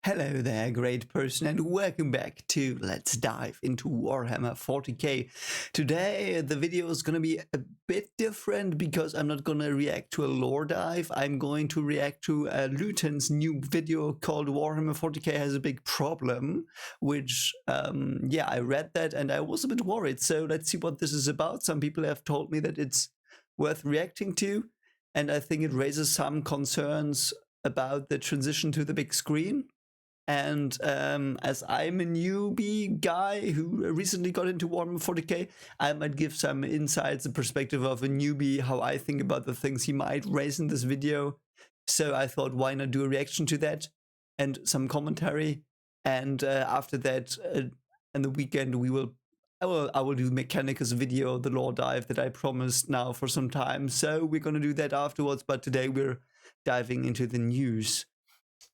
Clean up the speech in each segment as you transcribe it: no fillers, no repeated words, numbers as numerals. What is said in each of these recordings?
Hello there, great person, and welcome back to Let's Dive into Warhammer 40K. Today, the video is going to be a bit different because I'm not going to react to a lore dive. I'm going to react to Luetin's new video called Warhammer 40K has a big problem, which, yeah, I read that and I was a bit worried. So let's see what this is about. Some people have told me that it's worth reacting to, and I think it raises some concerns about the transition to the big screen. And as I'm a newbie guy who recently got into Warhammer 40K, I might give some insights and perspective of a newbie, how I think about the things he might raise in this video. So I thought, why not do a reaction to that and some commentary? And after that, in the weekend, I will do Mechanicus video, the lore dive that I promised now for some time. So we're going to do that afterwards. But today we're diving into the news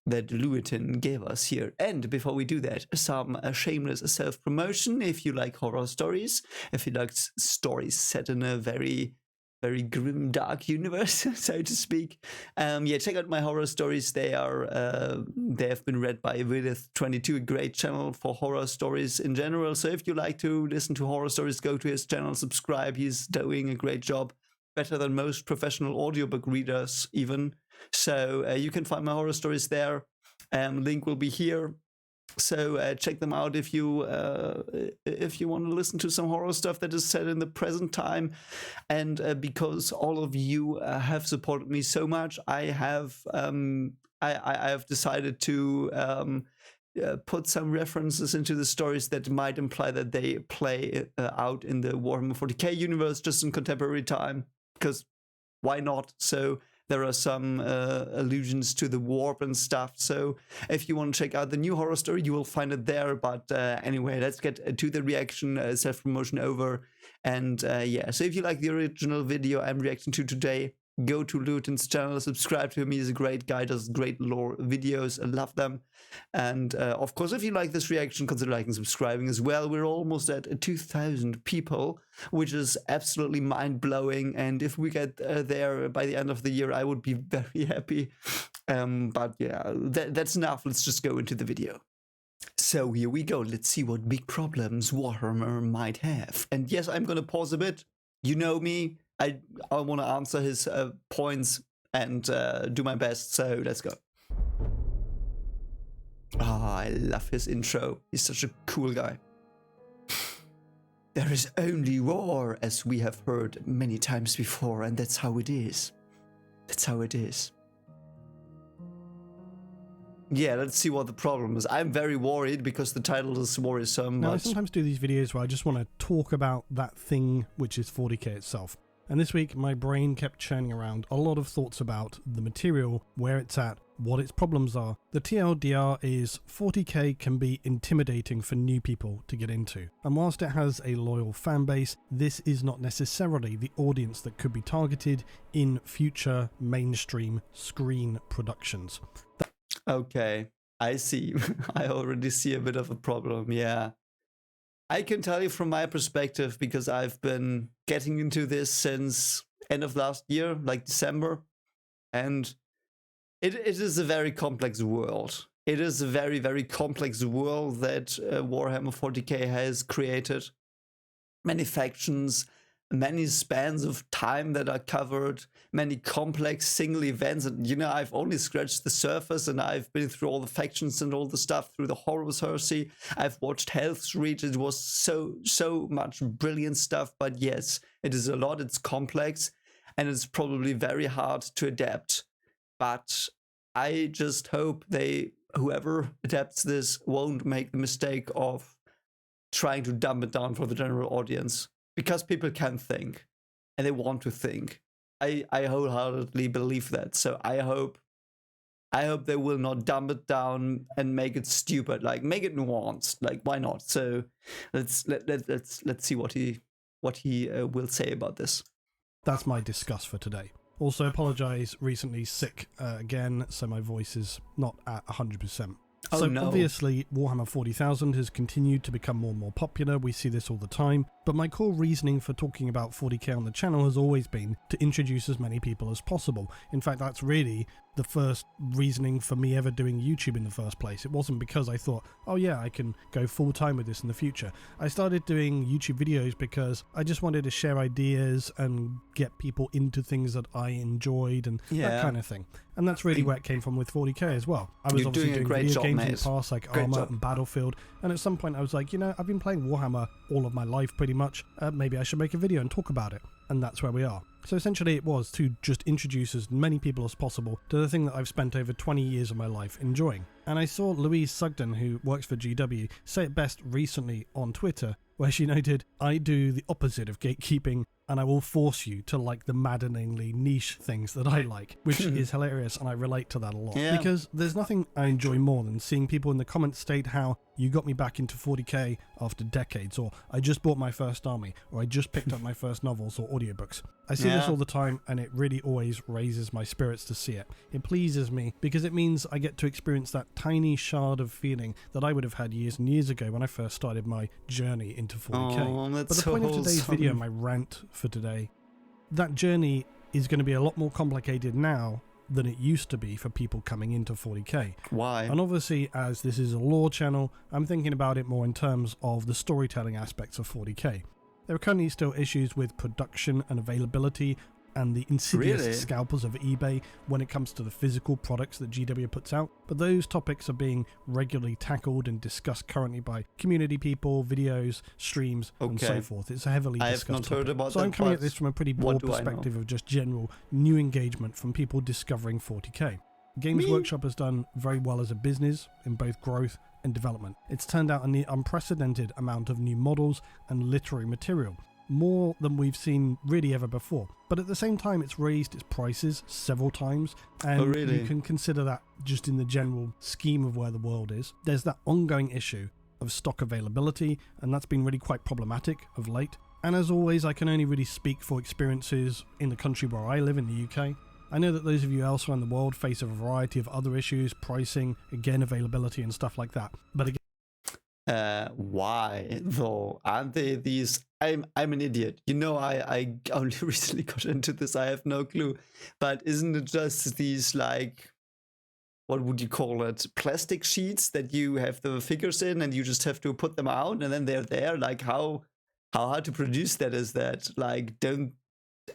that Luetin gave us here. And before we do that, some shameless self-promotion. If you like horror stories, if you like stories set in a very, very grim, dark universe, so to speak, yeah, check out my horror stories. They have been read by Luetin09, a great channel for horror stories in general. So if you like to listen to horror stories, go to his channel, subscribe. He's doing a great job, better than most professional audiobook readers even. So you can find my horror stories there. Link will be here. So check them out if you want to listen to some horror stuff that is set in the present time. And because all of you have supported me so much, I have decided to put some references into the stories that might imply that they play out in the Warhammer 40K universe, just in contemporary time. Because why not? So there are some allusions to the warp and stuff. So if you want to check out the new horror story, you will find it there. But anyway, let's get to the reaction, self-promotion over. And yeah, so if you like the original video I'm reacting to today, go to Luetin's channel, subscribe to him. He's a great guy, does great lore videos. I love them. And of course, if you like this reaction, consider liking and subscribing as well. We're almost at 2,000 people, which is absolutely mind-blowing. And if we get there by the end of the year, I would be very happy. But yeah, that's enough. Let's just go into the video. So here we go. Let's see what big problems Warhammer might have. And yes, I'm going to pause a bit. You know me. I want to answer his points and do my best, so let's go. Ah, I love his intro. He's such a cool guy. There is only war, as we have heard many times before, and that's how it is. That's how it is. Yeah, let's see what the problem is. I'm very worried because the title is worrisome. Now, I sometimes do these videos where I just want to talk about that thing which is 40K itself. And this week, my brain kept churning around a lot of thoughts about the material, where it's at, what its problems are. The TLDR is 40K can be intimidating for new people to get into. And whilst it has a loyal fan base, this is not necessarily the audience that could be targeted in future mainstream screen productions. Okay, I see. I already see a bit of a problem, yeah. I can tell you from my perspective, because I've been getting into this since end of last year, like December, and it is a very complex world. It is a very, very complex world that Warhammer 40K has created. Many factions, many spans of time that are covered, many complex single events. And, you know, I've only scratched the surface and I've been through all the factions and all the stuff through the Horus Heresy. I've watched Health Reach. It was so much brilliant stuff. But yes, it is a lot. It's complex and it's probably very hard to adapt. But I just hope whoever adapts this won't make the mistake of trying to dumb it down for the general audience. Because people can think, and they want to think. I wholeheartedly believe that. So I hope they will not dumb it down and make it stupid. Like, make it nuanced. Like, why not? So let's see what he will say about this. That's my discuss for today. Also, apologize. Recently sick again, so my voice is not at 100%. So no. Obviously, Warhammer 40,000 has continued to become more and more popular. We see this all the time. But my core reasoning for talking about 40K on the channel has always been to introduce as many people as possible. In fact, that's really the first reasoning for me ever doing YouTube in the first place. It wasn't because I thought, oh yeah, I can go full time with this in the future. I started doing YouTube videos because I just wanted to share ideas and get people into things that I enjoyed and that kind of thing. And that's really where it came from with 40K as well. I was obviously doing video games in the past, like Armour and Battlefield, and at some point I was like, I've been playing Warhammer all of my life pretty much. Maybe I should make a video and talk about it. And that's where we are. So essentially it was to just introduce as many people as possible to the thing that I've spent over 20 years of my life enjoying. And I saw Louise Sugden, who works for GW, say it best recently on Twitter, where she noted, I do the opposite of gatekeeping, and I will force you to like the maddeningly niche things that I like, which is hilarious, and I relate to that a lot. Yeah. Because there's nothing I enjoy more than seeing people in the comments state how you got me back into 40K after decades, or I just bought my first army, or I just picked up my first novels or audiobooks. I see this all the time, and it really always raises my spirits to see it. It pleases me because it means I get to experience that tiny shard of feeling that I would have had years and years ago when I first started my journey into 40K. But the point of today's video, my rant for today, that journey is going to be a lot more complicated now than it used to be for people coming into 40K. Why? And obviously, as this is a lore channel, I'm thinking about it more in terms of the storytelling aspects of 40K. There are currently still issues with production and availability and the insidious scalpers of eBay when it comes to the physical products that GW puts out, but those topics are being regularly tackled and discussed currently by community people, videos, streams, and so forth. It's a heavily discussed topic. Heard about so I'm coming at this from a pretty broad perspective of just general new engagement from people discovering 40K. Games Workshop has done very well as a business in both growth and development. It's turned out an unprecedented amount of new models and literary material, more than we've seen really ever before. But at the same time, it's raised its prices several times, and you can consider that just in the general scheme of where the world is. There's that ongoing issue of stock availability, and that's been really quite problematic of late. And as always, I can only really speak for experiences in the country where I live, in the UK. I know that those of you elsewhere in the world face a variety of other issues, pricing, again, availability and stuff like that. But again, why though? Aren't they these? I'm an idiot. I only recently got into this. I have no clue. But isn't it just these, like, what would you call it? Plastic sheets that you have the figures in, and you just have to put them out, and then they're there. Like, how hard to produce that is that? Like,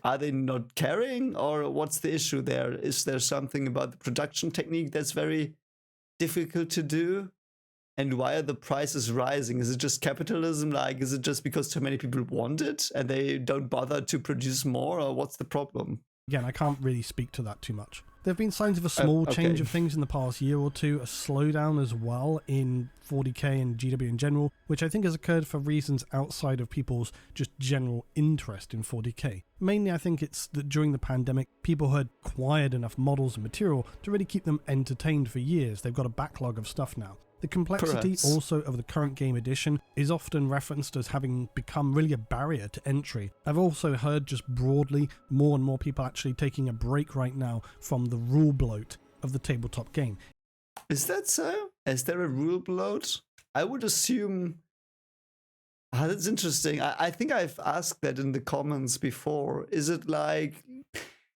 are they not caring, or what's the issue there? Is there something about the production technique that's very difficult to do? And why are the prices rising? Is it just capitalism? Like, is it just because too many people want it and they don't bother to produce more, or what's the problem? Again, I can't really speak to that too much. There have been signs of a small change of things in the past year or two, a slowdown as well in 40K and GW in general, which I think has occurred for reasons outside of people's just general interest in 40K. Mainly, I think it's that during the pandemic, people had acquired enough models and material to really keep them entertained for years. They've got a backlog of stuff now. The complexity also of the current game edition is often referenced as having become really a barrier to entry. I've also heard just broadly more and more people actually taking a break right now from the rule bloat of the tabletop game. Is that so? Is there a rule bloat? I would assume... that's interesting. I think I've asked that in the comments before. Is it like...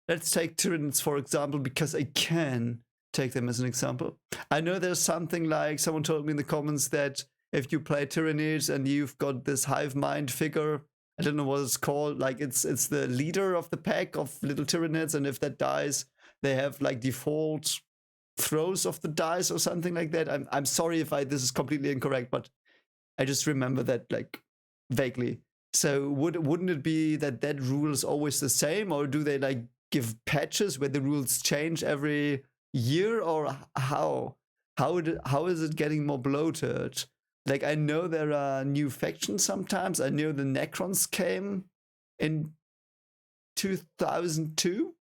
Let's take Tyranids, for example, because I can take them as an example. I know there's something like, someone told me in the comments that if you play Tyranids and you've got this hive mind figure, I don't know what it's called, like it's the leader of the pack of little Tyranids, and if that dies, they have like default throws of the dice or something like that. I'm sorry if this is completely incorrect, but I just remember that like vaguely. So wouldn't it be that rule is always the same, or do they like give patches where the rules change every year, or how is it getting more bloated? Like, I know there are new factions sometimes. I know the Necrons came in 2002,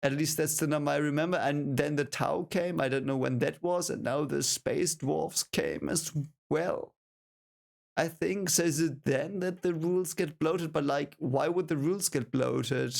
at least that's the number I remember, and then the Tau came. I don't know when that was, and now the Space Dwarfs came as well, I think. So is it then that the rules get bloated? But like, why would the rules get bloated?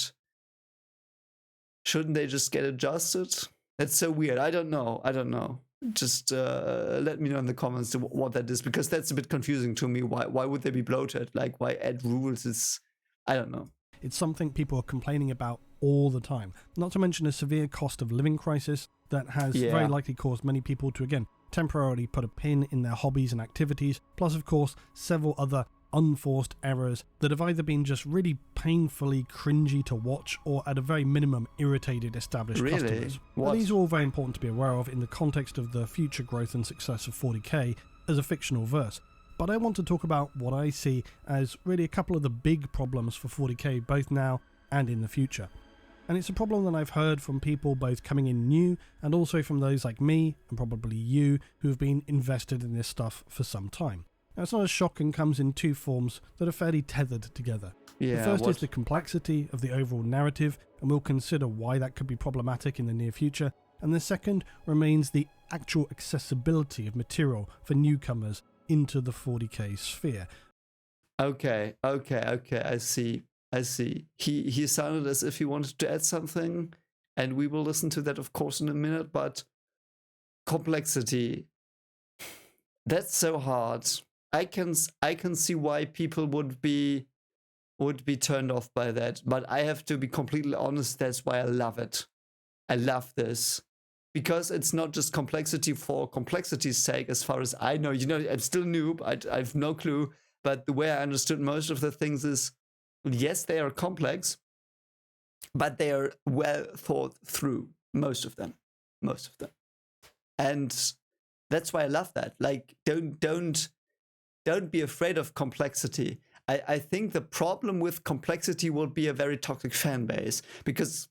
Shouldn't they just get adjusted? That's so weird. I don't know. Just let me know in the comments what that is, because that's a bit confusing to me. Why would they be bloated? Like, why add rules? I don't know. It's something people are complaining about all the time. Not to mention a severe cost of living crisis that has very likely caused many people to, again, temporarily put a pin in their hobbies and activities, plus, of course, several other unforced errors that have either been just really painfully cringy to watch or at a very minimum irritated established customers. These are all very important to be aware of in the context of the future growth and success of 40k as a fictional verse. But I want to talk about what I see as really a couple of the big problems for 40k both now and in the future. And it's a problem that I've heard from people both coming in new and also from those like me and probably you who have been invested in this stuff for some time. Now, it's not a shock and comes in two forms that are fairly tethered together. The first is the complexity of the overall narrative, and we'll consider why that could be problematic in the near future. And the second remains the actual accessibility of material for newcomers into the 40k sphere. Okay, I see. He sounded as if he wanted to add something, and we will listen to that, of course, in a minute, but complexity, that's so hard. I can see why people would be turned off by that, but I have to be completely honest, that's why I love it. I love this. Because it's not just complexity for complexity's sake, as far as I know. You know, I'm still a noob, I have no clue, but the way I understood most of the things is, yes, they are complex, but they are well thought through, most of them. And that's why I love that. Like, don't be afraid of complexity. I think the problem with complexity will be a very toxic fan base, because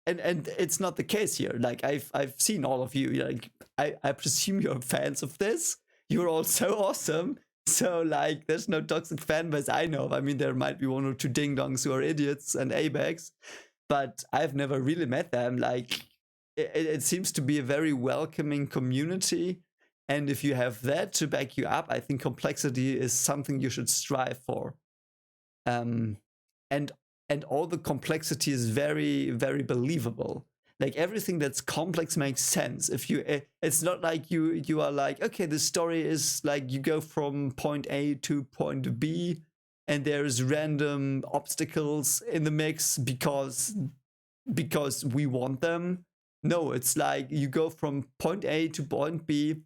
and it's not the case here. Like, I've seen all of you. Like, I presume you're fans of this. You're all so awesome. So, like, there's no toxic fan base I know of. I mean, there might be one or two ding-dongs who are idiots and A-bags, but I've never really met them. Like, it seems to be a very welcoming community. And if you have that to back you up, I think complexity is something you should strive for. And all the complexity is very, very believable. Like, everything that's complex makes sense. If you, it's not like you are like, okay, the story is like you go from point A to point B, and there's random obstacles in the mix because we want them. No, it's like you go from point A to point B,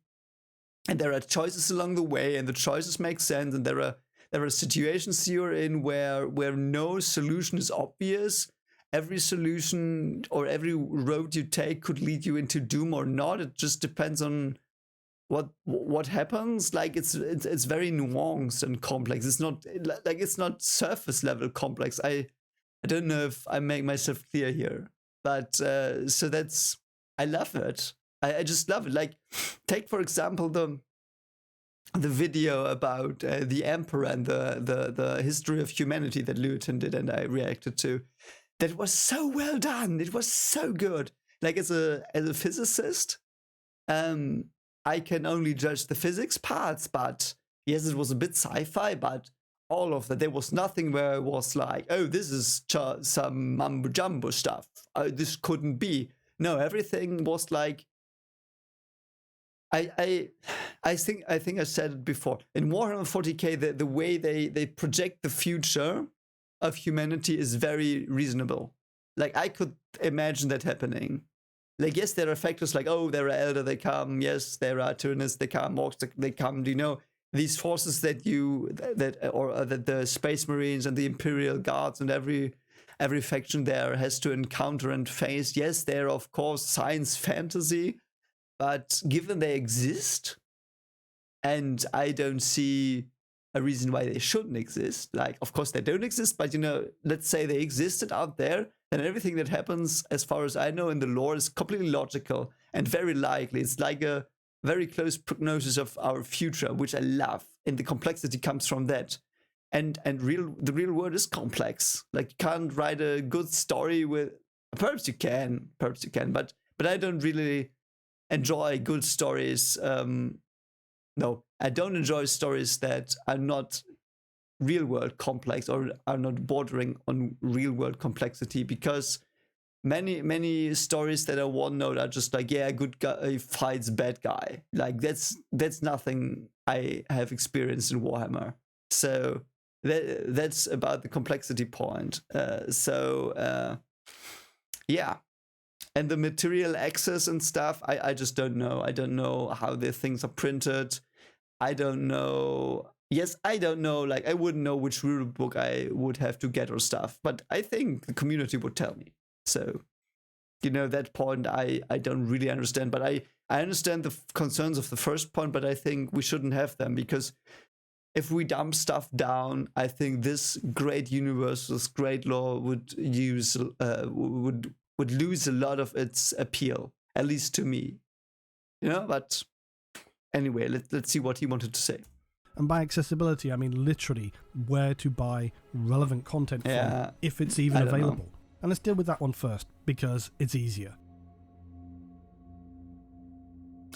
and there are choices along the way, and the choices make sense, and there are situations you're in where no solution is obvious. Every solution or every road you take could lead you into doom or not. It just depends on what happens. Like, it's very nuanced and complex. It's not surface level complex. I don't know if I make myself clear here, but so that's, I love it. I just love it. Like, take for example the video about the Emperor and the history of humanity that Luetin did and I reacted to. That was so well done. It was so good. Like, as a physicist, I can only judge the physics parts, but yes, it was a bit sci-fi, but all of that, there was nothing where it was like, oh, this is some mumbo jumbo stuff. This couldn't be. No, everything was like, I think I said it before. In Warhammer 40k, the way they project the future of humanity is very reasonable. Like, I could imagine that happening. Like, yes, there are factors like, oh, there are Elder, they come. Yes, there are Tyrannists, they come. Orcs, they come. Do you know these forces that the Space Marines and the Imperial Guards and every faction there has to encounter and face? Yes, they're of course science fantasy, but given they exist, and I don't see a reason why they shouldn't exist. Like, of course they don't exist, but, you know, let's say they existed out there, then everything that happens, as far as I know, in the lore is completely logical and very likely. It's like a very close prognosis of our future, which I love, and the complexity comes from that. And the real world is complex. Like, you can't write a good story with, perhaps you can, but I don't really enjoy good stories. No, I don't enjoy stories that are not real world complex or are not bordering on real world complexity, because many stories that are one note are just like, yeah, good guy fights bad guy. Like, that's nothing I have experienced in Warhammer. So that's about the complexity point. yeah. And the material access and stuff, I just don't know. I don't know how the things are printed. I don't know. Yes, I don't know. Like, I wouldn't know which rule book I would have to get or stuff. But I think the community would tell me. So, that point I don't really understand. But I understand the concerns of the first point, but I think we shouldn't have them, because if we dump stuff down, I think this great universe, this great lore would lose a lot of its appeal, at least to me. But anyway, let's see what he wanted to say. And by accessibility, I mean literally where to buy relevant content from, if it's even available. And let's deal with that one first, because it's easier.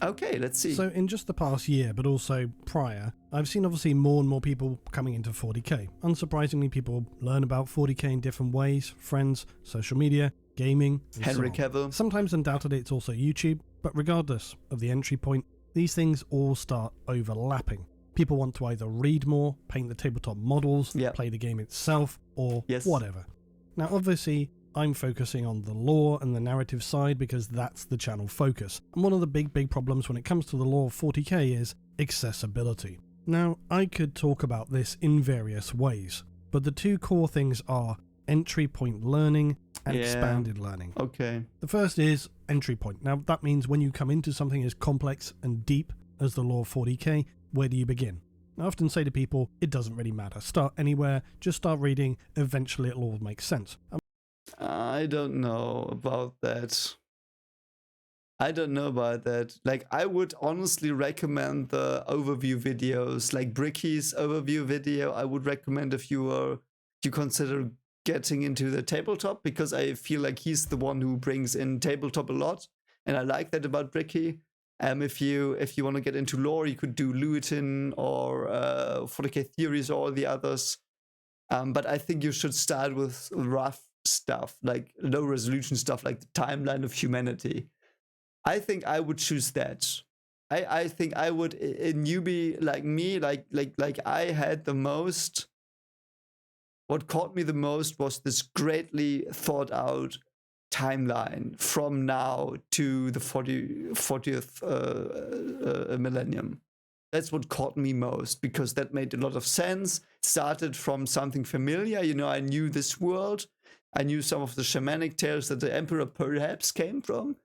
Okay, let's see. So in just the past year, but also prior, I've seen obviously more and more people coming into 40k. Unsurprisingly, people learn about 40k in different ways: friends, social media, gaming, and Henry so on. Cavill. Sometimes undoubtedly it's also YouTube, but regardless of the entry point, these things all start overlapping. People want to either read more, paint the tabletop models, play the game itself, or whatever. Now obviously, I'm focusing on the lore and the narrative side because that's the channel focus. And one of the big problems when it comes to the lore of 40k is accessibility. Now, I could talk about this in various ways, but the two core things are entry point learning and expanded learning. Okay. The first is entry point. Now, that means when you come into something as complex and deep as the lore of 40k, where do you begin? I often say to people, it doesn't really matter. Start anywhere, just start reading, eventually it'll all make sense. I don't know about that. Like, I would honestly recommend the overview videos, like Bricky's overview video. I would recommend if you consider getting into the tabletop, because I feel like he's the one who brings in tabletop a lot, and I like that about Bricky. If you want to get into lore, you could do Luetin or 40k Theories or all the others. But I think you should start with rough stuff, like low resolution stuff, like the timeline of humanity. I think I would choose that. I think I would, a newbie like me, like I had the most. What caught me the most was this greatly thought out timeline from now to the 40th millennium. That's what caught me most, because that made a lot of sense. Started from something familiar. I knew this world. I knew some of the shamanic tales that the emperor perhaps came from,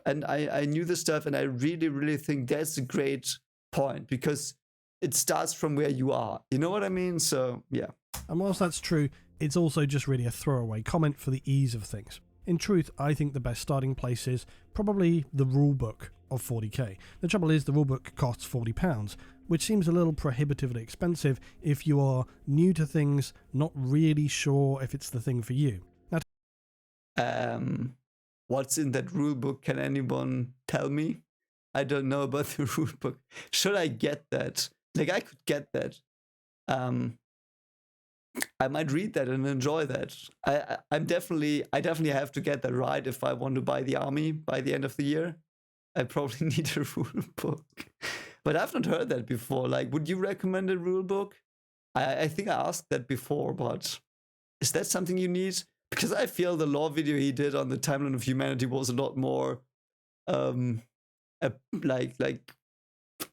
and I knew this stuff, and I really think that's a great point, because it starts from where you are. You know what I mean? So, yeah. And whilst that's true, it's also just really a throwaway comment for the ease of things. In truth, I think the best starting place is probably the rulebook of 40k. The trouble is the rulebook costs £40, which seems a little prohibitively expensive if you are new to things, not really sure if it's the thing for you. Now, what's in that rulebook? Can anyone tell me? I don't know about the rulebook. Should I get that? Like, I could get that. I might read that and enjoy that. I definitely have to get that right if I want to buy the army by the end of the year. I probably need a rule book. But I've not heard that before. Like, would you recommend a rule book? I think I asked that before, but is that something you need? Because I feel the lore video he did on the timeline of humanity was a lot more like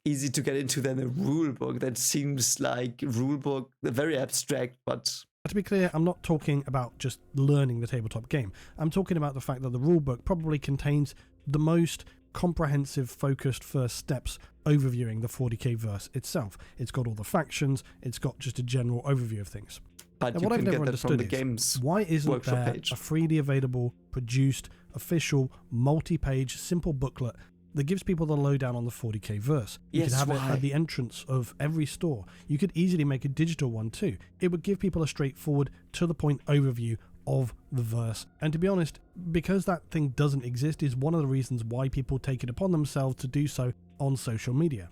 easy to get into than a rule book. That seems like rule book, very abstract, but to be clear, I'm not talking about just learning the tabletop game. I'm talking about the fact that the rulebook probably contains the most comprehensive, focused first steps overviewing the 40k verse itself. It's got all the factions, it's got just a general overview of things. But now, you what can I've never get that from the understood game's is, why isn't workshop there page. a freely available, produced, official, multi-page, simple booklet that gives people the lowdown on the 40k verse? You could have it at the entrance of every store. You could easily make a digital one too. It would give people a straightforward, to the point overview of the verse. And to be honest, because that thing doesn't exist is one of the reasons why people take it upon themselves to do so on social media.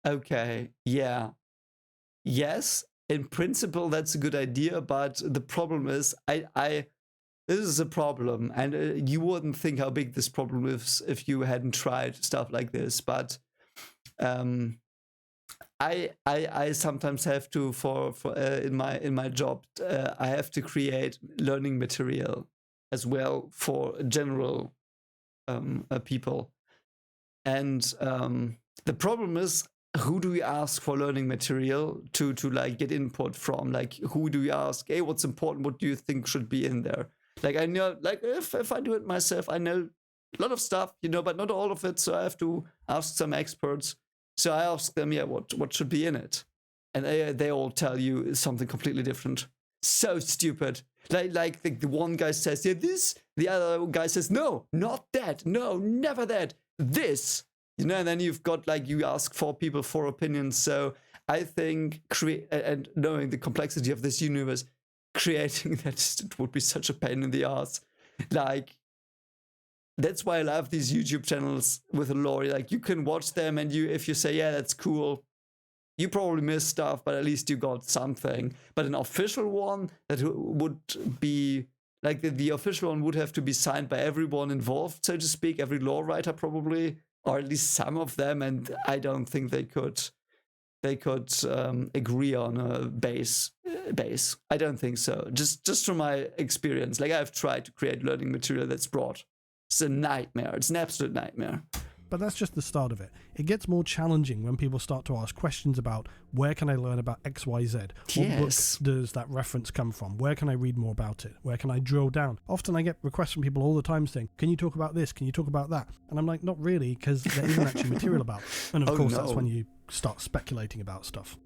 Okay, yeah. Yes, in principle that's a good idea, but the problem is this is a problem, and you wouldn't think how big this problem is if you hadn't tried stuff like this. But I sometimes have to for in my job I have to create learning material, as well for general people. And the problem is, who do we ask for learning material to like get input from? Like, who do we ask? Hey, what's important? What do you think should be in there? Like, I know, like, if I do it myself, I know a lot of stuff, you know, but not all of it. So I have to ask some experts. So I ask them, yeah, what should be in it? And they all tell you something completely different. So stupid. Like the one guy says, yeah, this. The other guy says, no, not that. No, never that. This. You know, and then you've got, like, you ask 4 people for opinions. So I think and knowing the complexity of this universe, creating that would be such a pain in the ass. Like, that's why I love these YouTube channels with a lore. Like, you can watch them, and if you say, yeah, that's cool, you probably miss stuff, but at least you got something. But an official one that would be like the official one would have to be signed by everyone involved, so to speak, every lore writer probably, or at least some of them. And I don't think they could agree on a base. I don't think so. Just from my experience, like, I've tried to create learning material that's broad. It's a nightmare. It's an absolute nightmare. But that's just the start of it. It gets more challenging when people start to ask questions about, where can I learn about XYZ? What book does that reference come from? Where can I read more about it? Where can I drill down? Often I get requests from people all the time saying, can you talk about this? Can you talk about that? And I'm like, not really, because there isn't actually material about it. And of course, that's when you start speculating about stuff.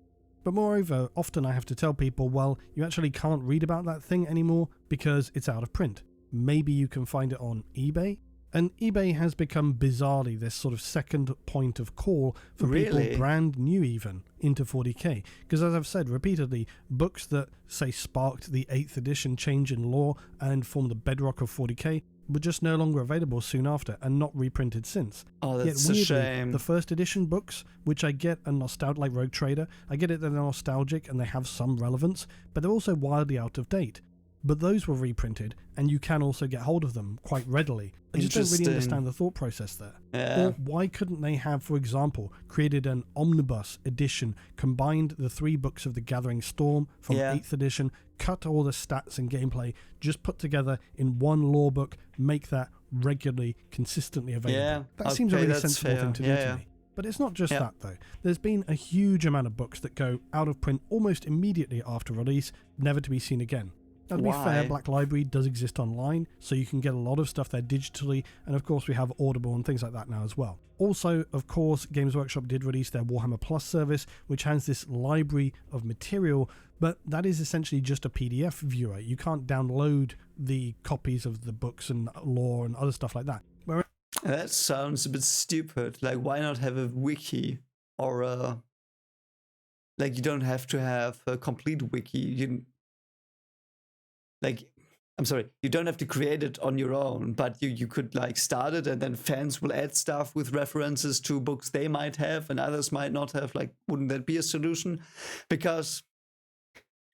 But moreover, often I have to tell people, well, you actually can't read about that thing anymore because it's out of print. Maybe you can find it on eBay. And eBay has become bizarrely this sort of second point of call for people brand new even into 40k. Because as I've said repeatedly, books that, say, sparked the 8th edition change in lore and formed the bedrock of 40k were just no longer available soon after and not reprinted since. Oh, that's a shame. The first edition books, which I get are nostalgic, like Rogue Trader, I get it that they're nostalgic and they have some relevance, but they're also wildly out of date. But those were reprinted, and you can also get hold of them quite readily. I just don't really understand the thought process there. Yeah. Or why couldn't they have, for example, created an omnibus edition, combined the 3 books of the Gathering Storm from 8th edition, cut all the stats and gameplay, just put together in one lore book, make that regularly, consistently available. Yeah. That seems a really sensible thing to do to me. But it's not just that, though. There's been a huge amount of books that go out of print almost immediately after release, never to be seen again. Now, to be fair, Black Library does exist online, so you can get a lot of stuff there digitally, and of course we have Audible and things like that now as well. Also, of course, Games Workshop did release their Warhammer Plus service, which has this library of material, but that is essentially just a PDF viewer. You can't download the copies of the books and lore and other stuff like that. That sounds a bit stupid. Like, why not have a wiki or like, you don't have to have a complete wiki. You don't have to create it on your own, but you could, like, start it, and then fans will add stuff with references to books they might have and others might not have. Like, wouldn't that be a solution? Because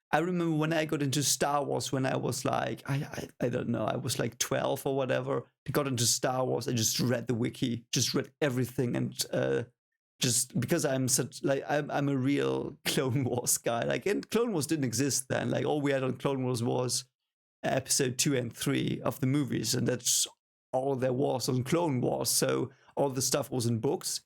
I remember when I got into Star Wars, when I was like, I don't know, I was like 12 or whatever. I got into Star Wars, I just read the wiki, just read everything, and just because I'm such, like, I'm a real Clone Wars guy. Like, and Clone Wars didn't exist then. Like, all we had on Clone Wars was episode 2 and 3 of the movies, and that's all there was on Clone Wars. So all the stuff was in books.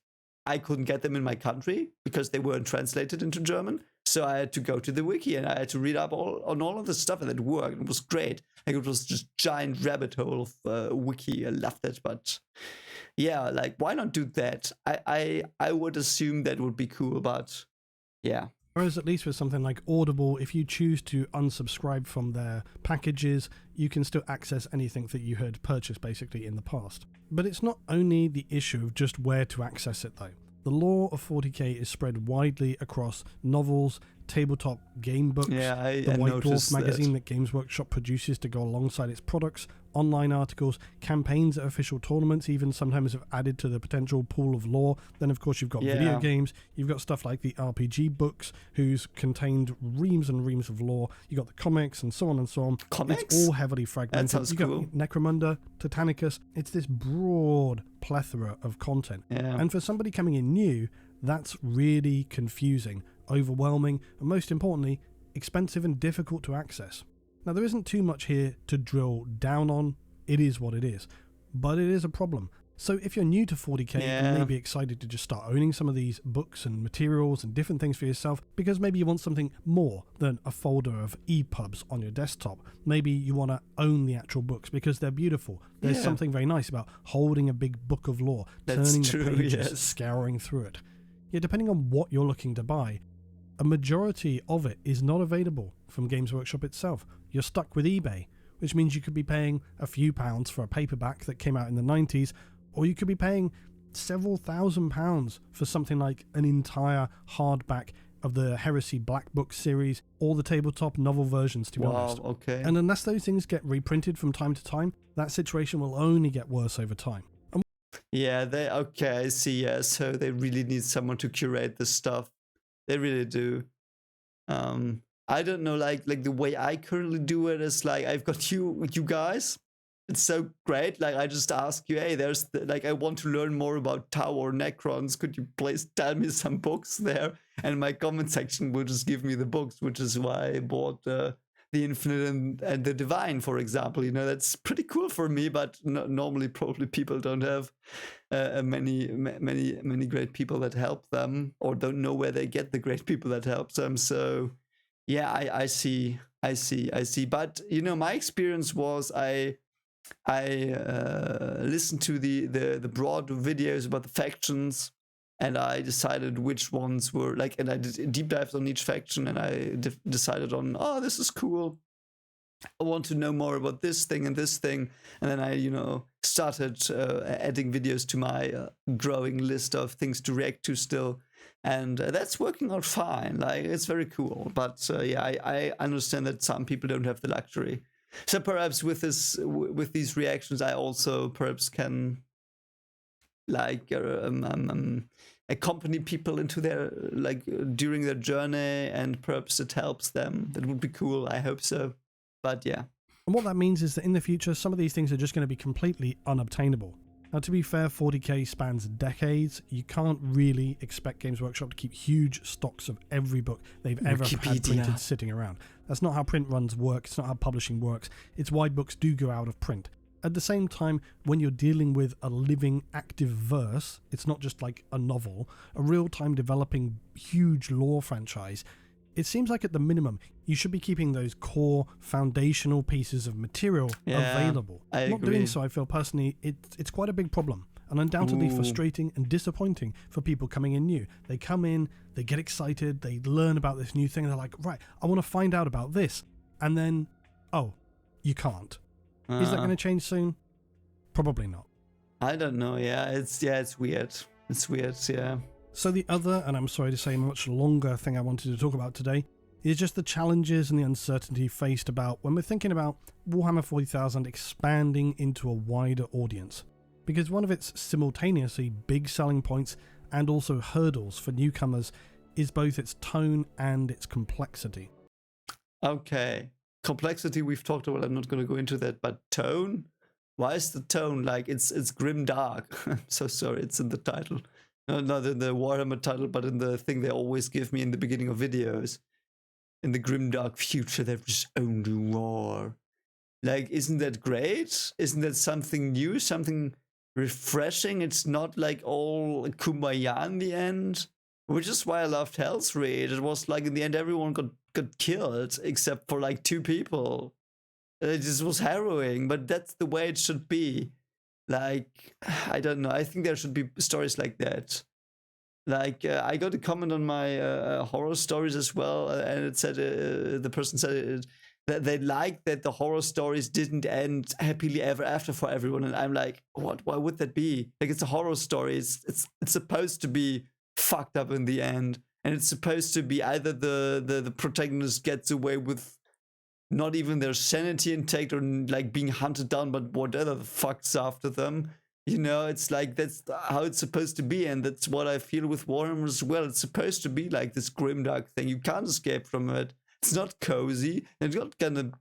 I couldn't get them in my country because they weren't translated into German. So I had to go to the wiki, and I had to read up on all of the stuff, and it worked. It was great. Like, it was just giant rabbit hole of wiki. I loved it. But yeah, like, why not do that? I would assume that would be cool, but yeah. Whereas at least with something like Audible, if you choose to unsubscribe from their packages, you can still access anything that you had purchased basically in the past. But it's not only the issue of just where to access it though. The lore of 40k is spread widely across novels, tabletop game books, the White Dwarf magazine that Games Workshop produces to go alongside its products, online articles, campaigns at official tournaments even sometimes have added to the potential pool of lore. Then of course you've got video games, you've got stuff like the RPG books who's contained reams and reams of lore, you've got the comics and so on and so on. Comics? It's all heavily fragmented. That sounds cool. Got Necromunda, Titanicus, it's this broad plethora of content. And for somebody coming in new, that's really confusing, overwhelming, and most importantly, expensive and difficult to access. Now, there isn't too much here to drill down on. It is what it is. But it is a problem. So if you're new to 40k and maybe excited to just start owning some of these books and materials and different things for yourself, because maybe you want something more than a folder of EPUBs on your desktop. Maybe you want to own the actual books because they're beautiful. There's something very nice about holding a big book of lore, turning the pages, scouring through it. Yeah, depending on what you're looking to buy, a majority of it is not available from Games Workshop itself. You're stuck with eBay, which means you could be paying a few pounds for a paperback that came out in the 90s, or you could be paying several £1,000s for something like an entire hardback of the Heresy Black Book series, or the tabletop novel versions, to be honest. Okay. And unless those things get reprinted from time to time, that situation will only get worse over time. I see, so they really need someone to curate this stuff. They really do. I don't know, like the way I currently do it is like, I've got you guys. It's so great. Like, I just ask you, hey, I want to learn more about Tau or Necrons. Could you please tell me some books there? And my comment section will just give me the books, which is why I bought the Infinite and the Divine, for example. You know, that's pretty cool for me, but normally probably people don't have many great people that help them, or don't know where they get the great people that help them. So yeah, I see. But you know, my experience was I listened to the broad videos about the factions, and I decided which ones were like, and I did deep dives on each faction, and I decided on, oh, this is cool. I want to know more about this thing and this thing. And then I, started adding videos to my growing list of things to react to still. And that's working out fine. Like, it's very cool. But I understand that some people don't have the luxury. So perhaps with these reactions, I also perhaps can accompany people into their during their journey, and perhaps it helps them. That would be cool. I hope so. But yeah. And what that means is that in the future, some of these things are just going to be completely unobtainable. Now, to be fair, 40k spans decades. You can't really expect Games Workshop to keep huge stocks of every book they've ever had printed sitting around. That's not how print runs work. It's not how publishing works. It's why books do go out of print. At the same time, when you're dealing with a living, active verse, it's not just like a novel, a real-time developing huge lore franchise. It seems like at the minimum, you should be keeping those core foundational pieces of material available. Not doing so, I feel personally, it's quite a big problem, and undoubtedly frustrating and disappointing for people coming in new. They come in, they get excited, they learn about this new thing, and they're like, right, I want to find out about this. And then, oh, you can't. Is that going to change soon? Probably not. I don't know. It's weird. It's weird. Yeah. So the other, and I'm sorry to say much longer thing I wanted to talk about today, is just the challenges and the uncertainty faced about when we're thinking about Warhammer 40,000 expanding into a wider audience. Because one of its simultaneously big selling points and also hurdles for newcomers is both its tone and its complexity. Okay. Complexity we've talked about, I'm not going to go into that, but tone? Why is the tone like it's grim dark? I'm so sorry, it's in the title. No, not in the Warhammer title, but in the thing they always give me in the beginning of videos. In the grim dark future, there is only war. Like, isn't that great? Isn't that something new, something refreshing? It's not like all kumbaya in the end. Which is why I loved Hell's Raid. It was like in the end everyone got killed except for like 2 people. It just was harrowing, but that's the way it should be. Like, I don't know. I think there should be stories like that. Like, I got a comment on my horror stories as well, and it said, the person said that they liked that the horror stories didn't end happily ever after for everyone. And I'm like, what? Why would that be? Like, it's a horror story. It's supposed to be fucked up in the end, and it's supposed to be either the protagonist gets away with not even their sanity intact, or like being hunted down, but whatever the fuck's after them. It's like that's how it's supposed to be, and that's what I feel with Warhammer as well. It's supposed to be like this grimdark thing. You can't escape from it. It's not cozy. It's not gonna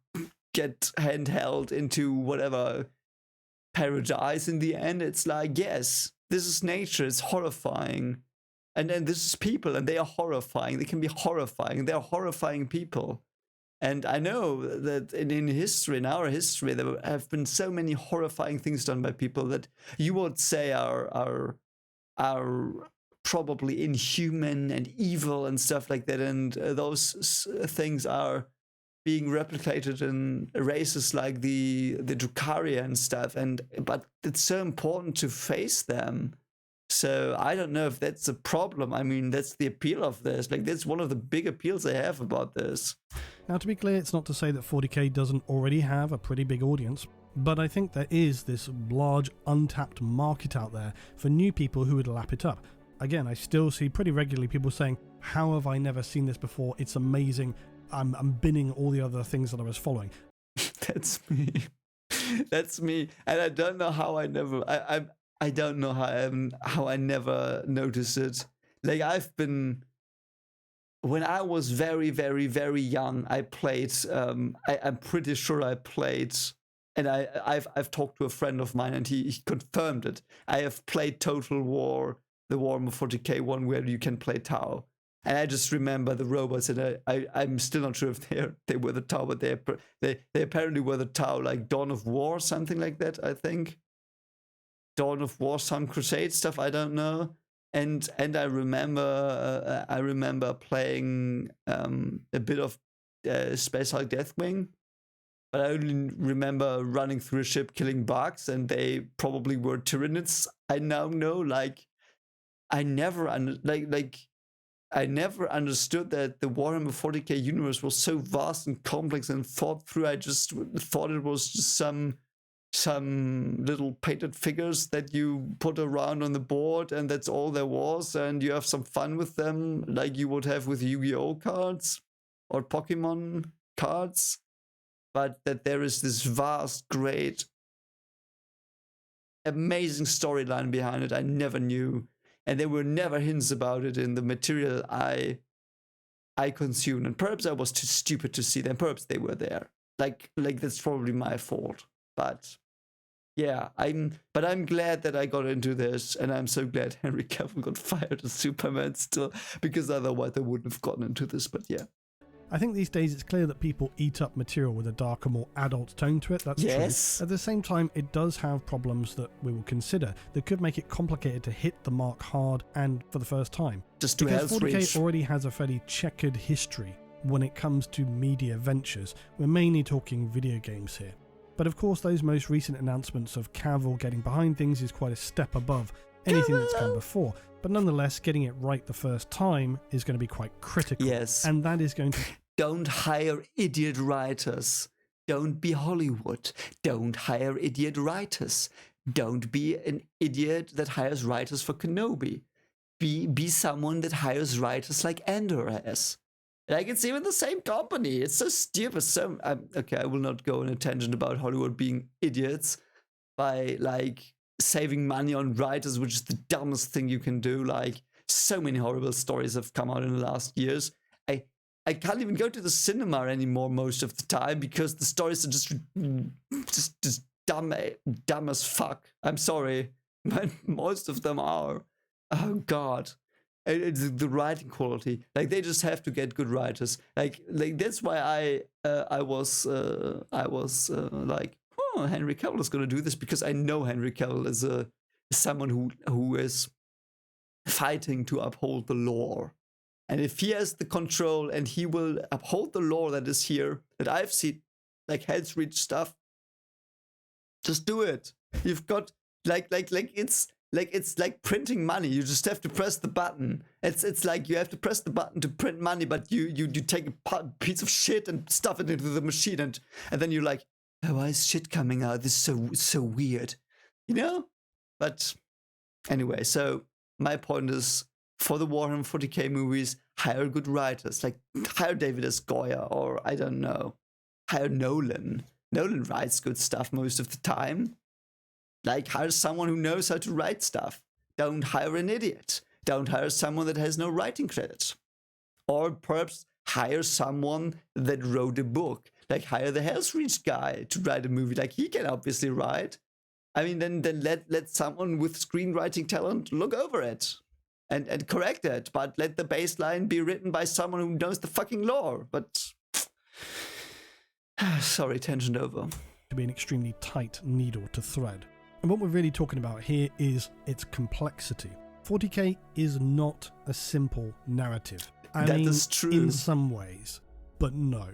get handheld into whatever paradise in the end. It's like, yes, this is nature. It's horrifying. And then this is people, and they are horrifying. They can be horrifying. They are horrifying people. And I know that in history, in our history, there have been so many horrifying things done by people that you would say are probably inhuman and evil and stuff like that. And those things are being replicated in races like the Drukaria and stuff. But it's so important to face them. So I don't know if that's a problem. I mean, that's the appeal of this. Like, that's one of the big appeals I have about this. Now, to be clear, it's not to say that 40k doesn't already have a pretty big audience, but I think there is this large untapped market out there for new people who would lap it up. Again, I still see pretty regularly people saying, how have I never seen this before? It's amazing. I'm binning all the other things that I was following. That's me. That's me. And I don't know how I never... I don't know how I never noticed it. Like, when I was very, very, very young, I played, I'm pretty sure I played, and I've talked to a friend of mine and he confirmed it. I have played Total War, the Warhammer 40k one where you can play Tau. And I just remember the robots, and I'm still not sure if they were the Tau, but they apparently were the Tau, like Dawn of War, something like that, I think. Dawn of War, some Crusade stuff, I don't know. And I remember playing a bit of Space Hulk Deathwing, but I only remember running through a ship killing bugs, and they probably were Tyranids. I now know, like, I never understood that the Warhammer 40k universe was so vast and complex and thought through. I just thought it was just some little painted figures that you put around on the board, and that's all there was, and you have some fun with them like you would have with Yu-Gi-Oh cards or Pokemon cards, but that there is this vast, great, amazing storyline behind it I never knew, and there were never hints about it in the material I consumed, and perhaps I was too stupid to see them. Perhaps they were there. Like that's probably my fault. But yeah, I'm glad that I got into this, and I'm so glad Henry Cavill got fired as Superman still, because otherwise I wouldn't have gotten into this. But yeah, I think these days it's clear that people eat up material with a darker, more adult tone to it. That's yes. True. At the same time, it does have problems that we will consider that could make it complicated to hit the mark hard and for the first time. Just to because 40k reach. already has a fairly checkered history when it comes to media ventures. We're mainly talking video games here. But of course, those most recent announcements of Cavill getting behind things is quite a step above anything that's come before. But nonetheless, getting it right the first time is going to be quite critical. Yes. And that is going to... Don't hire idiot writers. Don't be Hollywood. Don't hire idiot writers. Don't be an idiot that hires writers for Kenobi. Be someone that hires writers like Andor has. Like, it's even the same company. It's so stupid. Okay, I will not go on a tangent about Hollywood being idiots by, like, saving money on writers, which is the dumbest thing you can do. Like, so many horrible stories have come out in the last years. I can't even go to the cinema anymore most of the time because the stories are just dumb as fuck. I'm sorry, but most of them are. Oh God. It's the writing quality. Like, they just have to get good writers. Like that's why I was like, oh, Henry Cavill is gonna do this, because I know Henry Cavill is someone who is fighting to uphold the lore. And if he has the control and he will uphold the lore that is here, that I've seen, like Hell's Reach stuff, just do it. You've got it's like printing money. You just have to press the button. It's like you have to press the button to print money, but you take a piece of shit and stuff it into the machine, and then you're like, oh, why is shit coming out? This is so weird, you know? But anyway, so my point is, for the Warhammer 40k movies, hire good writers. Like, hire David S. Goyer, or I don't know, hire Nolan. Nolan writes good stuff most of the time. Like, hire someone who knows how to write stuff. Don't hire an idiot. Don't hire someone that has no writing credit. Or perhaps hire someone that wrote a book. Like, hire the Hell's Reach guy to write a movie. Like, he can obviously write. I mean, then let someone with screenwriting talent look over it and correct it. But let the baseline be written by someone who knows the fucking lore. But Sorry, tangent over. To be an extremely tight needle to thread. And what we're really talking about here is its complexity. 40k is not a simple narrative. I mean, is true. In some ways, but no.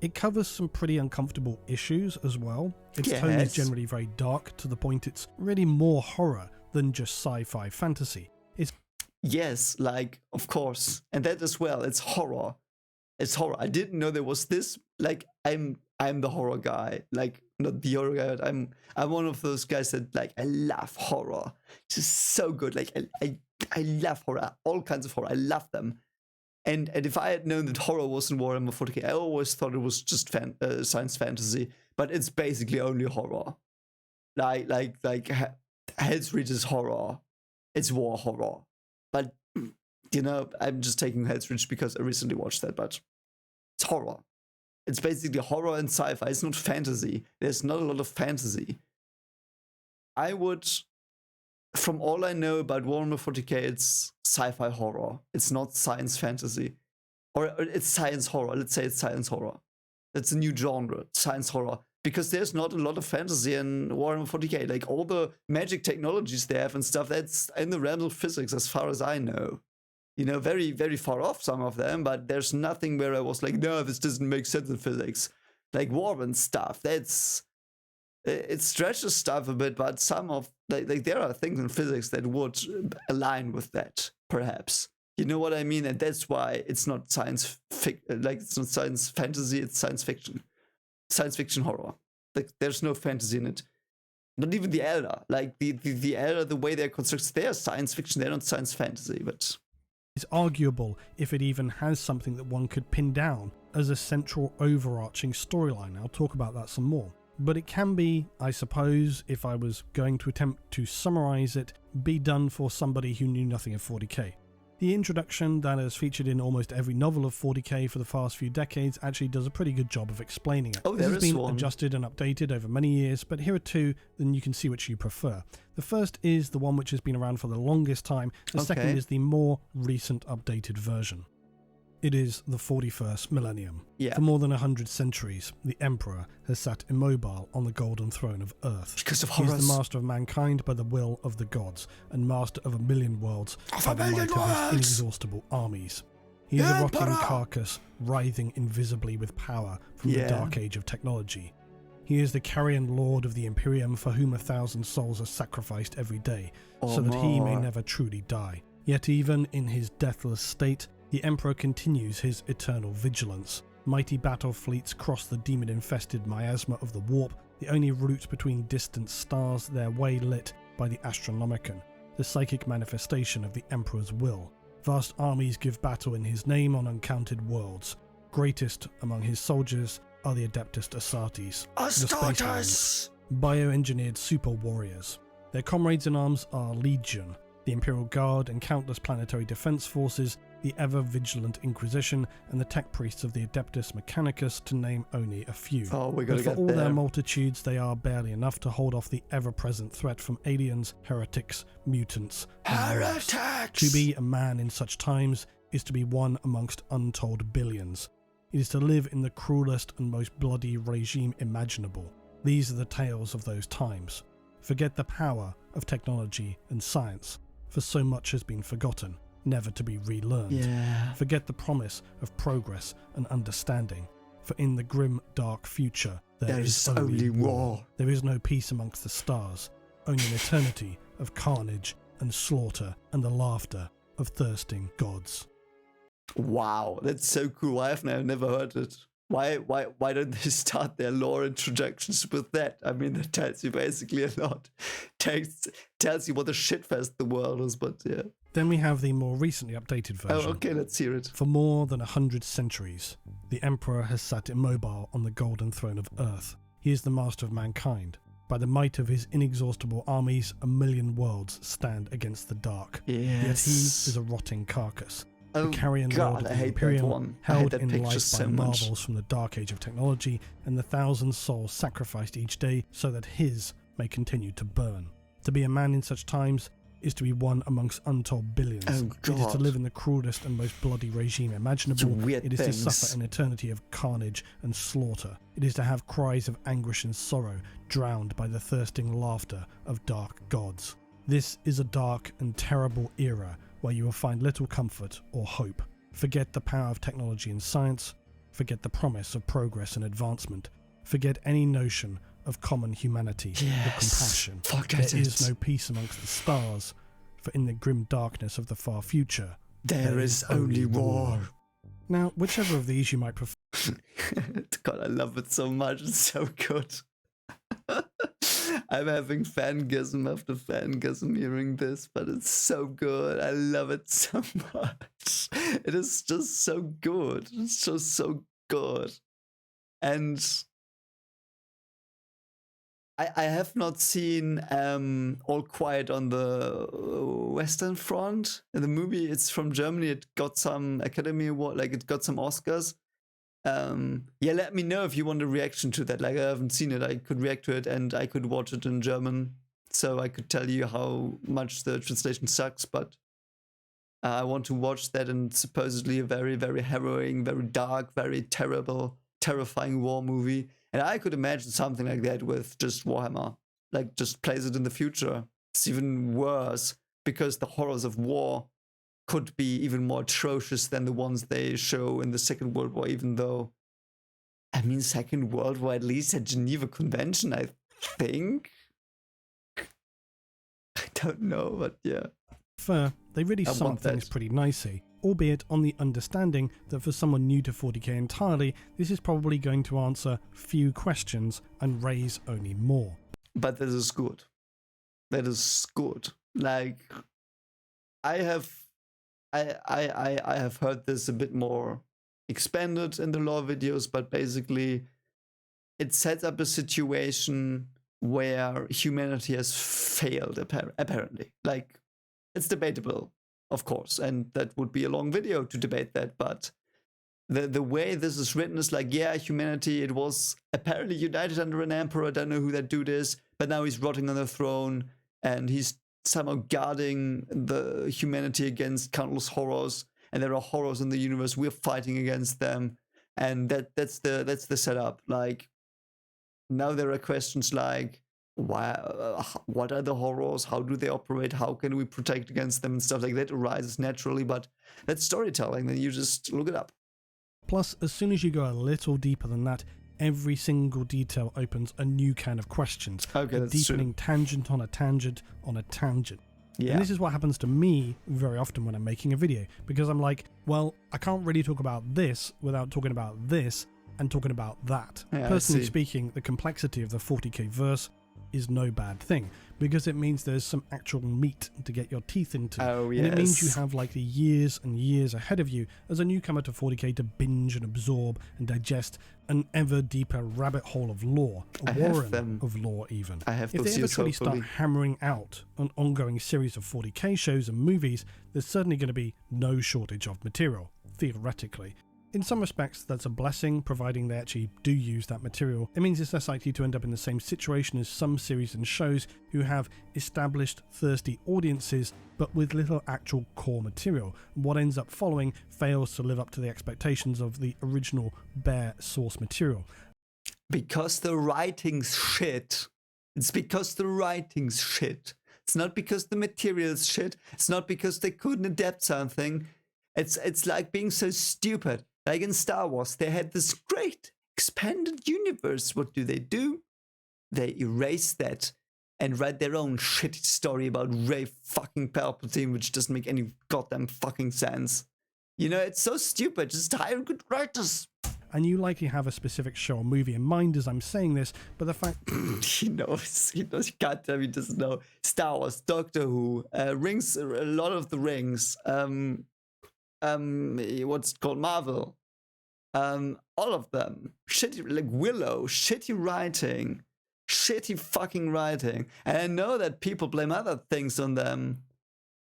It covers some pretty uncomfortable issues as well. Its tone is generally very dark, to the point it's really more horror than just sci-fi fantasy. Yes, like, of course. And that as well, it's horror. It's horror. I didn't know there was this, like, I'm the horror guy. Like, not the horror guy, but I'm one of those guys that, like, I love horror. It's just so good. Like, I love horror. All kinds of horror. I love them. And if I had known that horror was in Warhammer 40k, I always thought it was just science fantasy. But it's basically only horror. Like Hell's Reach is horror. It's war horror. But, you know, I'm just taking Hell's Reach because I recently watched that, but it's horror. It's basically horror and sci-fi. It's not fantasy. There's not a lot of fantasy. I would, from all I know about Warhammer 40k, it's sci-fi horror. It's not science fantasy. Or it's science horror. Let's say it's science horror. That's a new genre, science horror. Because there's not a lot of fantasy in Warhammer 40k. Like, all the magic technologies they have and stuff, that's in the realm of physics as far as I know. You know, very, very far off, some of them, but there's nothing where I was like, no, this doesn't make sense in physics. Like, war and stuff, it stretches stuff a bit, but some of, like there are things in physics that would align with that, perhaps. You know what I mean? And that's why it's not it's not science fantasy, it's science fiction. Science fiction horror. Like, there's no fantasy in it. Not even the Elder. Like, the Elder, the way they're constructed, they're science fiction, they're not science fantasy, but... It's arguable if it even has something that one could pin down as a central overarching storyline. I'll talk about that some more. But it can be, I suppose, if I was going to attempt to summarize it, be done for somebody who knew nothing of 40k. The introduction that has featured in almost every novel of 40k for the past few decades actually does a pretty good job of explaining it. This has been adjusted and updated over many years, but here are two, then you can see which you prefer. The first is the one which has been around for the longest time. The second is the more recent updated version. It is the 41st millennium. For more than 100 centuries, the Emperor has sat immobile on the golden throne of Earth. Because of He is the master of mankind by the will of the gods, and master of a million worlds by the might of his inexhaustible armies. He is a rotting carcass, writhing invisibly with power from the dark age of technology. He is the carrion lord of the Imperium, for whom 1,000 souls are sacrificed every day, so that he may never truly die. Yet even in his deathless state, the Emperor continues his eternal vigilance. Mighty battle fleets cross the demon-infested miasma of the warp, the only route between distant stars, their way lit by the Astronomicon, the psychic manifestation of the Emperor's will. Vast armies give battle in his name on uncounted worlds. Greatest among his soldiers are the Adeptus Astartes, the Space Marines, bioengineered super warriors. Their comrades in arms are Legion, the Imperial Guard and countless planetary defense forces, the ever-vigilant Inquisition, and the tech priests of the Adeptus Mechanicus, to name only a few. But for all their multitudes, they are barely enough to hold off the ever-present threat from aliens, heretics, mutants, and heretics! To be a man in such times is to be one amongst untold billions. It is to live in the cruelest and most bloody regime imaginable. These are the tales of those times. Forget the power of technology and science, for so much has been forgotten, never to be relearned. Forget the promise of progress and understanding, for in the grim, dark future there is only war. There is no peace amongst the stars, only an eternity of carnage and slaughter and the laughter of thirsting gods. Wow, that's so cool. I've never heard it. Why don't they start their lore introductions with that? I mean, that tells you basically a lot. Tells you what a shitfest the world is, but yeah. Then we have the more recently updated version. Oh, okay, let's hear it. For more than 100 centuries, the Emperor has sat immobile on the golden throne of Earth. He is the master of mankind. By the might of his inexhaustible armies, 1,000,000 worlds stand against the dark. Yet he is a rotting carcass. The carrion lord of the Imperium, held in life by marvels from the dark age of technology, and the 1,000 souls sacrificed each day so that his may continue to burn. To be a man in such times is to be one amongst untold billions. Oh, It is to God. live in the crudest and most bloody regime imaginable. Weird It is things. to suffer an eternity of carnage and slaughter. It is to have cries of anguish and sorrow drowned by the thirsting laughter of dark gods. This is a dark and terrible era where you will find little comfort or hope. Forget the power of technology and science. Forget the promise of progress and advancement. Forget any notion of common humanity or compassion. Forget There it. is no peace amongst the stars, for in the grim darkness of the far future, There is only war. Now, whichever of these you might prefer. God, I love it so much. It's so good. I'm having fangasm after fangasm hearing this, but it's so good. I love it so much. It is just so good. It's just so good. And I have not seen All Quiet on the Western Front. The movie, it's from Germany. It got some Academy Award, like it got some Oscars. Yeah, let me know if you want a reaction to that. Like, I haven't seen it. I could react to it and I could watch it in German. So I could tell you how much the translation sucks, but I want to watch that, and supposedly a very, very harrowing, very dark, very terrible, terrifying war movie. And I could imagine something like that with just Warhammer. Like, just plays it in the future. It's even worse, because the horrors of war could be even more atrocious than the ones they show in the Second World War, even though, I mean, Second World War at least had Geneva Convention, I think? I don't know, but yeah. They really I sum want things that. pretty nicely, albeit on the understanding that for someone new to 40k entirely, this is probably going to answer few questions and raise only more. But this is good. That is good. Like, I have heard this a bit more expanded in the lore videos, but basically it sets up a situation where humanity has failed, apparently. Like, it's debatable, of course, and that would be a long video to debate that, but the way this is written is like, yeah, humanity, it was apparently united under an emperor, I don't know who that dude is, but now he's rotting on the throne, and he's somehow guarding the humanity against countless horrors, and there are horrors in the universe, we're fighting against them, and that's the setup. Like, now there are questions like, why, what are the horrors, how do they operate, how can we protect against them, and stuff like that arises naturally, but that's storytelling, then you just look it up. Plus, as soon as you go a little deeper than that, every single detail opens a new can of questions. Okay, a that's deepening tangent on a tangent on a tangent. Yeah. And this is what happens to me very often when I'm making a video, because I'm like, well, I can't really talk about this without talking about this and talking about that. Yeah, I Personally see. speaking, the complexity of the 40k verse is no bad thing, because it means there's some actual meat to get your teeth into. Oh, And it means you yes. have like the years and years ahead of you as a newcomer to 40k to binge and absorb and digest an ever deeper rabbit hole of lore, I a have warren them. of lore even. I have If those they ever years, truly start hopefully. hammering out an ongoing series of 40k shows and movies, there's certainly going to be no shortage of material, theoretically. In some respects, that's a blessing, providing they actually do use that material. It means it's less likely to end up in the same situation as some series and shows who have established thirsty audiences, but with little actual core material. What ends up following fails to live up to the expectations of the original bare source material. Because the writing's shit. It's because the writing's shit. It's not because the material's shit. It's not because they couldn't adapt something. It's like being so stupid. Like in Star Wars, they had this great expanded universe. What do? They erase that and write their own shitty story about Rey fucking Palpatine, which doesn't make any goddamn fucking sense. You know, it's so stupid. Just hire good writers. And you likely have a specific show or movie in mind as I'm saying this, but the fact He knows. You can't tell me he doesn't know. Star Wars, Doctor Who, Rings, a lot of the Rings, what's it called, Marvel, all of them, shitty, like Willow, shitty writing, shitty fucking writing, and I know that people blame other things on them,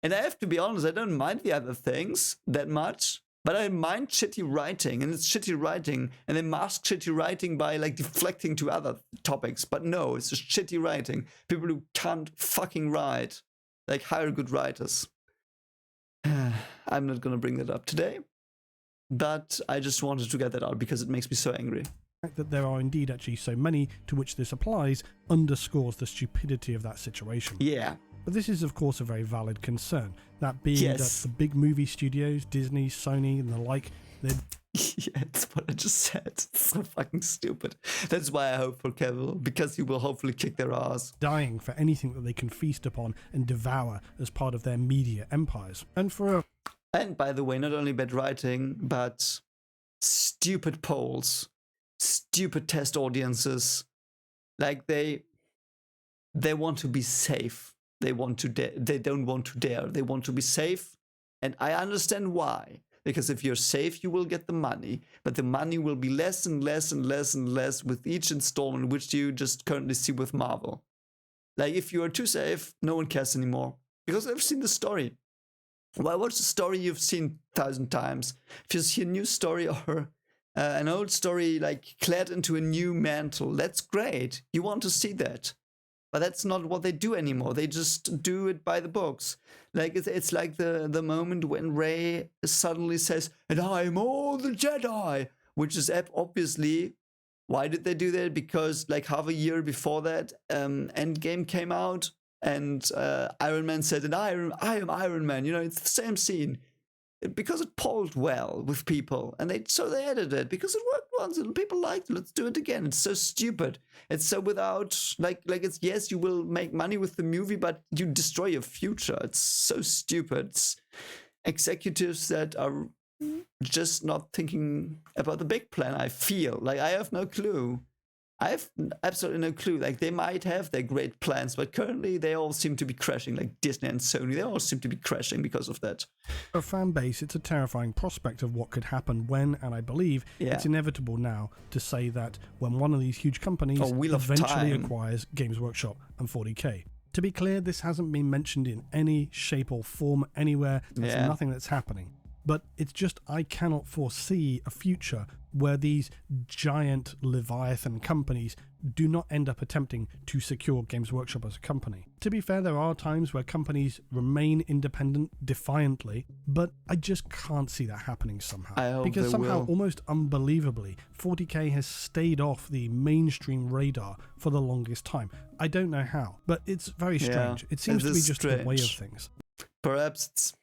and I have to be honest, I don't mind the other things that much, but I mind shitty writing, and it's shitty writing, and they mask shitty writing by like deflecting to other topics, but no, it's just shitty writing, people who can't fucking write. Like, hire good writers. I'm not gonna bring that up today, but I just wanted to get that out because it makes me so angry. The fact that there are indeed actually so many to which this applies underscores the stupidity of that situation. Yeah. But this is, of course, a very valid concern. That being that the big movie studios, Disney, Sony, and the like, they're... Yeah, that's what I just said. It's so fucking stupid. That's why I hope for Cavill, because he will hopefully kick their ass. Dying for anything that they can feast upon and devour as part of their media empires. And by the way, not only bad writing, but stupid polls, stupid test audiences. Like, they want to be safe. They don't want to dare. They want to be safe. And I understand why. Because if you're safe, you will get the money. But the money will be less and less and less and less with each installment, which you just currently see with Marvel. Like, if you are too safe, no one cares anymore. Because I've seen the story. Why watch the story you've seen 1,000 times? If you see a new story or an old story, like, clad into a new mantle, that's great. You want to see that. But that's not what they do anymore. They just do it by the books. Like, it's like the moment when Rey suddenly says, "And I'm all the Jedi," which is obviously, why did they do that? Because like half a year before that, Endgame came out, and Iron Man said, "And I am Iron Man." You know, it's the same scene. Because it polled well with people, and they edited it because it worked once and people liked it. Let's do it again. It's so stupid. It's so without like it's, yes, you will make money with the movie, but you destroy your future. It's so stupid. It's executives that are just not thinking about the big plan. I feel like I have no clue. I have absolutely no clue. Like, they might have their great plans, but currently they all seem to be crashing. Like Disney and Sony, they all seem to be crashing because of that. For a fan base, it's a terrifying prospect of what could happen when, and I believe it's inevitable now to say that when one of these huge companies eventually acquires Games Workshop and 40K. To be clear, this hasn't been mentioned in any shape or form anywhere. There's nothing that's happening. But it's just, I cannot foresee a future where these giant Leviathan companies do not end up attempting to secure Games Workshop as a company. To be fair, there are times where companies remain independent defiantly, but I just can't see that happening somehow. I hope because somehow, will. Almost unbelievably, 40K has stayed off the mainstream radar for the longest time. I don't know how, but it's very strange. It seems to be just the way of things. Perhaps it's...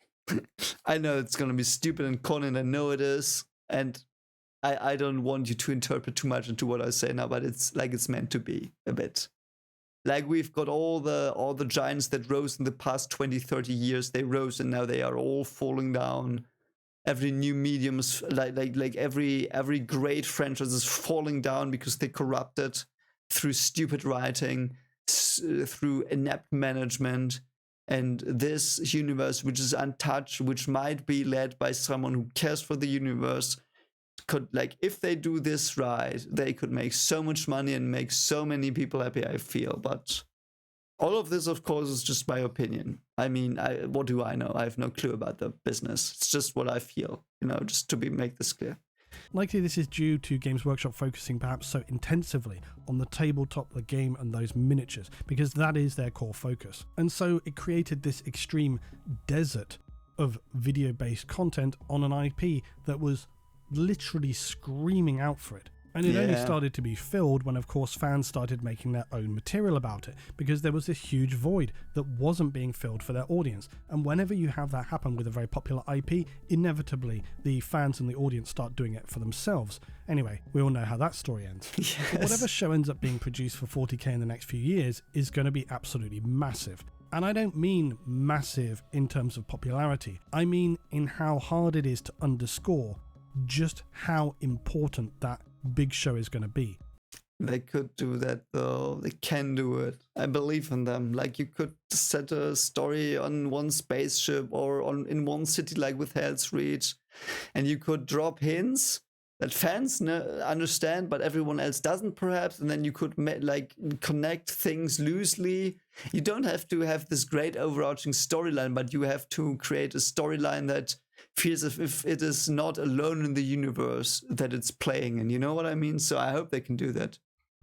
I know it's going to be stupid and Conan, I know it is, and I don't want you to interpret too much into what I say now, but it's like it's meant to be a bit. Like, we've got all the giants that rose in the past 20, 30 years, they rose and now they are all falling down. Every new medium's like every great franchise is falling down because they corrupted through stupid writing, through inept management. And this universe, which is untouched, which might be led by someone who cares for the universe, could, like, if they do this right, they could make so much money and make so many people happy, I feel. But all of this, of course, is just my opinion. I mean, what do I know? I have no clue about the business. It's just what I feel, you know, just to make this clear. Likely this is due to Games Workshop focusing perhaps so intensively on the tabletop, the game, and those miniatures, because that is their core focus. And so it created this extreme desert of video-based content on an IP that was literally screaming out for it. And it only started to be filled when, of course, fans started making their own material about it, because there was this huge void that wasn't being filled for their audience. And whenever you have that happen with a very popular IP, inevitably the fans and the audience start doing it for themselves. Anyway, we all know how that story ends. Yes. But whatever show ends up being produced for 40K in the next few years is going to be absolutely massive. And I don't mean massive in terms of popularity. I mean in how hard it is to underscore just how important that big show is going to be. They could do that, though. They can do it. I believe in them. Like, you could set a story on one spaceship or in one city, like with Hell's Reach, and you could drop hints that fans understand, but everyone else doesn't, perhaps. And then you could connect things loosely. You don't have to have this great overarching storyline, but you have to create a storyline that feels as if it is not alone in the universe that it's playing in. You know what I mean? So I hope they can do that.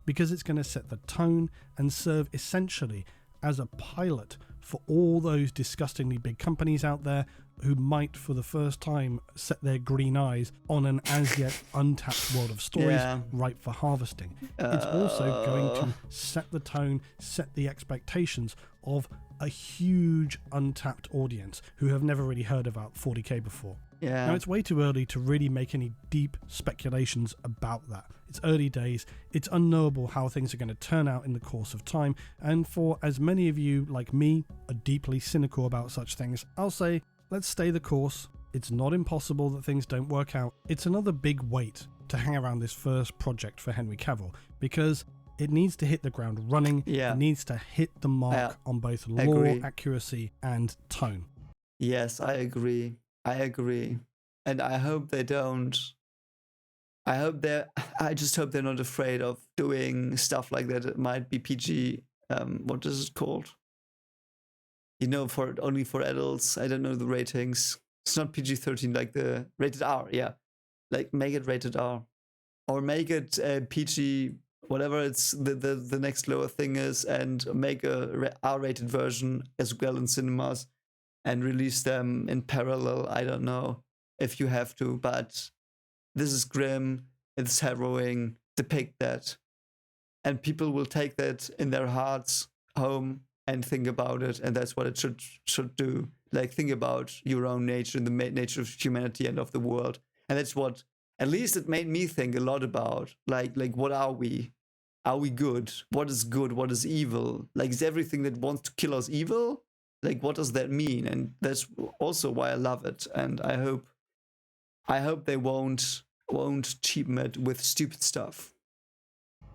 Because it's going to set the tone and serve essentially as a pilot for all those disgustingly big companies out there who might for the first time set their green eyes on an as yet untapped world of stories ripe for harvesting. It's also going to set the tone, set the expectations of a huge untapped audience who have never really heard about 40K before. Now, it's way too early to really make any deep speculations about that. It's early days, it's unknowable how things are going to turn out in the course of time, and for as many of you, like me, are deeply cynical about such things, I'll say, let's stay the course. It's not impossible that things don't work out. It's another big weight to hang around this first project for Henry Cavill, because it needs to hit the ground running, it needs to hit the mark on both lore, accuracy, and tone. Yes, I agree. And I hope they don't. I just hope they're not afraid of doing stuff like that. It might be PG, what is it called? You know, only for adults. I don't know the ratings. It's not PG-13 like the rated R, Like make it rated R. Or make it PG, whatever it's the next lower thing is, and make a R-rated version as well in cinemas. And release them in parallel. I don't know if you have to, but this is grim, it's harrowing, depict that. And people will take that in their hearts home and think about it, and that's what it should do. Like, think about your own nature and the nature of humanity and of the world. And that's what, at least it made me think a lot about. Like what are we? Are we good? What is good? What is evil? Like, is everything that wants to kill us evil? Like, what does that mean? And that's also why I love it. And I hope they won't cheapen it with stupid stuff.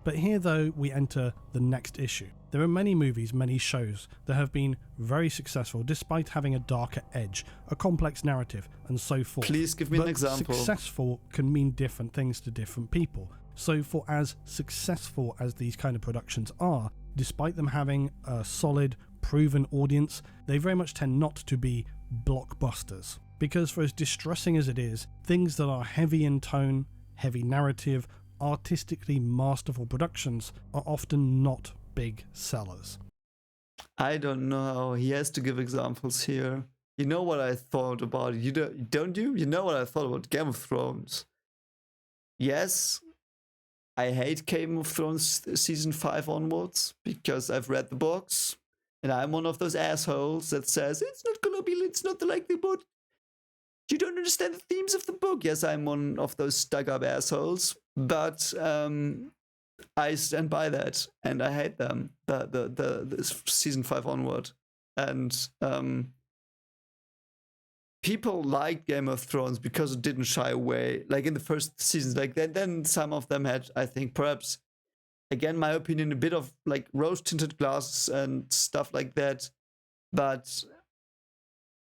But here, though, we enter the next issue. There are many movies, many shows that have been very successful despite having a darker edge, a complex narrative, and so forth. Please give me an example. Successful can mean different things to different people. So for as successful as these kind of productions are, despite them having a solid, proven audience, they very much tend not to be blockbusters. Because for as distressing as it is, things that are heavy in tone, heavy narrative, artistically masterful productions are often not big sellers. I don't know. He has to give examples here. You know what I thought about it? Don't you? You know what I thought about Game of Thrones? Yes, I hate Game of Thrones season 5 onwards because I've read the books. And I'm one of those assholes that says, it's not like the book. You don't understand the themes of the book. Yes, I'm one of those stuck-up assholes. But I stand by that. And I hate them. The season 5 onward. And people liked Game of Thrones because it didn't shy away. Like in the first seasons. Like then some of them had, I think, perhaps, again, my opinion, a bit of like rose-tinted glasses and stuff like that. But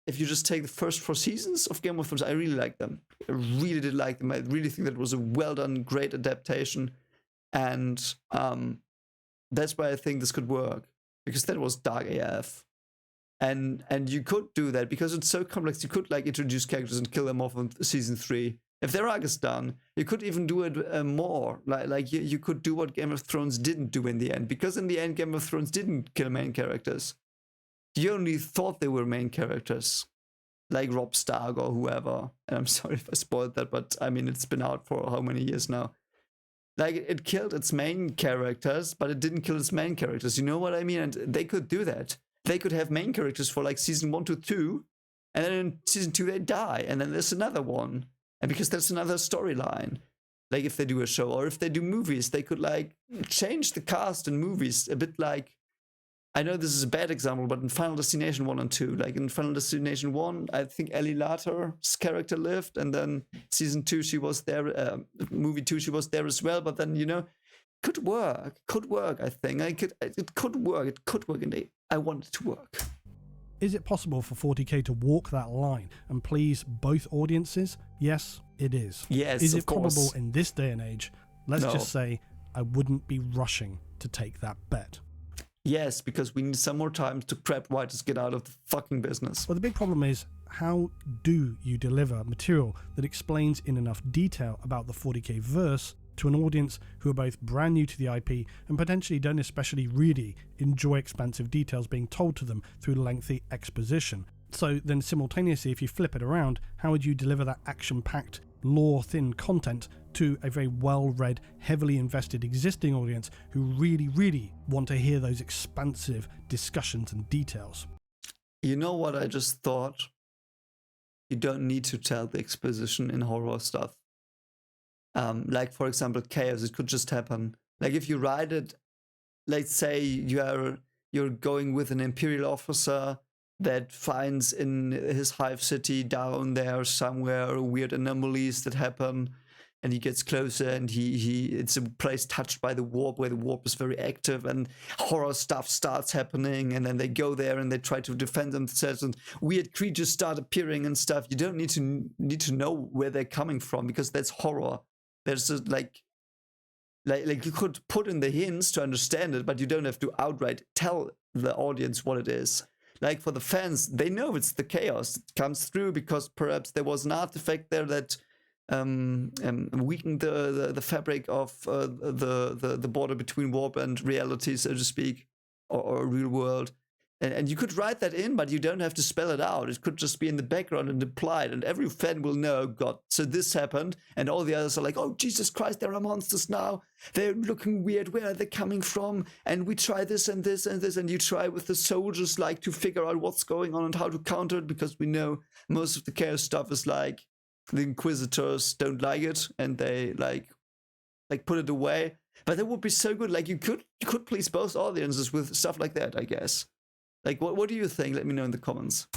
if you just take the first 4 seasons of Game of Thrones, I really like them. I really did like them. I really think that was a well-done, great adaptation. And that's why I think this could work. Because that was dark AF. And you could do that because it's so complex. You could like introduce characters and kill them off in season 3. If their arc is done, you could even do it more. Like you could do what Game of Thrones didn't do in the end. Because in the end, Game of Thrones didn't kill main characters. You only thought they were main characters. Like Robb Stark or whoever. And I'm sorry if I spoiled that, but I mean, it's been out for how many years now? Like, it killed its main characters, but it didn't kill its main characters. You know what I mean? And they could do that. They could have main characters for like season 1 to 2. And then in season 2, they die. And then there's another one. And because that's another storyline, like if they do a show or if they do movies, they could like change the cast in movies a bit like, I know this is a bad example, but in Final Destination 1 and 2, like in Final Destination 1, I think Ellie Larter's character lived, and then season 2, she was there, movie 2, she was there as well, but then, you know, could work, I think. It could work, and I want it to work. Is it possible for 40K to walk that line and please both audiences? Yes, it is. Yes, is it of course. probable in this day and age? Let's just say I wouldn't be rushing to take that bet. Yes, because we need some more time to prep writers get out of the fucking business. Well, the big problem is, how do you deliver material that explains in enough detail about the 40K verse to an audience who are both brand new to the IP and potentially don't especially really enjoy expansive details being told to them through lengthy exposition. So then simultaneously, if you flip it around, how would you deliver that action-packed, lore-thin content to a very well-read, heavily invested existing audience who really, really want to hear those expansive discussions and details? You know what I just thought? You don't need to tell the exposition in horror stuff. Like, for example, chaos, it could just happen. Like, if you write it, let's say you're going with an imperial officer that finds in his hive city down there somewhere weird anomalies that happen, and he gets closer, and it's a place touched by the warp, where the warp is very active, and horror stuff starts happening, and then they go there and they try to defend themselves, and weird creatures start appearing and stuff. You don't need to know where they're coming from, because that's horror. There's just like you could put in the hints to understand it, but you don't have to outright tell the audience what it is. Like, for the fans, they know it's the chaos. It comes through because perhaps there was an artifact there that weakened the fabric of the border between warp and reality, so to speak, or real world. And you could write that in, but you don't have to spell it out. It could just be in the background and implied, and every fan will know, God, so this happened, and all the others are like, oh, Jesus Christ, there are monsters now. They're looking weird. Where are they coming from? And we try this and this and this, and you try with the soldiers, like, to figure out what's going on and how to counter it, because we know most of the chaos stuff is like, the Inquisitors don't like it, and they like put it away. But that would be so good. Like, you could please both audiences with stuff like that, I guess. Like, what do you think? Let me know in the comments.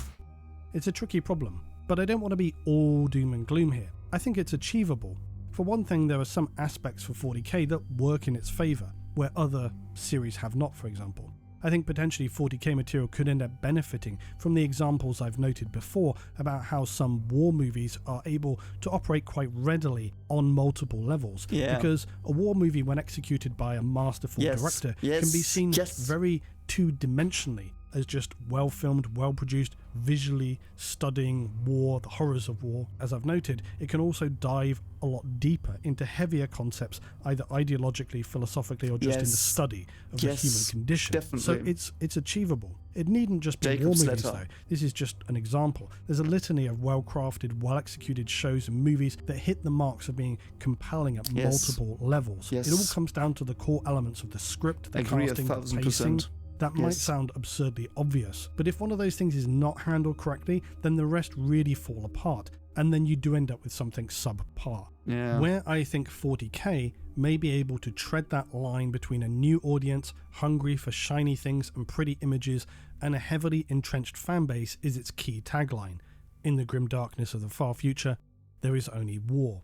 It's a tricky problem, but I don't want to be all doom and gloom here. I think it's achievable. For one thing, there are some aspects for 40k that work in its favour, where other series have not, for example. I think potentially 40k material could end up benefiting from the examples I've noted before about how some war movies are able to operate quite readily on multiple levels. Yeah. Because a war movie, when executed by a masterful director, can be seen very two-dimensionally, as just well-filmed, well-produced, visually studying war, the horrors of war. As I've noted, it can also dive a lot deeper into heavier concepts, either ideologically, philosophically, or just in the study of the human condition. Definitely. So it's achievable. It needn't just be war movies, though. This is just an example. There's a litany of well-crafted, well-executed shows and movies that hit the marks of being compelling at multiple levels. It all comes down to the core elements of the script, the casting, the pacing. That might sound absurdly obvious, but if one of those things is not handled correctly, then the rest really fall apart, and then you do end up with something subpar. Where I think 40k may be able to tread that line between a new audience hungry for shiny things and pretty images and a heavily entrenched fanbase is its key tagline. In the grim darkness of the far future, there is only war.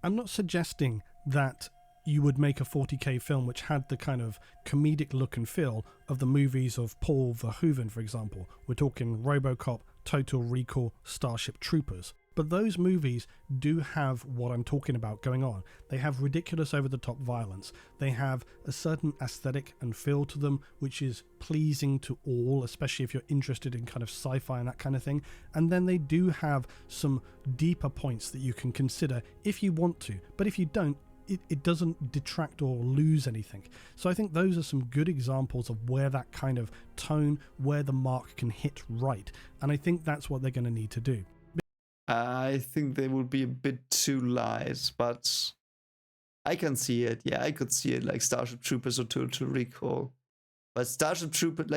I'm not suggesting that you would make a 40k film which had the kind of comedic look and feel of the movies of Paul Verhoeven, for example. We're talking RoboCop, Total Recall, Starship Troopers. But those movies do have what I'm talking about going on. They have ridiculous over-the-top violence. They have a certain aesthetic and feel to them which is pleasing to all, especially if you're interested in kind of sci-fi and that kind of thing. And then they do have some deeper points that you can consider if you want to. But if you don't, it doesn't detract or lose anything. So I think those are some good examples of where that kind of tone, where the mark can hit right. And I think that's what they're going to need to do. I think they would be a bit too light, but I can see it. Yeah, I could see it, like Starship Troopers or Total Recall. But Starship Troopers,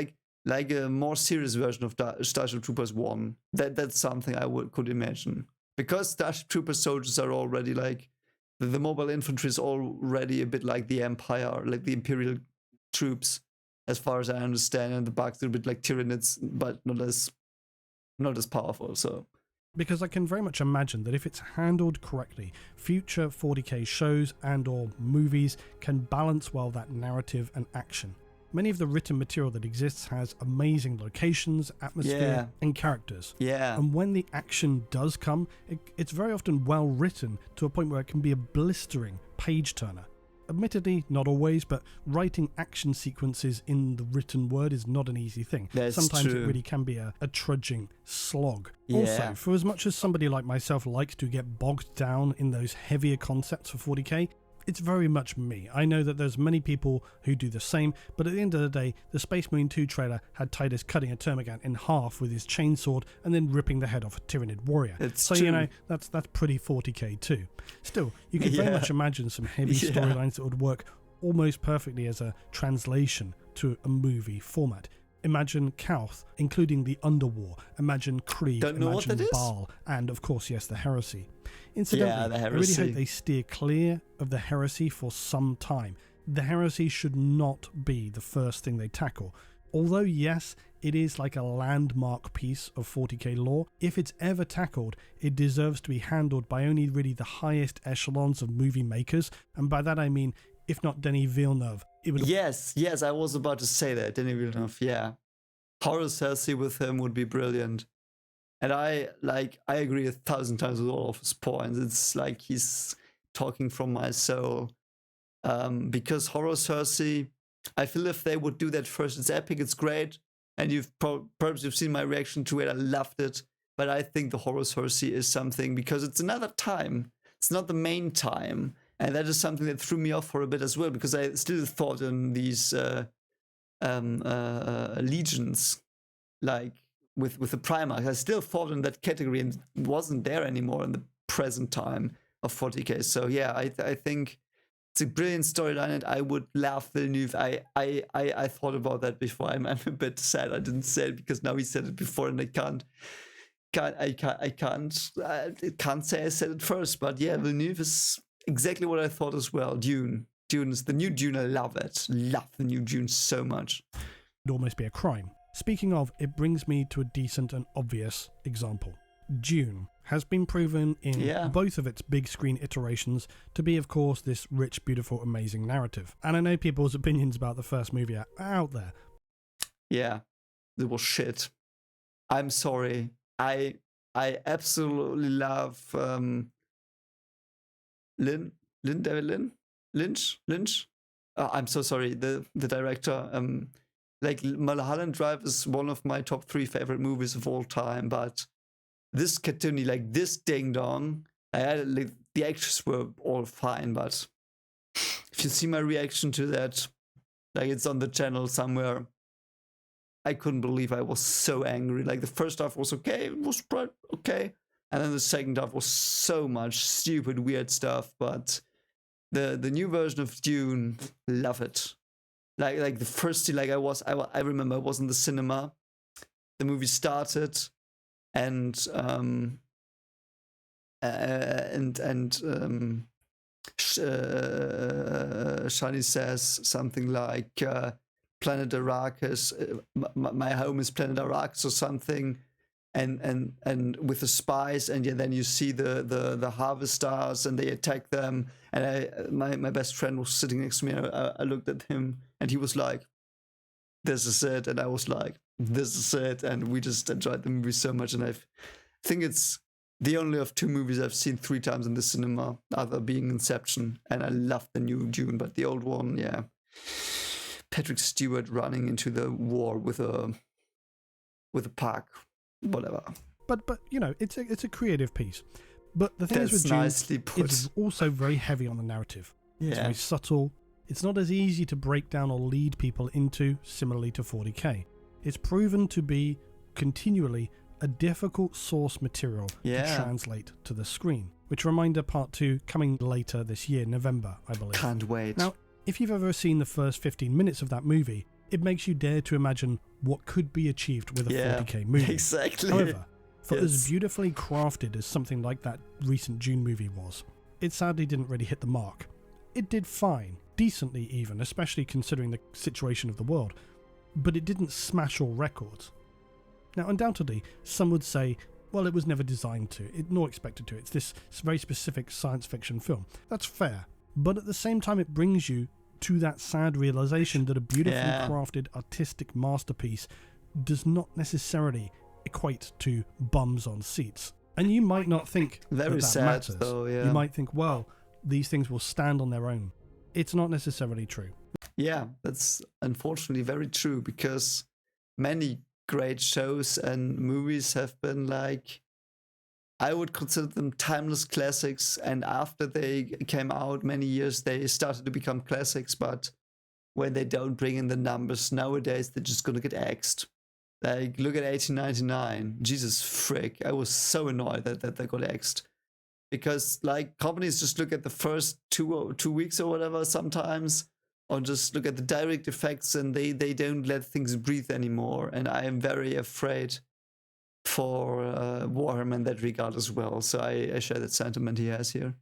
like a more serious version of Starship Troopers 1. That's something I could imagine. Because Starship Troopers soldiers are already like, the mobile infantry is already a bit like the Empire, like the Imperial troops, as far as I understand, and the bugs are a bit like Tyranids, but not as powerful. So, because I can very much imagine that if it's handled correctly, future 40k shows and or movies can balance well that narrative and action. Many of the written material that exists has amazing locations, atmosphere, and characters. And when the action does come, it's very often well written to a point where it can be a blistering page-turner. Admittedly, not always, but writing action sequences in the written word is not an easy thing. Sometimes it really can be a trudging slog. Also, for as much as somebody like myself likes to get bogged down in those heavier concepts for 40k, It's very much me. I know that there's many people who do the same, but at the end of the day, the Space Marine 2 trailer had Titus cutting a termagant in half with his chainsaw and then ripping the head off a Tyranid warrior. So, true. you know, that's pretty 40k too. Still, you can very much imagine some heavy storylines that would work almost perfectly as a translation to a movie format. Imagine Kauth, including the Underwar. Imagine Krieg. Imagine Baal. And, of course, yes, the Heresy. Incidentally, I really hope they steer clear of the Heresy for some time. The Heresy should not be the first thing they tackle. Although, yes, it is like a landmark piece of 40k lore, if it's ever tackled, it deserves to be handled by only really the highest echelons of movie makers. And by that I mean, if not Denis Villeneuve, it would... Yes, I was about to say that. Denis Villeneuve, yeah. Horus Heresy with him would be brilliant. And I agree 1,000 times with all of his points. It's like he's talking from my soul. Because Horus Heresy, I feel if they would do that first, it's epic, it's great. And perhaps you've seen my reaction to it, I loved it. But I think the Horus Heresy is something, because it's another time. It's not the main time. And that is something that threw me off for a bit as well, because I still thought in these legions, like with the Primarch, I still thought in that category, and it wasn't there anymore in the present time of 40k. So yeah, I think it's a brilliant storyline, and I would love Villeneuve. I thought about that before. I'm a bit sad I didn't say it, because now he said it before, and I can't say I said it first. But yeah, Villeneuve is exactly what I thought as well. Dune is the new Dune. I love it. Love the new Dune so much. It'd almost be a crime. Speaking of, it brings me to a decent and obvious example. Dune has been proven in both of its big screen iterations to be, of course, this rich, beautiful, amazing narrative. And I know people's opinions about the first movie are out there. Yeah, it was shit. I'm sorry. I absolutely love David Lynch. I'm so sorry. The director. Like Mulholland Drive is one of my top 3 favorite movies of all time, but this cartoony, like this ding dong, like, the actors were all fine, but if you see my reaction to that, like it's on the channel somewhere, I couldn't believe I was so angry. Like the first half was okay, it was okay, and then the second half was so much stupid, weird stuff. But the new version of Dune, love it. Like the first scene, like I remember I was in the cinema. The movie started, and Shani says something like Planet Arrakis, my home is Planet Arrakis or something, and with the spies, and then you see the harvesters and they attack them, and my best friend was sitting next to me, and I looked at him and he was like, this is it, and I was like, this is it, and we just enjoyed the movie so much. And I think it's the only of 2 movies I've seen 3 times in the cinema, other being Inception, and I love the new Dune, but the old one, yeah, Patrick Stewart running into the war with a pack, whatever. But you know, it's a creative piece. But the thing is with Dune, it's also very heavy on the narrative. Yeah. It's very subtle. It's not as easy to break down or lead people into, similarly to 40k. It's proven to be continually a difficult source material to translate to the screen. Which reminder part 2 coming later this year, November, I believe. Can't wait. Now, if you've ever seen the first 15 minutes of that movie, it makes you dare to imagine what could be achieved with a 40k movie. Exactly. However, for as beautifully crafted as something like that recent Dune movie was, it sadly didn't really hit the mark. It did fine, decently even, especially considering the situation of the world, but it didn't smash all records. Now, undoubtedly, some would say, well, it was never designed to, nor expected to. It's this very specific science fiction film. That's fair, but at the same time, it brings you to that sad realization that a beautifully crafted artistic masterpiece does not necessarily equate to bums on seats. And you might not think that matters. Though, yeah. You might think, well, these things will stand on their own. It's not necessarily true. Yeah, that's unfortunately very true, because many great shows and movies have been like I would consider them timeless classics. And after they came out many years, they started to become classics. But when they don't bring in the numbers nowadays, they're just gonna get axed. Like, look at 1899. Jesus frick. I was so annoyed that they got axed. Because, like, companies just look at the first 2 weeks or whatever sometimes, or just look at the direct effects, and they don't let things breathe anymore. And I am very afraid for Warhammer in that regard as well. So I share that sentiment he has here.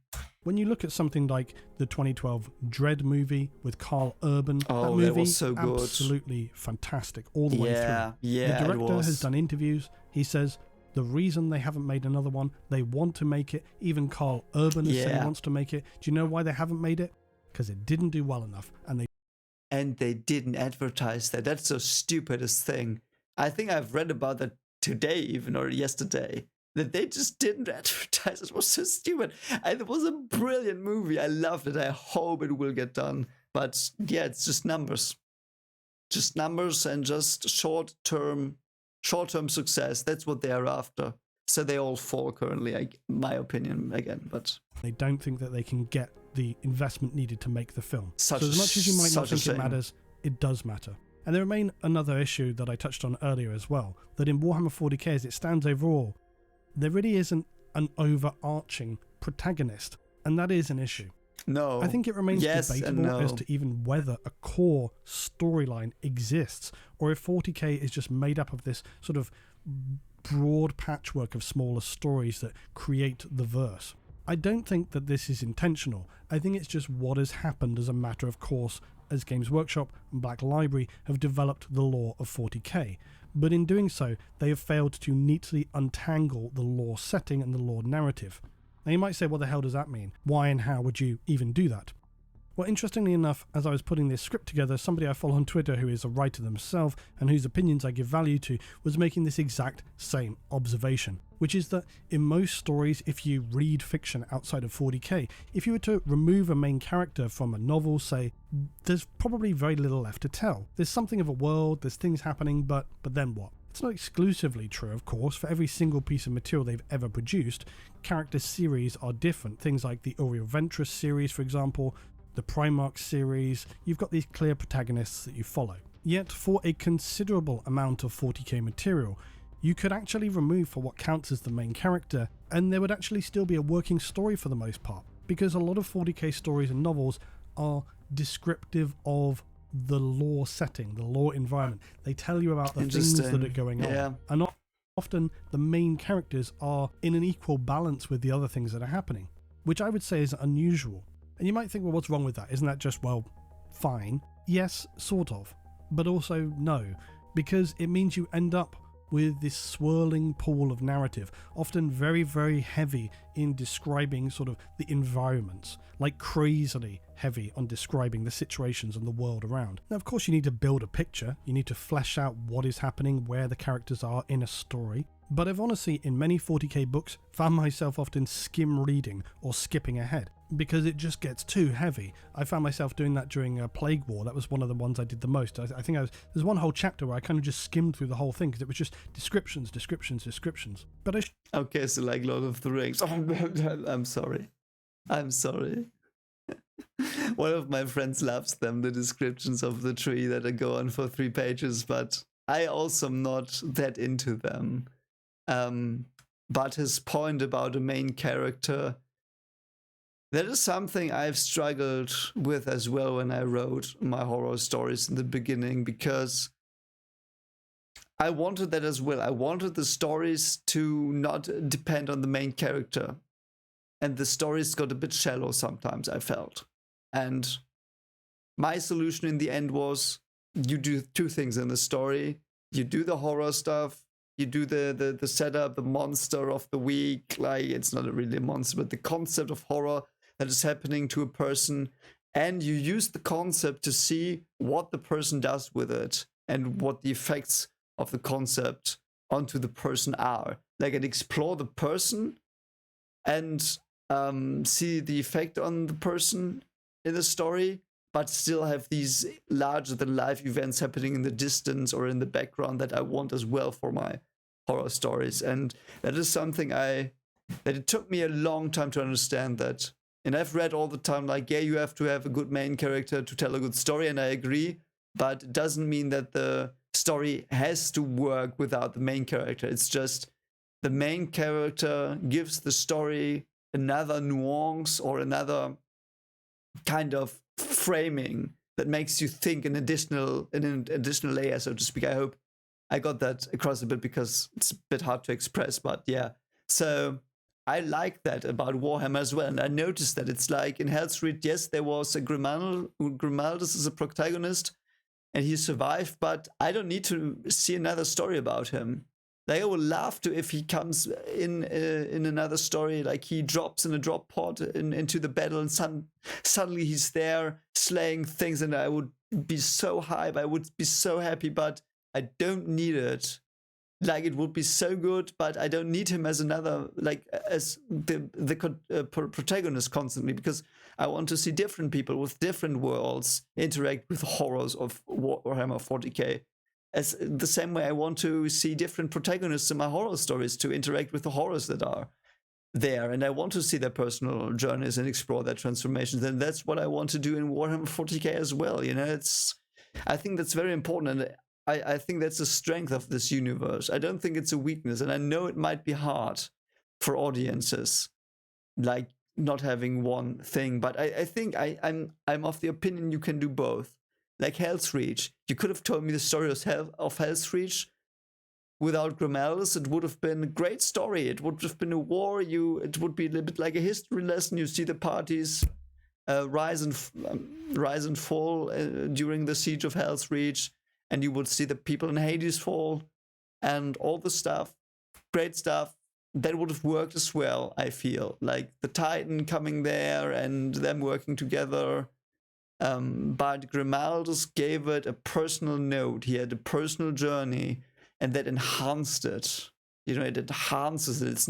When you look at something like the 2012 Dread movie with Carl Urban, Oh, that movie, that was so good. Absolutely fantastic all the way through. Yeah, the director has done interviews. He says the reason they haven't made another one, they want to make it. Even Carl Urban has said he wants to make it. Do you know why they haven't made it? Because it didn't do well enough, and they didn't advertise that. That's the stupidest thing. I think I've read about that today even, or yesterday, that they just didn't advertise. It was so stupid. And it was a brilliant movie. I loved it. I hope it will get done. But yeah, it's just numbers. Just numbers and just short-term success. That's what they are after. So they all fall currently, my opinion, again. But they don't think that they can get the investment needed to make the film. So as much as you might not think it matters, it does matter. And there remain another issue that I touched on earlier as well, that in Warhammer 40k, as it stands overall, there really isn't an overarching protagonist, and that is an issue. No. I think it remains debatable as to even whether a core storyline exists, or if 40k is just made up of this sort of broad patchwork of smaller stories that create the verse. I don't think that this is intentional. I think it's just what has happened as a matter of course as Games Workshop and Black Library have developed the lore of 40k. But in doing so, they have failed to neatly untangle the lore setting and the lore narrative. Now you might say, what the hell does that mean? Why and how would you even do that? Well, interestingly enough, as I was putting this script together, somebody I follow on Twitter who is a writer themselves and whose opinions I give value to was making this exact same observation, which is that in most stories, if you read fiction outside of 40k, if you were to remove a main character from a novel, say, there's probably very little left to tell. There's something of a world, there's things happening, but then what? It's not exclusively true, of course. For every single piece of material they've ever produced, character series are different. Things like the Uriel Ventress series, for example, the Primarch series, you've got these clear protagonists that you follow. Yet for a considerable amount of 40k material, you could actually remove for what counts as the main character, and there would actually still be a working story for the most part, because a lot of 40k stories and novels are descriptive of the lore setting, the lore environment. They tell you about the things that are going on. And often the main characters are in an equal balance with the other things that are happening, which I would say is unusual. And you might think, well, what's wrong with that? Isn't that just, well, fine? Yes, sort of. But also no, because it means you end up with this swirling pool of narrative, often very, very heavy in describing sort of the environments, like crazily heavy on describing the situations and the world around. Now, of course, you need to build a picture. You need to flesh out what is happening, where the characters are in a story. But I've honestly, in many 40k books, found myself often skim reading or skipping ahead because it just gets too heavy. I found myself doing that during Plague War. That was one of the ones I did the most. I think there's one whole chapter where I kind of just skimmed through the whole thing because it was just descriptions. But okay, so like Lord of the Rings. I'm sorry. One of my friends loves them, the descriptions of the tree that go on for 3 pages, but I also am not that into them. But his point about a main character, that is something I've struggled with as well when I wrote my horror stories in the beginning, because I wanted that as well. I wanted the stories to not depend on the main character. And the stories got a bit shallow sometimes, I felt. And my solution in the end was, you do 2 things in the story. You do the horror stuff. You do the setup, the monster of the week. Like, it's not really a monster, but the concept of horror that is happening to a person. And you use the concept to see what the person does with it and what the effects of the concept onto the person are. Like, and explore the person and see the effect on the person in the story, but still have these larger than life events happening in the distance or in the background that I want as well for my horror stories. And that is something I that it took me a long time to understand that. And I've read all the time, like, yeah, you have to have a good main character to tell a good story, and I agree, but it doesn't mean that the story has to work without the main character. It's just the main character gives the story another nuance or another kind of framing that makes you think an additional layer, so to speak. I hope I got that across a bit because it's a bit hard to express, but yeah. So I like that about Warhammer as well, and I noticed that it's like in Hellsreed, yes, there was a Grimaldus as a protagonist, and he survived, but I don't need to see another story about him. Like, I would love to if he comes in another story, like he drops in a drop pod into the battle, and suddenly he's there slaying things, and I would be so hype, I would be so happy, but I don't need it. Like, it would be so good, but I don't need him as another, like, as the protagonist constantly, because I want to see different people with different worlds interact with the horrors of Warhammer 40K. As the same way I want to see different protagonists in my horror stories to interact with the horrors that are there, and I want to see their personal journeys and explore their transformations, and that's what I want to do in Warhammer 40K as well. You know, I think that's very important, and I think that's the strength of this universe. I don't think it's a weakness, and I know it might be hard for audiences, like not having one thing, but I think I'm of the opinion you can do both. Like Hell's Reach, you could have told me the story of Hell's Reach without Grimaldus. It would have been a great story. It would have been a war. It would be a little bit like a history lesson. You see the parties rise and fall during the siege of Hell's Reach, and you would see the people in Hades fall, and all the stuff, great stuff. That would have worked as well, I feel. Like the Titan coming there and them working together. But Grimaldus gave it a personal note. He had a personal journey, and that enhanced it. You know, it enhances it.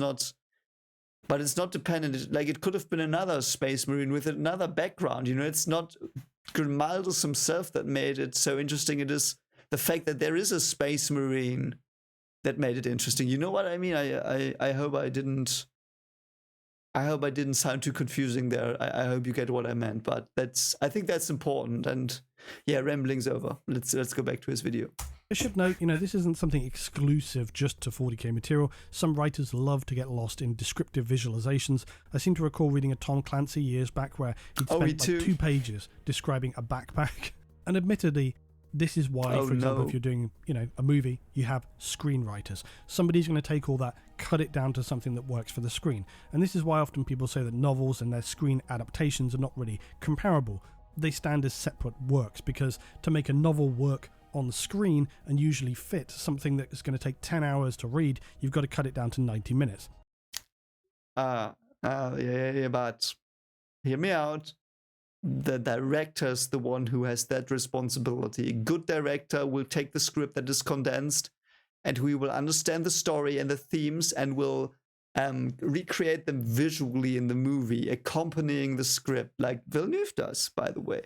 But it's not dependent. Like, it could have been another Space Marine with another background. You know, it's not Grimaldus himself that made it so interesting. It is the fact that there is a Space Marine that made it interesting. You know what I mean? I hope I didn't sound too confusing there. I hope you get what I meant, but I think that's important. And yeah, rambling's over. Let's go back to his video. I should note, this isn't something exclusive just to 40k material. Some writers love to get lost in descriptive visualizations. I seem to recall reading a Tom Clancy years back where he'd spent like 2 pages describing a backpack. And admittedly, this is why, for example, if you're doing, a movie, you have screenwriters. Somebody's going to take all that, cut it down to something that works for the screen. And this is why often people say that novels and their screen adaptations are not really comparable. They stand as separate works, because to make a novel work on the screen and usually fit something that is going to take 10 hours to read, you've got to cut it down to 90 minutes. Yeah, but hear me out. The director's the one who has that responsibility. A good director will take the script that is condensed, and who will understand the story and the themes, and will recreate them visually in the movie, accompanying the script, like Villeneuve does, by the way.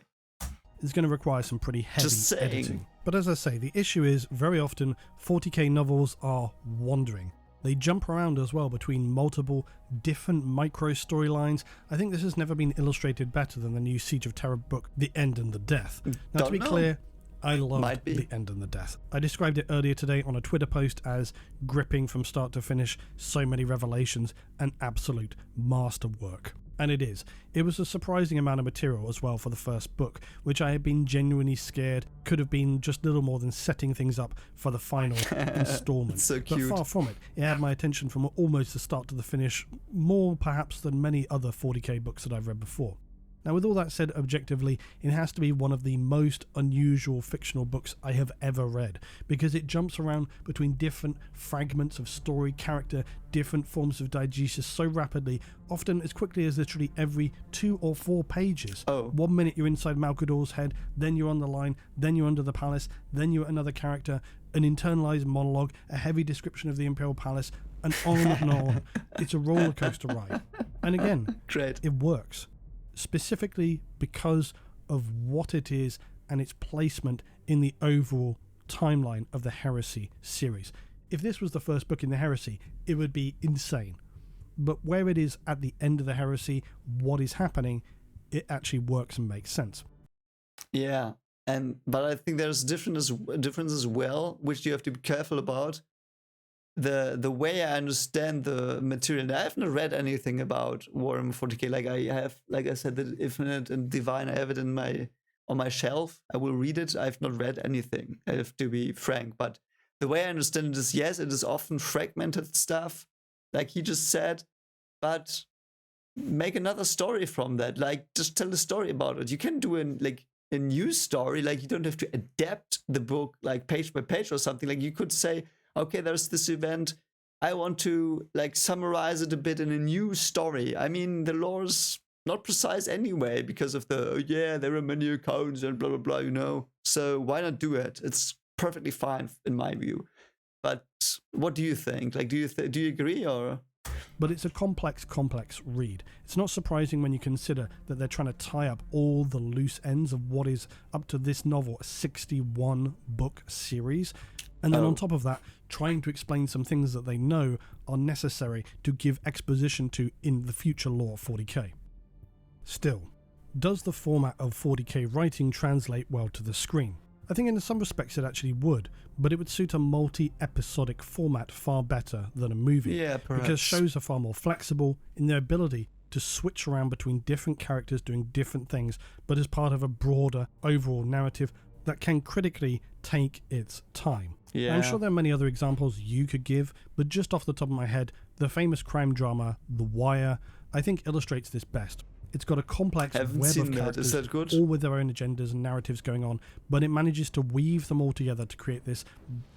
It's going to require some pretty heavy editing. But as I say, the issue is very often 40k novels are wandering. They jump around as well between multiple different micro storylines. I think this has never been illustrated better than the new Siege of Terror book, The End and the Death. Now, to be clear, I loved The End and the Death. I described it earlier today on a Twitter post as gripping from start to finish, so many revelations, and absolute masterwork. And it is. It was a surprising amount of material as well for the first book, which I had been genuinely scared could have been just little more than setting things up for the final installment. So cute. But far from it. It had my attention from almost the start to the finish, more perhaps than many other 40k books that I've read before. Now, with all that said, objectively, it has to be one of the most unusual fictional books I have ever read, because it jumps around between different fragments of story, character, different forms of diegesis so rapidly, often as quickly as literally every 2 or 4 pages. 1 minute you're inside Malkador's head, then you're on the line, then you're under the palace, then you're another character, an internalized monologue, a heavy description of the Imperial Palace, and on and on. It's a roller coaster ride. And again, Great. It works. Specifically because of what it is and its placement in the overall timeline of the Heresy series. If this was the first book in the Heresy, it would be insane. but where it is at the end of the heresy, what is happening, it actually works and makes sense. Yeah, but I think there's difference as well, which you have to be careful about. The way I understand the material, and I haven't read anything about Warhammer 40K. Like I have, like I said, the Infinite and Divine. I have it on my shelf. I will read it. I've not read anything. I have to be frank. But the way I understand it is, yes, it is often fragmented stuff, like he just said. But make another story from that. Like just tell a story about it. You can do a new story. Like you don't have to adapt the book like page by page or something. Like you could say, okay, there's this event. I want to like summarize it a bit in a new story. I mean, the lore's not precise anyway because of there are many accounts and blah, blah, blah, you know. So why not do it? It's perfectly fine in my view. But what do you think? Like, do you agree or? But it's a complex read. It's not surprising when you consider that they're trying to tie up all the loose ends of what is up to this novel a 61 book series. And then on top of that, trying to explain some things that they know are necessary to give exposition to in the future lore of 40k. Still, does the format of 40k writing translate well to the screen? I think in some respects it actually would, but it would suit a multi-episodic format far better than a movie. Yeah, perhaps. Because shows are far more flexible in their ability to switch around between different characters doing different things, but as part of a broader overall narrative that can critically take its time. Yeah. I'm sure there are many other examples you could give, but just off the top of my head, the famous crime drama The Wire, I think illustrates this best. It's got a complex web of characters, Is that good? all with their own agendas and narratives going on, but it manages to weave them all together to create this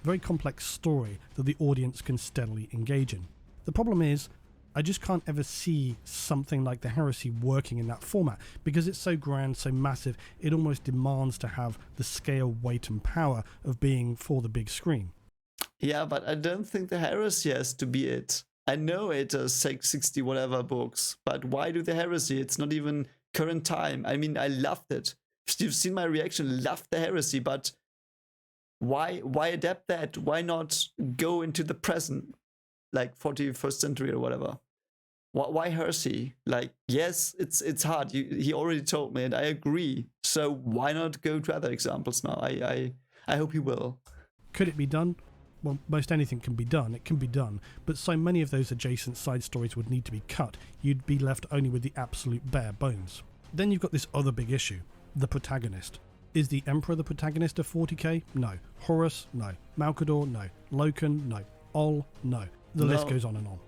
very complex story that the audience can steadily engage in. The problem is, I just can't ever see something like The Heresy working in that format because it's so grand, so massive, it almost demands to have the scale, weight and power of being for the big screen. Yeah, but I don't think The Heresy has to be it. I know it is 60 whatever books, but why do The Heresy? It's not even current time. I mean, I loved it. If you've seen my reaction, loved The Heresy, but why adapt that? Why not go into the present, like 41st century or whatever? Why Heresy? Like, yes, it's hard. He already told me, and I agree. So why not go to other examples now? I hope he will. Could it be done? Well, most anything can be done. It can be done. But so many of those adjacent side stories would need to be cut. You'd be left only with the absolute bare bones. Then you've got this other big issue. The protagonist. Is the Emperor the protagonist of 40k? No. Horus? No. Malkador? No. Loken? No. Ol? No. The list goes on and on.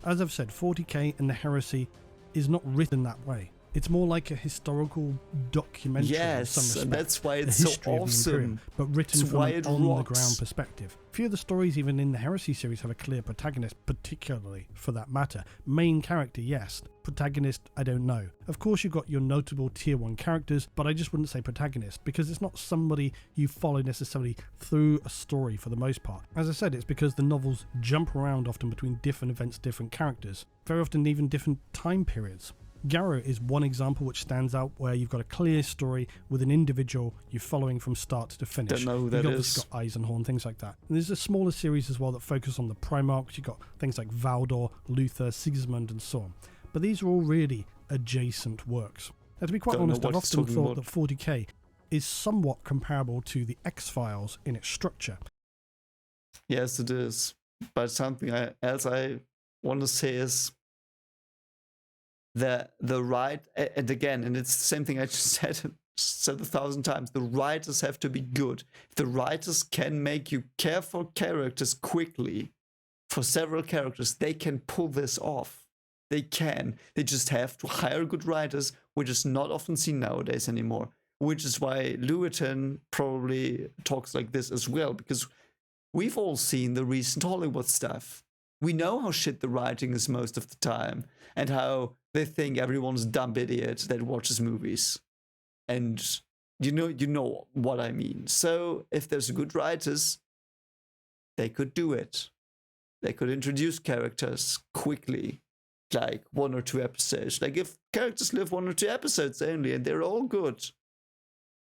As I've said, 40k and the Heresy is not written that way. It's more like a historical documentary in some respect. Yes, that's why it's so awesome. But written from an on-the-ground perspective. Few of the stories even in the Heresy series have a clear protagonist, particularly for that matter. Main character, yes. Protagonist, I don't know. Of course you've got your notable tier 1 characters, but I just wouldn't say protagonist, because it's not somebody you follow necessarily through a story for the most part. As I said, it's because the novels jump around often between different events, different characters, very often even different time periods. Garrow is one example which stands out, where you've got a clear story with an individual you're following from start to finish. Don't know who that you've is. got Eisenhorn, things like that. And there's a smaller series as well that focus on the Primarchs. You've got things like Valdor, Luther, Sigismund and so on. But these are all really adjacent works. Now, to be quite honest, I've often thought that 40k is somewhat comparable to the X-Files in its structure. Yes, it is. But something else I want to say is the right, and again, and it's the same thing I just said 1,000 times, the writers have to be good. If the writers can make you care for characters quickly, for several characters, they can pull this off. They can. They just have to hire good writers, which is not often seen nowadays anymore. Which is why Luetin probably talks like this as well, because we've all seen the recent Hollywood stuff. We know how shit the writing is most of the time, and how they think everyone's a dumb idiot that watches movies. And you know what I mean. So if there's good writers, they could do it. They could introduce characters quickly, like 1 or 2 episodes. Like if characters live 1 or 2 episodes only and they're all good,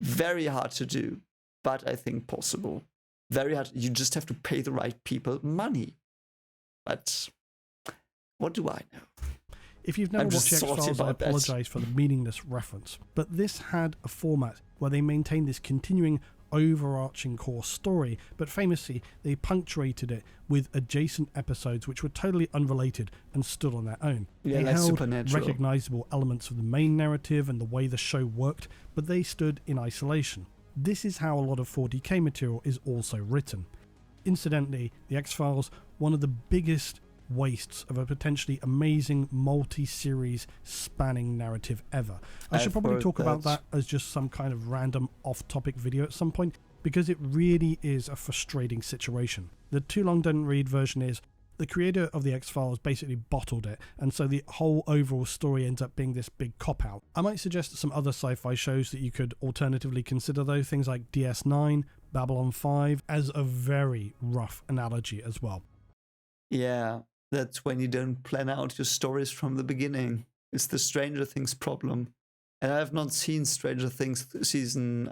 very hard to do, but I think possible. Very hard. You just have to pay the right people money. But What do I know? If you've never I'm watched just the salty X-Files, I about that. apologise for the meaningless reference. But this had a format where they maintained this continuing overarching core story, but famously they punctuated it with adjacent episodes which were totally unrelated and stood on their own. Yeah, They like held Supernatural. recognisable elements of the main narrative and the way the show worked, but they stood in isolation. This is how a lot of 40k material is also written. Incidentally, the X-Files, one of the biggest wastes of a potentially amazing multi-series spanning narrative ever. I should I've probably heard talk about that as just some kind of random off-topic video at some point, because it really is a frustrating situation. The too long don't read version is the creator of the X-Files basically bottled it, and so the whole overall story ends up being this big cop-out. I might suggest some other sci-fi shows that you could alternatively consider, though, things like DS9, Babylon 5, as a very rough analogy as well. Yeah, that's when you don't plan out your stories from the beginning. It's the Stranger Things problem. And I have not seen Stranger Things season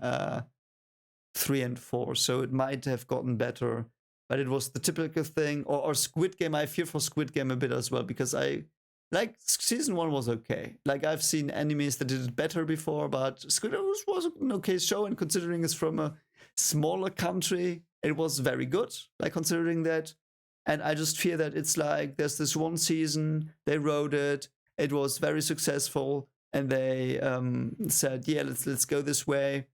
3 and 4, so it might have gotten better. But it was the typical thing. Or Squid Game, I fear for Squid Game a bit as well, because like season 1 was okay. Like I've seen animes that did it better before, but Squid Game was an okay show, and considering it's from a smaller country, it was very good, like considering that. And I just fear that it's like there's this one season, they wrote it, it was very successful, and they said, yeah, let's go this way,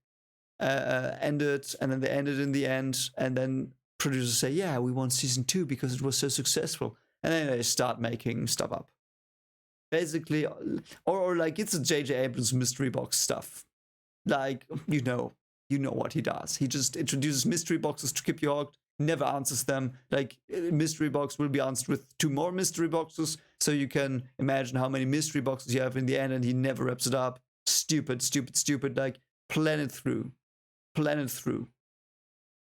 end it, and then they ended in the end, and then producers say, yeah, we want season 2 because it was so successful, and then they start making stuff up. Basically, or like it's a J.J. Abrams mystery box stuff. Like, you know what he does. He just introduces mystery boxes to keep you hooked, never answers them. Like, mystery box will be answered with 2 more mystery boxes, so you can imagine how many mystery boxes you have in the end, and he never wraps it up. Stupid. Like, plan it through.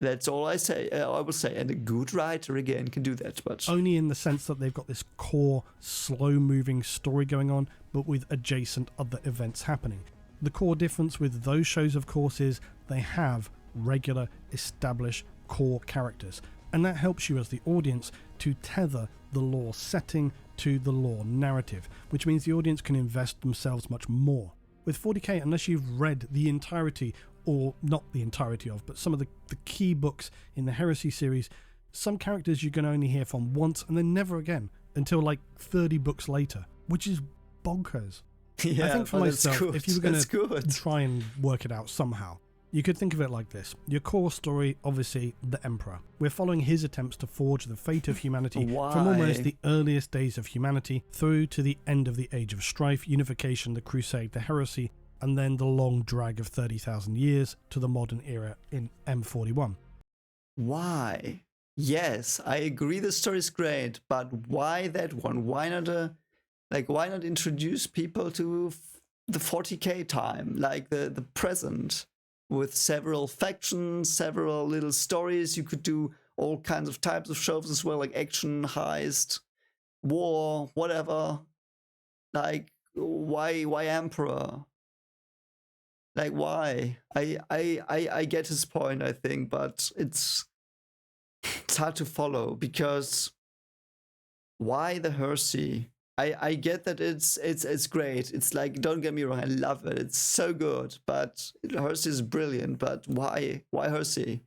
That's all I say. I will say, and a good writer again can do that, but only in the sense that they've got this core, slow-moving story going on, but with adjacent other events happening. The core difference with those shows, of course, is they have regular, established core characters, and that helps you as the audience to tether the lore setting to the lore narrative, which means the audience can invest themselves much more. With 40k, unless you've read the entirety, or not the entirety of, but some of the key books in the Heresy series, some characters you're going to only hear from once and then never again until like 30 books later, which is bonkers. yeah, I think for myself, if you were going to to try and work it out somehow, you could think of it like this. Your core story, obviously, the Emperor. We're following his attempts to forge the fate of humanity from almost the earliest days of humanity through to the end of the Age of Strife, Unification, the Crusade, the Heresy, and then the long drag of 30,000 years to the modern era in M41. Why? Yes, I agree the story's great, but why that one? Why not introduce people to the 40k time, like the present, with several factions, several little stories? You could do all kinds of types of shows as well, like action, heist, war, whatever. Like, why Emperor? Like, why? I get his point, I think, but it's hard to follow, because why the Heresy? I get that it's great. It's like, don't get me wrong, I love it. It's so good, but Heresy is brilliant. But why Heresy?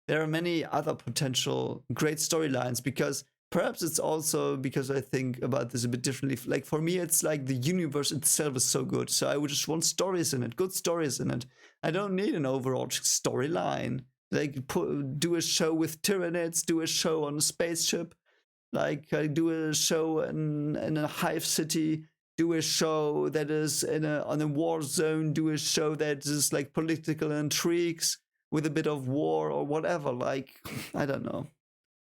There are many other potential great storylines, because perhaps it's also because I think about this a bit differently. Like, for me, it's like the universe itself is so good, so I would just want stories in it, good stories in it. I don't need an overarching storyline. Like, do a show with Tyranids, do a show on a spaceship, like do a show in a hive city, do a show that is on a war zone, do a show that is like political intrigues with a bit of war or whatever. Like, I don't know.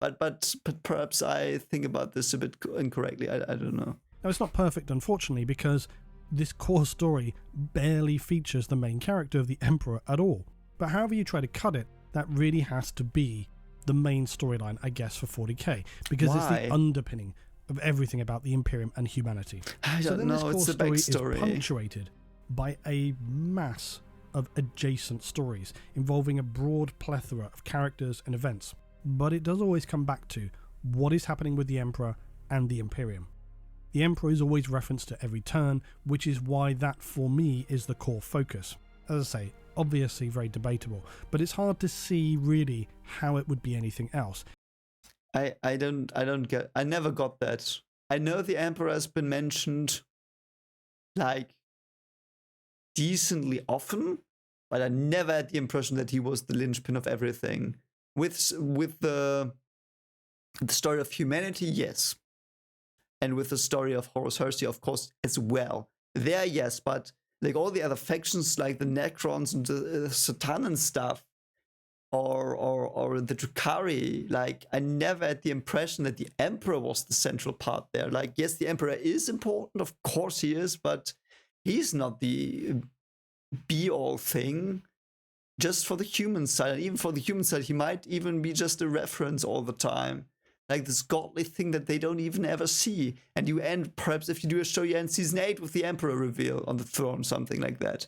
But perhaps I think about this a bit incorrectly. I don't know. Now, it's not perfect, unfortunately, because this core story barely features the main character of the Emperor at all. But however you try to cut it, that really has to be the main storyline, I guess, for 40k, because it's the underpinning of everything about the Imperium and humanity. I don't know, it's the backstory. Is punctuated by a mass of adjacent stories involving a broad plethora of characters and events. But it does always come back to what is happening with the Emperor and the Imperium. The Emperor is always referenced at every turn, which is why that for me is the core focus. As I say, obviously very debatable, but it's hard to see really how it would be anything else. I never got that. I know the Emperor has been mentioned like decently often, but I never had the impression that he was the linchpin of everything. With the story of humanity, yes. And with the story of Horus Heresy, of course, as well. There, yes, but like all the other factions, like the Necrons and the Satan and stuff, or the Drukhari, like I never had the impression that the Emperor was the central part there. Like, yes, the Emperor is important, of course he is, but he's not the be-all thing. Just for the human side, and even for the human side, he might even be just a reference all the time. Like this godly thing that they don't even ever see. And you end, perhaps if you do a show, you end season 8 with the Emperor reveal on the throne, something like that.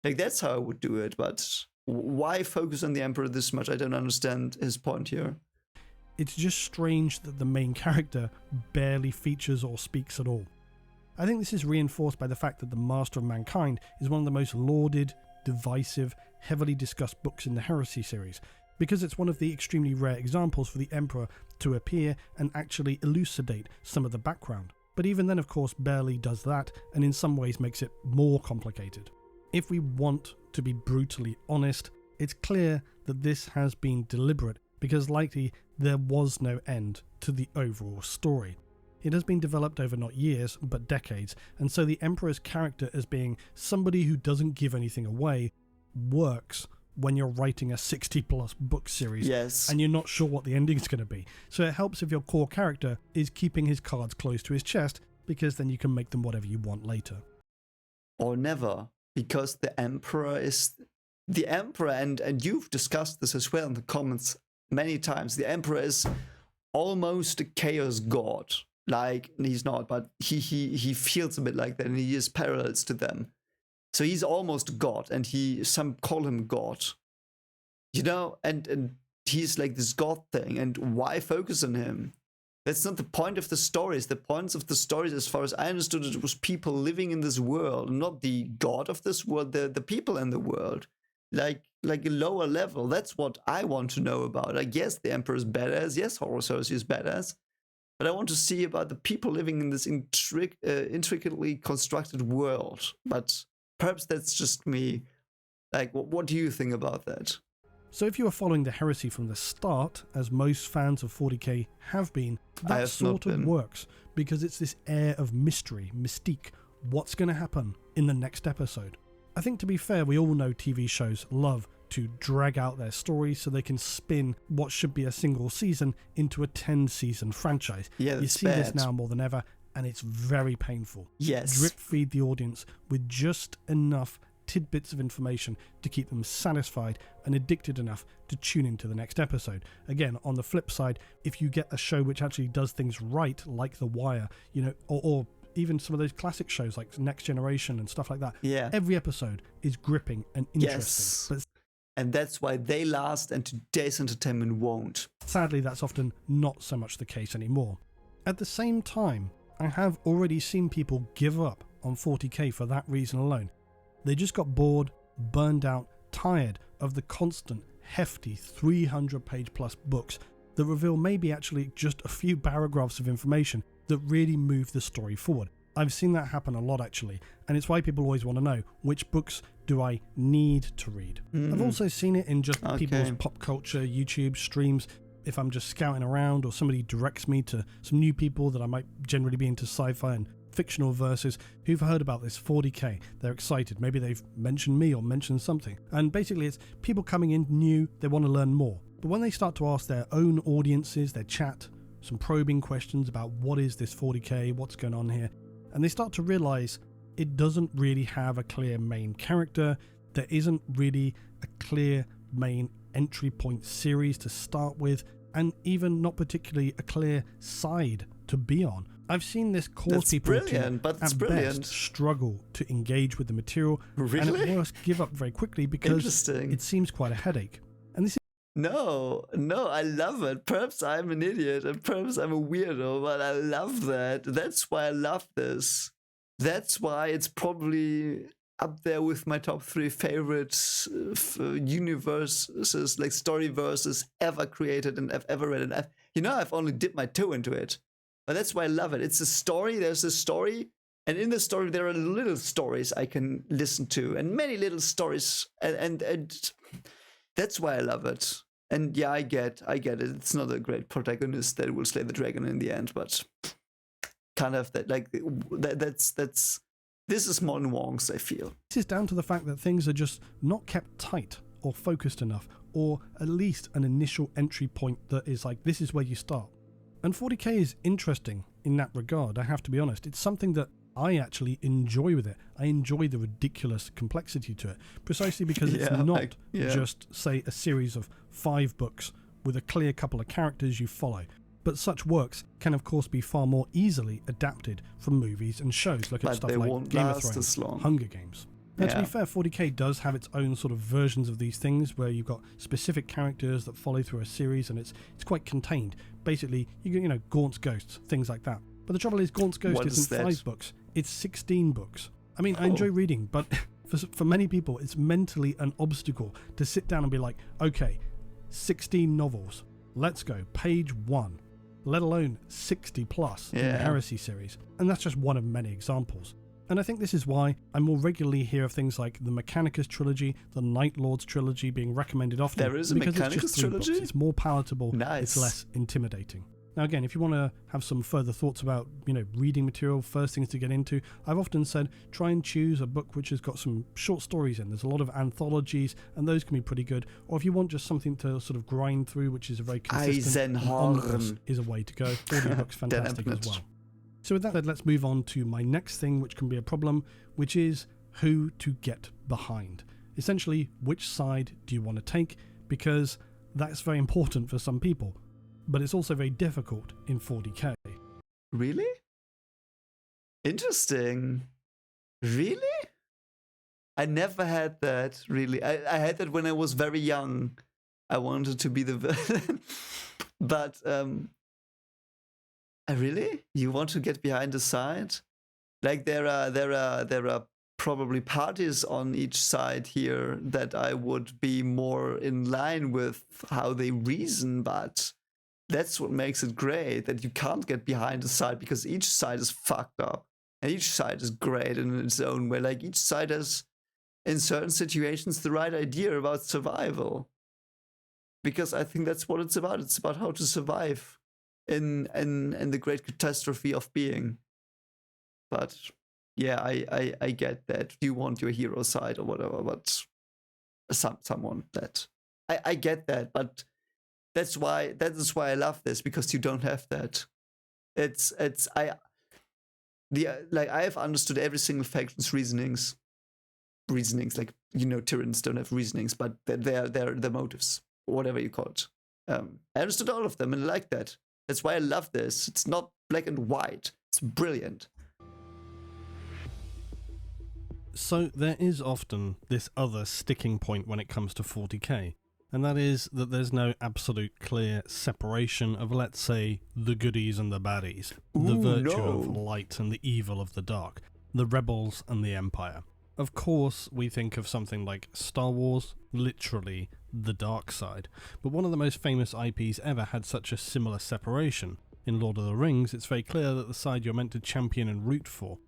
Like that's how I would do it, but why focus on the Emperor this much? I don't understand his point here. It's just strange that the main character barely features or speaks at all. I think this is reinforced by the fact that The Master of Mankind is one of the most lauded, divisive, heavily discussed books in the Heresy series, because it's one of the extremely rare examples for the Emperor to appear and actually elucidate some of the background. But even then, of course, barely does that, and in some ways makes it more complicated. If we want to be brutally honest, it's clear that this has been deliberate, because likely there was no end to the overall story. It has been developed over not years, but decades, and so the Emperor's character as being somebody who doesn't give anything away works when you're writing a 60-plus book series, yes, and you're not sure what the ending is going to be. So it helps if your core character is keeping his cards close to his chest, because then you can make them whatever you want later. Or never, because the Emperor is the Emperor, and you've discussed this as well in the comments many times. The Emperor is almost a chaos god. Like, he's not, but he feels a bit like that, and he is parallels to them. So he's almost God, and some call him God. You know, and he's like this God thing, and why focus on him? That's not the point of the stories. The points of the stories, as far as I understood it, was people living in this world, not the God of this world, the people in the world. Like a lower level. That's what I want to know about. Like, yes, the Emperor is badass. Yes, Horus Heresy is badass. But I want to see about the people living in this intricately constructed world. But perhaps that's just me. Like, what do you think about that? So if you are following the Heresy from the start, as most fans of 40k have been, that sort of works, because it's this air of mystery, mystique, what's going to happen in the next episode. I think, to be fair, we all know TV shows love to drag out their stories so they can spin what should be a single season into a 10-season franchise. Yeah, you see this now more than ever, and it's very painful. Yes. Drip feed the audience with just enough tidbits of information to keep them satisfied and addicted enough to tune into the next episode. Again, on the flip side, if you get a show which actually does things right, like The Wire, you know, or even some of those classic shows like Next Generation and stuff like that, yeah, every episode is gripping and interesting. Yes. And that's why they last and today's entertainment won't. Sadly, that's often not so much the case anymore. At the same time, I have already seen people give up on 40k for that reason alone. They just got bored, burned out, tired of the constant, hefty 300-page plus books that reveal maybe actually just a few paragraphs of information that really move the story forward. I've seen that happen a lot, actually, and it's why people always want to know, which books do I need to read? I've also seen it in just people's pop culture YouTube streams. If I'm just scouting around, or somebody directs me to some new people that I might generally be into sci-fi and fictional verses who've heard about this 40k, they're excited, maybe they've mentioned me or mentioned something, and basically it's people coming in new, they want to learn more. But when they start to ask their own audiences, their chat, some probing questions about what is this 40k, what's going on here, and they start to realize it doesn't really have a clear main character, there isn't really a clear main entry point series to start with, and even not particularly a clear side to be on. I've seen this cause people to, at best, struggle to engage with the material, and at worst give up very quickly because it seems quite a headache. And this No, I love it. Perhaps I'm an idiot and perhaps I'm a weirdo, but I love that. That's why I love this. That's why it's probably up there with my top 3 favorite universes, like story verses ever created and I've ever read. And I've only dipped my toe into it. But that's why I love it. It's a story, there's a story, and in the story there are little stories I can listen to, and many little stories, and that's why I love it. And yeah, I get it. It's not a great protagonist that will slay the dragon in the end, but kind of that, like that's this is more nuanced, I feel. This is down to the fact that things are just not kept tight or focused enough, or at least an initial entry point that is like, this is where you start. And 40k is interesting in that regard, I have to be honest. It's something that I actually enjoy with it. I enjoy the ridiculous complexity to it, precisely because it's not just, say, a series of 5 books with a clear couple of characters you follow. But such works can, of course, be far more easily adapted from movies and shows. Look at stuff like Game of Thrones, Hunger Games. Now, to be fair, 40k does have its own sort of versions of these things where you've got specific characters that follow through a series, and it's quite contained. Basically, Gaunt's Ghosts, things like that. But the trouble is, Gaunt's Ghost isn't 5 books, it's 16 books. I mean, I enjoy reading, but for many people, it's mentally an obstacle to sit down and be like, okay, 16 novels, let's go, page 1, let alone 60 plus in the Heresy series. And that's just one of many examples. And I think this is why I more regularly hear of things like the Mechanicus trilogy, the Night Lords trilogy being recommended often. There is a Mechanicus trilogy? Books. It's more palatable, nice. It's less intimidating. Now again, if you want to have some further thoughts about, reading material, first things to get into, I've often said try and choose a book which has got some short stories in. There's a lot of anthologies, and those can be pretty good. Or if you want just something to sort of grind through, which is a very consistent omnibus, is a way to go. Audiobook's fantastic as well. So with that said, let's move on to my next thing, which can be a problem, which is who to get behind. Essentially, which side do you want to take? Because that's very important for some people, but it's also very difficult in 40k. Really? Interesting. Really? I never had that, really. I had that when I was very young. I wanted to be the villain. But, really? You want to get behind the side? Like there are probably parties on each side here that I would be more in line with how they reason, but that's what makes it great, that you can't get behind the side because each side is fucked up and each side is great in its own way. Like each side has, in certain situations, the right idea about survival. Because I think that's what it's about. It's about how to survive in the great catastrophe of being. But yeah, I get that you want your hero side or whatever, but someone that I get that, but that is why I love this, because you don't have that. I have understood every single faction's reasonings, like, tyrants don't have reasonings, but they're the motives, whatever you call it. I understood all of them and I like that. That's why I love this. It's not black and white. It's brilliant. So there is often this other sticking point when it comes to 40k, and that is that there's no absolute clear separation of, let's say, the goodies and the baddies, the virtue of light and the evil of the dark, the rebels and the empire. Of course, we think of something like Star Wars, literally the dark side, but one of the most famous IPs ever had such a similar separation. In Lord of the Rings, it's very clear that the side you're meant to champion and root for.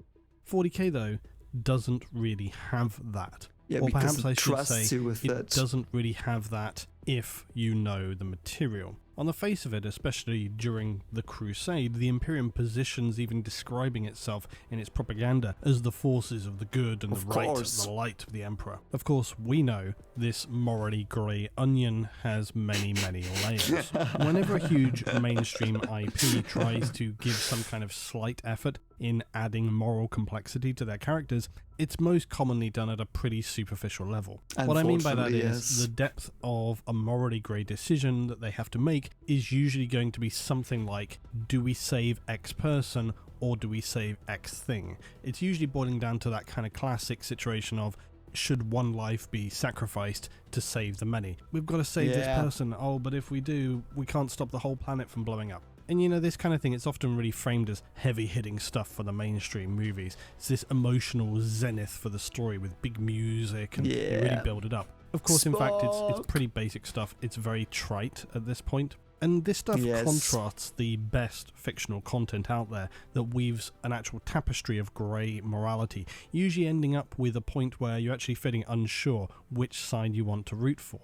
40k, though, doesn't really have that. Yeah, or because perhaps I should say it doesn't really have that if you know the material. On the face of it, especially during the Crusade, the Imperium positions even describing itself in its propaganda as the forces of the good and the right and the light of the Emperor. Of course, we know this morally grey onion has many, many layers. Whenever a huge mainstream IP tries to give some kind of slight effort in adding moral complexity to their characters, it's most commonly done at a pretty superficial level. What I mean by that is the depth of a morally grey decision that they have to make is usually going to be something like, do we save X person or do we save X thing? It's usually boiling down to that kind of classic situation of, should one life be sacrificed to save the many? We've got to save this person. Oh, but if we do, we can't stop the whole planet from blowing up. And you know, this kind of thing, it's often really framed as heavy-hitting stuff for the mainstream movies. It's this emotional zenith for the story with big music, and they really build it up. Of course, in fact, it's pretty basic stuff. It's very trite at this point. And this stuff contrasts the best fictional content out there that weaves an actual tapestry of grey morality, usually ending up with a point where you're actually feeling unsure which side you want to root for.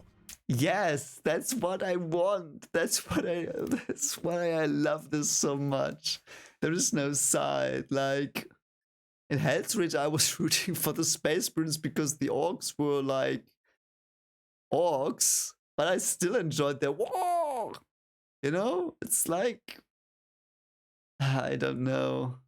Yes, that's what I want. That's why I love this so much. There is no side. Like, in Hell's Reach, I was rooting for the Space Prince because the orcs were like orcs, but I still enjoyed their war. You know, it's like, I don't know.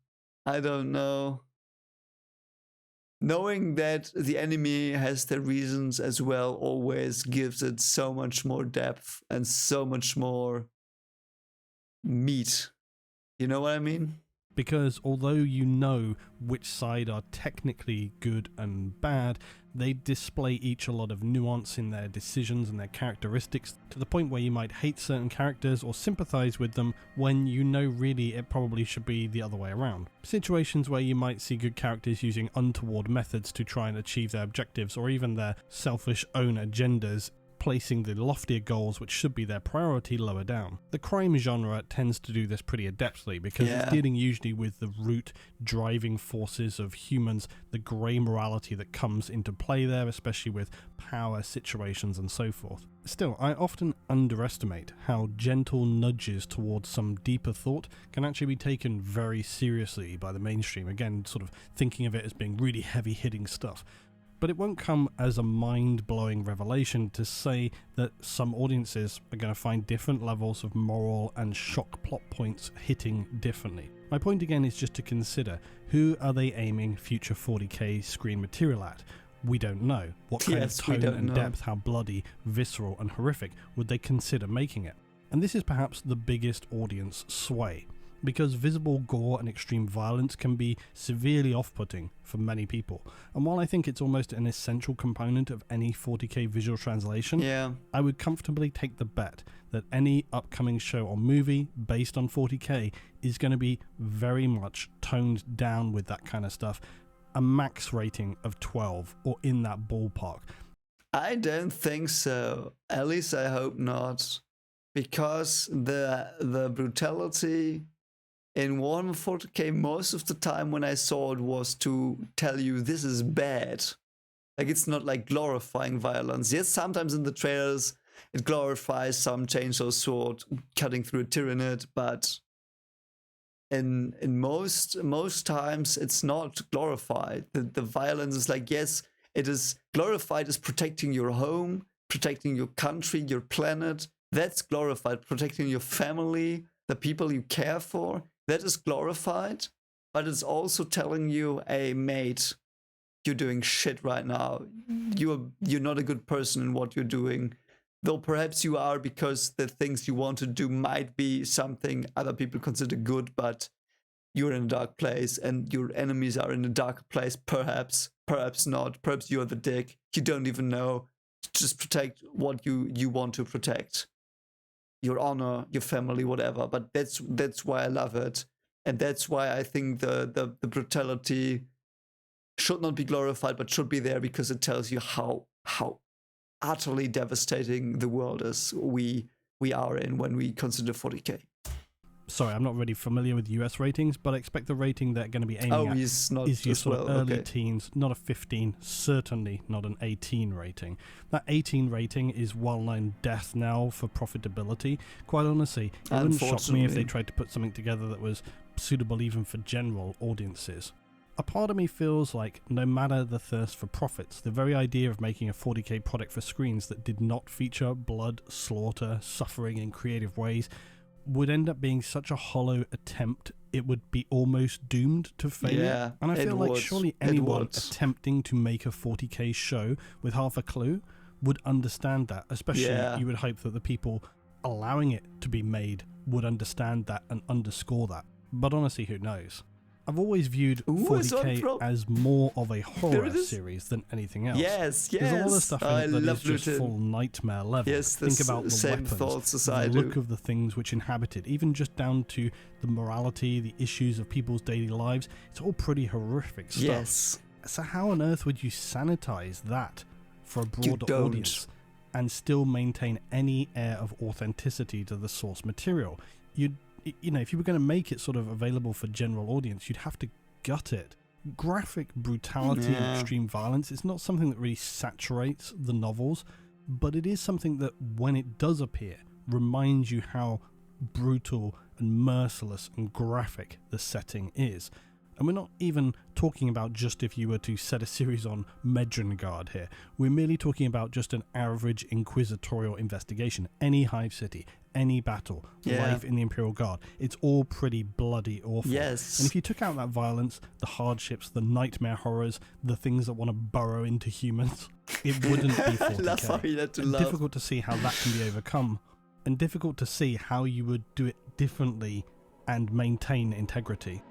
Knowing that the enemy has their reasons as well always gives it so much more depth and so much more meat. You know what I mean? Because although you know which side are technically good and bad, they display each a lot of nuance in their decisions and their characteristics, to the point where you might hate certain characters or sympathize with them when you know really it probably should be the other way around. Situations where you might see good characters using untoward methods to try and achieve their objectives, or even their selfish own agendas, placing the loftier goals which should be their priority lower down. The crime genre tends to do this pretty adeptly because it's dealing usually with the root driving forces of humans, the grey morality that comes into play there, especially with power situations and so forth. Still, I often underestimate how gentle nudges towards some deeper thought can actually be taken very seriously by the mainstream, again sort of thinking of it as being really heavy-hitting stuff. But it won't come as a mind-blowing revelation to say that some audiences are going to find different levels of moral and shock plot points hitting differently. My point again is just to consider, who are they aiming future 40k screen material at? We don't know. What kind of tone and depth, how bloody, visceral and horrific would they consider making it? And this is perhaps the biggest audience sway, because visible gore and extreme violence can be severely off-putting for many people. And while I think it's almost an essential component of any 40k visual translation, I would comfortably take the bet that any upcoming show or movie based on 40k is going to be very much toned down with that kind of stuff. A max rating of 12 or in that ballpark. I don't think so. At least I hope not. Because the brutality in Warhammer 40k, most of the time when I saw it was to tell you this is bad. Like, it's not like glorifying violence. Yes, sometimes in the trailers it glorifies some chainsaw sword cutting through a Tyranid, but in most times it's not glorified. The violence is like, yes, it is glorified as protecting your home, protecting your country, your planet. That's glorified. Protecting your family, the people you care for. That is glorified, but it's also telling you, hey, mate, you're doing shit right now. You're not a good person in what you're doing. Though perhaps you are, because the things you want to do might be something other people consider good, but you're in a dark place and your enemies are in a dark place. Perhaps not. Perhaps you're the dick. You don't even know. Just protect what you want to protect. Your honor, your family, whatever. But that's why I love it, and that's why I think the brutality should not be glorified, but should be there, because it tells you how utterly devastating the world is we are in when we consider 40k. Sorry, I'm not really familiar with US ratings, but I expect the rating they're going to be aiming at is your sort of early teens, not a 15, certainly not an 18 rating. That 18 rating is well-known death now for profitability. Quite honestly, it wouldn't shock me if they tried to put something together that was suitable even for general audiences. A part of me feels like no matter the thirst for profits, the very idea of making a 40k product for screens that did not feature blood, slaughter, suffering in creative ways would end up being such a hollow attempt, it would be almost doomed to failure. Yeah, and I feel like surely anyone attempting to make a 40k show with half a clue would understand that, especially you would hope that the people allowing it to be made would understand that and underscore that. But honestly, who knows? I've always viewed Ooh, 40K as more of a horror series than anything else. Yes, There's a lot of stuff in it that is just Luetin. full nightmare level. Yes, think about the same weapons, thoughts as I the do. look of the things which inhabit it, even just down to the morality, the issues of people's daily lives. It's all pretty horrific stuff. Yes. So how on earth would you sanitize that for a broader don't. audience and still maintain any air of authenticity to the source material? You know, if you were going to make it sort of available for general audience, you'd have to gut it. Graphic brutality and extreme violence is not something that really saturates the novels, but it is something that, when it does appear, reminds you how brutal and merciless and graphic the setting is. And we're not even talking about just if you were to set a series on Medrengard here. We're merely talking about just an average inquisitorial investigation. Any hive city, any battle, life in the Imperial Guard. It's all pretty bloody awful. Yes. And if you took out that violence, the hardships, the nightmare horrors, the things that want to burrow into humans, it wouldn't be 40K. Difficult to see how that can be overcome, and difficult to see how you would do it differently and maintain integrity.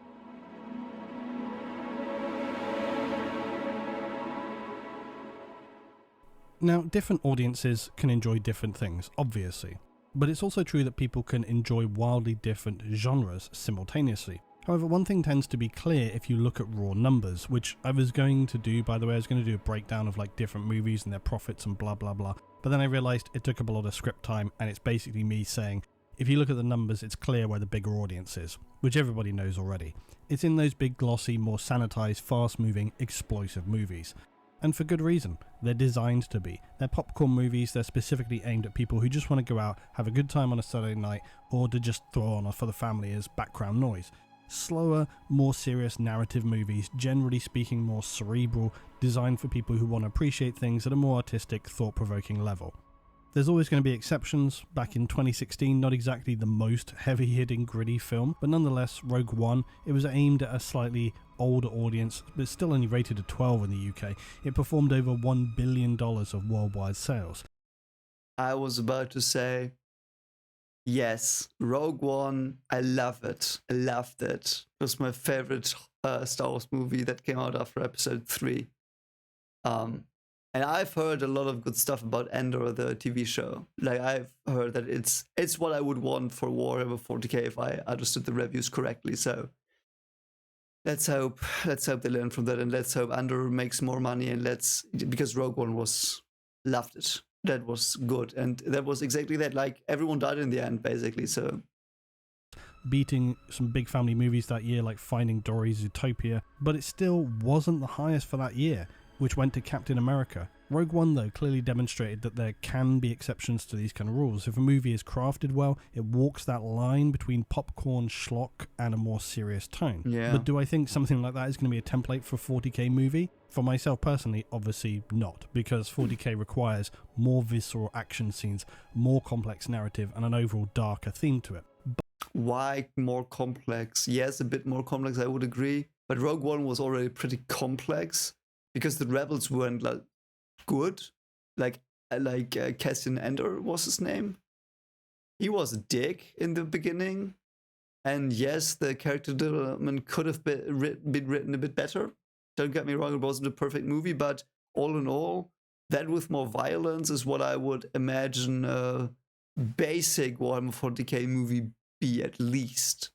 Now, different audiences can enjoy different things, obviously, but it's also true that people can enjoy wildly different genres simultaneously. However, one thing tends to be clear if you look at raw numbers, which I was going to do, by the way. I was going to do a breakdown of like different movies and their profits and blah blah blah, but then I realised it took up a lot of script time, and it's basically me saying, if you look at the numbers, it's clear where the bigger audience is, which everybody knows already. It's in those big, glossy, more sanitised, fast-moving, explosive movies. And for good reason. They're designed to be. They're popcorn movies. They're specifically aimed at people who just want to go out, have a good time on a Saturday night, or to just throw on for the family as background noise. Slower, more serious narrative movies, generally speaking more cerebral, designed for people who want to appreciate things at a more artistic, thought-provoking level. There's always going to be exceptions. Back in 2016, not exactly the most heavy-hitting, gritty film, but nonetheless, Rogue One, it was aimed at a slightly older audience, but still only rated a 12 in the UK. It performed over $1 billion of worldwide sales. I was about to say, yes, Rogue One, I love it. I loved it. It was my favorite Star Wars movie that came out after episode 3. And I've heard a lot of good stuff about Andor, the TV show. Like, I've heard that it's what I would want for Warhammer 40K if I understood the reviews correctly. So let's hope they learn from that, and let's hope Andor makes more money, and because Rogue One loved it. That was good, and that was exactly that. Like, everyone died in the end, basically. So beating some big family movies that year, like Finding Dory, Zootopia, but it still wasn't the highest for that year, which went to Captain America. Rogue One, though, clearly demonstrated that there can be exceptions to these kind of rules. If a movie is crafted well, it walks that line between popcorn schlock and a more serious tone. Yeah. But do I think something like that is going to be a template for a 40K movie? For myself personally, obviously not, because 40K requires more visceral action scenes, more complex narrative, and an overall darker theme to it. Why more complex? Yes, a bit more complex, I would agree. But Rogue One was already pretty complex, because the rebels weren't like good, like Cassian Andor was his name. He was a dick in the beginning, and yes, the character development could have been written a bit better. Don't get me wrong, it wasn't a perfect movie, but all in all, that with more violence is what I would imagine a basic Warhammer 40K movie be, at least.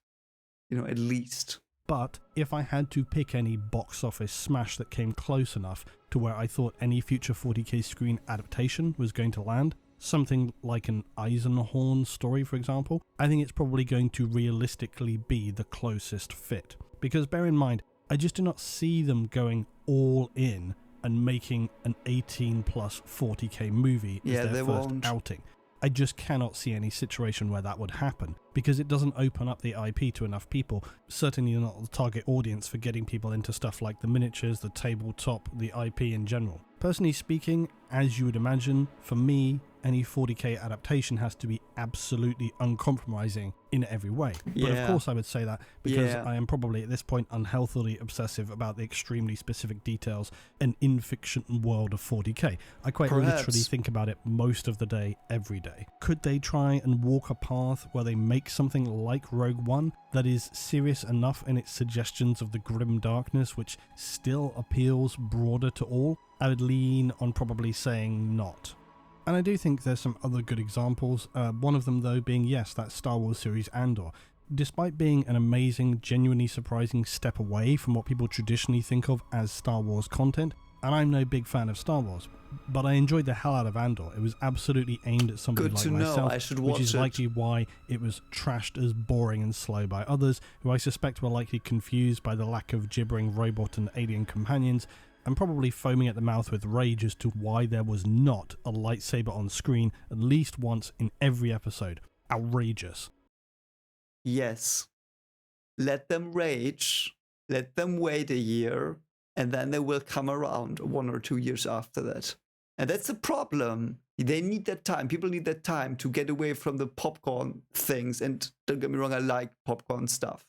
At least. But if I had to pick any box office smash that came close enough to where I thought any future 40K screen adaptation was going to land, something like an Eisenhorn story, for example, I think it's probably going to realistically be the closest fit. Because bear in mind, I just do not see them going all in and making an 18 plus 40K movie as their first outing. I just cannot see any situation where that would happen, because it doesn't open up the IP to enough people, certainly not the target audience for getting people into stuff like the miniatures, the tabletop, the IP in general. Personally speaking, as you would imagine, for me, any 40k adaptation has to be absolutely uncompromising in every way. But of course I would say that because I am probably at this point unhealthily obsessive about the extremely specific details and in-fiction world of 40k. I quite literally think about it most of the day, every day. Could they try and walk a path where they make something like Rogue One that is serious enough in its suggestions of the grim darkness, which still appeals broader to all? I would lean on probably saying not. And I do think there's some other good examples, one of them though being, yes, that Star Wars series Andor. Despite being an amazing, genuinely surprising step away from what people traditionally think of as Star Wars content, and I'm no big fan of Star Wars, but I enjoyed the hell out of Andor. It was absolutely aimed at somebody like myself, which is likely why it was trashed as boring and slow by others, who I suspect were likely confused by the lack of gibbering robot and alien companions, and probably foaming at the mouth with rage as to why there was not a lightsaber on screen at least once in every episode. Outrageous. Yes. Let them rage, let them wait a year, and then they will come around 1 or 2 years after that. And that's the problem. They need that time. People need that time to get away from the popcorn things. And don't get me wrong, I like popcorn stuff.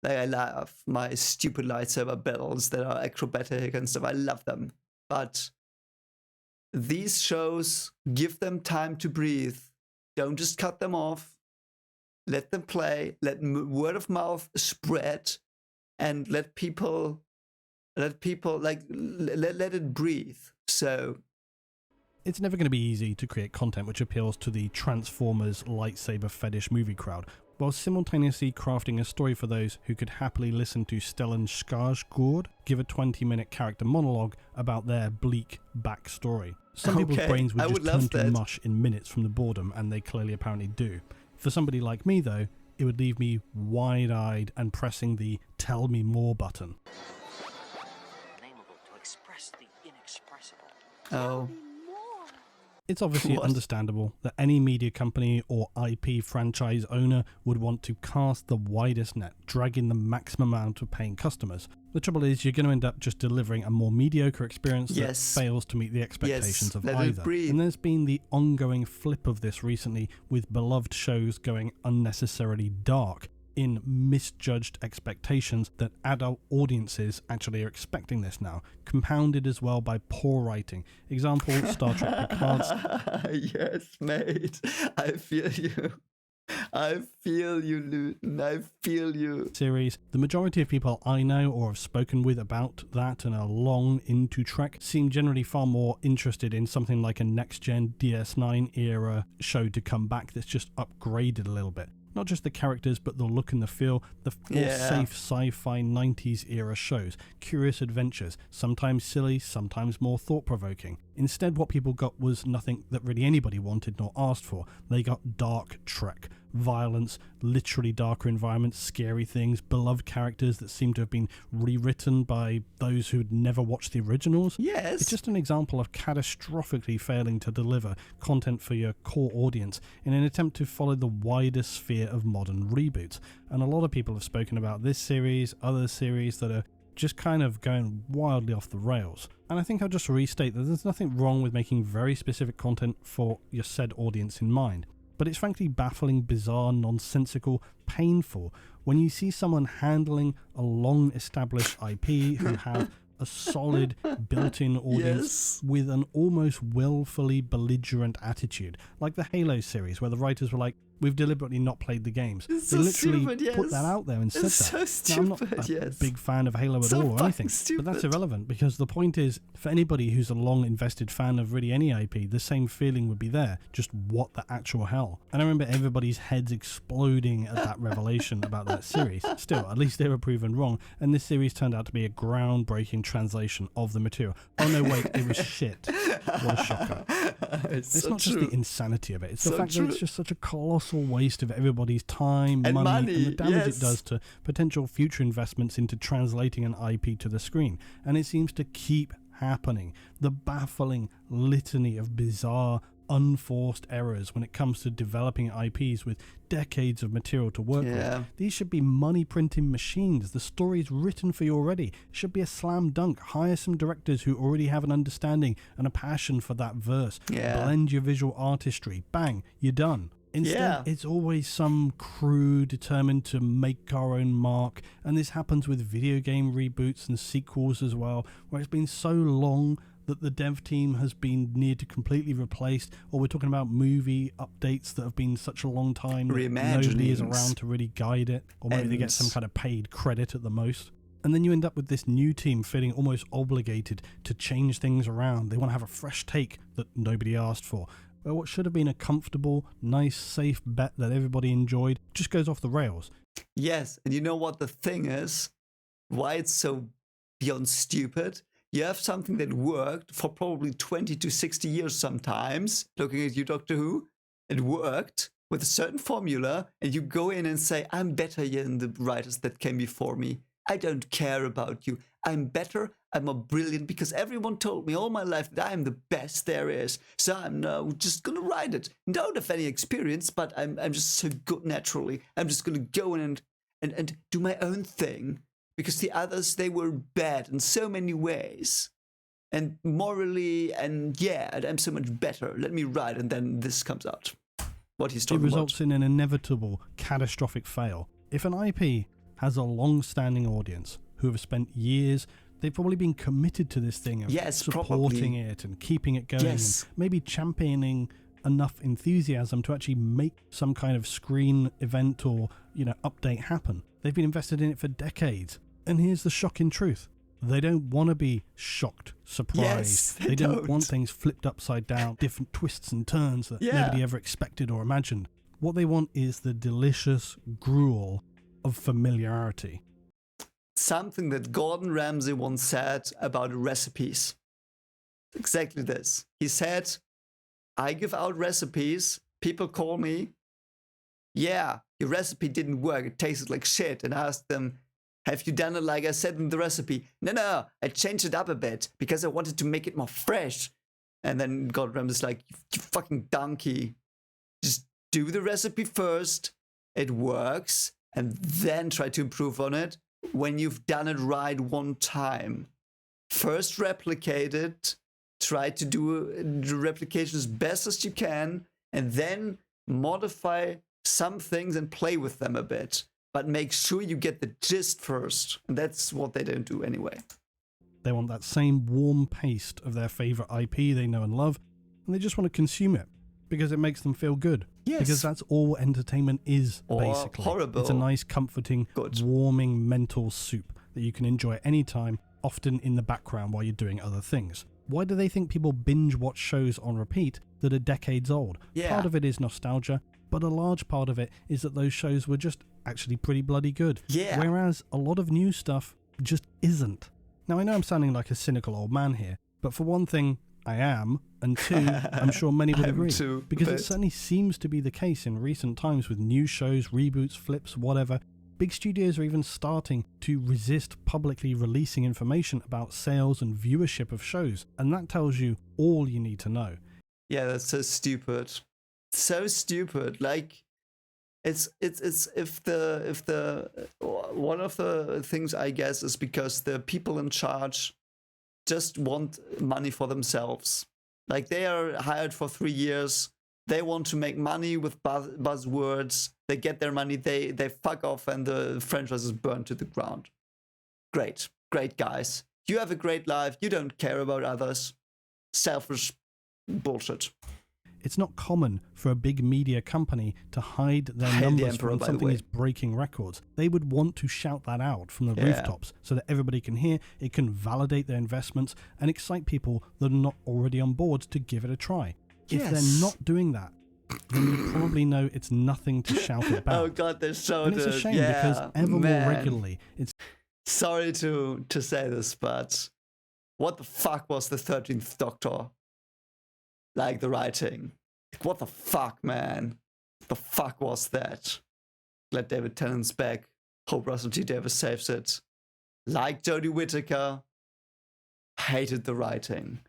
Like, I love my stupid lightsaber battles that are acrobatic and stuff. I love them. But these shows, give them time to breathe. Don't just cut them off. Let them play. Let word of mouth spread, and let people let it breathe. So it's never going to be easy to create content which appeals to the Transformers lightsaber fetish movie crowd, while simultaneously crafting a story for those who could happily listen to Stellan Skarsgård give a 20-minute character monologue about their bleak backstory. Some people's brains would just turn to mush in minutes from the boredom, and they clearly apparently do. For somebody like me, though, it would leave me wide-eyed and pressing the "tell me more" button. To express the inexpressible. Oh. It's obviously understandable that any media company or IP franchise owner would want to cast the widest net, dragging the maximum amount of paying customers. The trouble is, you're going to end up just delivering a more mediocre experience that fails to meet the expectations of either. And there's been the ongoing flip of this recently, with beloved shows going unnecessarily dark in misjudged expectations that adult audiences actually are expecting this now, compounded as well by poor writing. Example, Star Trek Picard's... Yes, mate. I feel you. I feel you, Luetin. I feel you. Series. The majority of people I know or have spoken with about that and are long into Trek seem generally far more interested in something like a next-gen DS9 era show to come back that's just upgraded a little bit. Not just the characters, but the look and the feel, the more safe sci-fi 90s era shows, curious adventures, sometimes silly, sometimes more thought-provoking. Instead, what people got was nothing that really anybody wanted nor asked for. They got dark Trek. Violence, literally darker environments, scary things, beloved characters that seem to have been rewritten by those who'd never watched the originals. Yes. It's just an example of catastrophically failing to deliver content for your core audience in an attempt to follow the wider sphere of modern reboots. And a lot of people have spoken about this series, other series that are just kind of going wildly off the rails. And I think I'll just restate that there's nothing wrong with making very specific content for your said audience in mind. But it's frankly baffling, bizarre, nonsensical, painful when you see someone handling a long-established IP who have a solid built-in audience with an almost willfully belligerent attitude, like the Halo series, where the writers were like, "We've deliberately not played the games." They literally put that out there and said that. So now, I'm not a big fan of Halo at all or anything, but that's irrelevant, because the point is, for anybody who's a long invested fan of really any IP, the same feeling would be there. Just what the actual hell? And I remember everybody's heads exploding at that revelation about that series. Still, at least they were proven wrong, and this series turned out to be a groundbreaking translation of the material. Oh no, wait, it was shit. What a shocker. It's not just the insanity of it, it's the fact that it's just such a colossal waste of everybody's time, money, and the damage it does to potential future investments into translating an IP to the screen. And it seems to keep happening. The baffling litany of bizarre, unforced errors when it comes to developing IPs with decades of material to work with. These should be money printing machines. The story's written for you already. It should be a slam dunk. Hire some directors who already have an understanding and a passion for that verse. Blend your visual artistry. Bang, you're done. Instead, it's always some crew determined to make our own mark, and this happens with video game reboots and sequels as well, where it's been so long that the dev team has been near to completely replaced, or we're talking about movie updates that have been such a long time that nobody is around to really guide it, or maybe they get some kind of paid credit at the most. And then you end up with this new team feeling almost obligated to change things around. They want to have a fresh take that nobody asked for. Well, what should have been a comfortable, nice, safe bet that everybody enjoyed just goes off the rails. Yes, and you know what the thing is? Why it's so beyond stupid? You have something that worked for probably 20 to 60 years sometimes. Looking at you, Doctor Who, it worked with a certain formula, and you go in and say, I'm better than the writers that came before me. I don't care about you. I'm better, I'm more brilliant, because everyone told me all my life that I am the best there is. So I'm now just gonna write it. Don't have any experience, but I'm just so good naturally. I'm just gonna go in and do my own thing. Because the others, they were bad in so many ways. And morally, and I'm so much better. Let me write, and then this comes out. What he's talking about. It results in an inevitable, catastrophic fail. If an IP has a long-standing audience who have spent years, they've probably been committed to this thing of supporting it and keeping it going, and maybe championing enough enthusiasm to actually make some kind of screen event or, update happen. They've been invested in it for decades. And here's the shocking truth. They don't want to be shocked, surprised. They don't want things flipped upside down, different twists and turns that nobody ever expected or imagined. What they want is the delicious gruel of familiarity. Something that Gordon Ramsay once said about recipes. Exactly this. He said, I give out recipes, people call me, your recipe didn't work, it tasted like shit, and I asked them, have you done it like I said in the recipe? No, I changed it up a bit because I wanted to make it more fresh. And then Gordon Ramsay's like, you fucking donkey. Just do the recipe first, it works, and then try to improve on it when you've done it right one time. First replicate it, try to do the replication as best as you can, and then modify some things and play with them a bit. But make sure you get the gist first. And that's what they don't do anyway. They want that same warm paste of their favourite IP they know and love, and they just want to consume it because it makes them feel good. Yes. Because that's all entertainment is, or basically. Horrible. It's a nice, comforting, warming mental soup that you can enjoy at any time, often in the background while you're doing other things. Why do they think people binge watch shows on repeat that are decades old? Part of it is nostalgia, but a large part of it is that those shows were just actually pretty bloody good. Whereas a lot of new stuff just isn't. Now, I know I'm sounding like a cynical old man here, but for one thing, I am, and two, I'm sure many would agree. Because it certainly seems to be the case in recent times with new shows, reboots, flips, whatever. Big studios are even starting to resist publicly releasing information about sales and viewership of shows, and that tells you all you need to know. Yeah, that's so stupid. So stupid. Like, it's if the one of the things, I guess, is because the people in charge just want money for themselves. Like, they are hired for 3 years. They want to make money with buzzwords. They get their money. They fuck off, and the franchise is burned to the ground. Great guys. You have a great life. You don't care about others. Selfish bullshit. It's not common for a big media company to hide their numbers when something is breaking records. They would want to shout that out from the rooftops so that everybody can hear, it can validate their investments and excite people that are not already on board to give it a try. If they're not doing that, then you probably know it's nothing to shout about. Oh God, they're so and it's a shame because ever more regularly, it's... Sorry to say this, but what the fuck was the 13th Doctor? Like, the writing. What the fuck, man? The fuck was that? Glad David Tennant's back. Hope Russell T Davies saves it. Like Jodie Whittaker, hated the writing.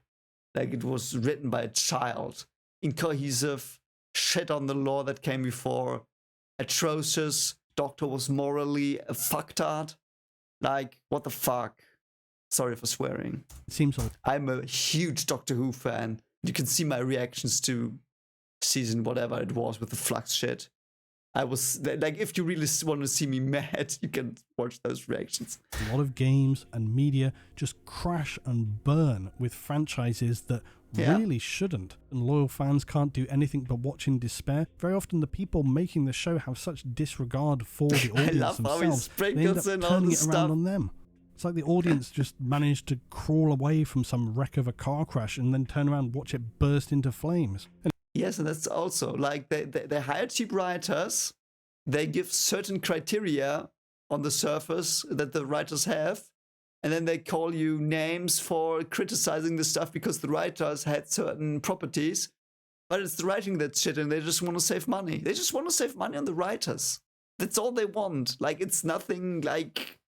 Like, it was written by a child. incohesive, shit on the law that came before, atrocious, Doctor was morally a fucktard. Like, what the fuck? Sorry for swearing. It seems like I'm a huge Doctor Who fan. You can see my reactions to season whatever it was with the Flux shit. I was like, if you really want to see me mad, you can watch those reactions. a lot of games and media just crash and burn with franchises that really shouldn't. And loyal fans can't do anything but watch in despair. Very often the people making the show have such disregard for the audience love how he themselves. They end up sprinkles in all turning the it around stuff. on them. It's like the audience just managed to crawl away from some wreck of a car crash and then turn around and watch it burst into flames. And Yes, and that's also like they hire cheap writers. They give certain criteria on the surface that the writers have, and then they call you names for criticizing the stuff because the writers had certain properties. But it's the writing that's shit, and they just want to save money. They just want to save money on the writers. That's all they want. Like, it's nothing like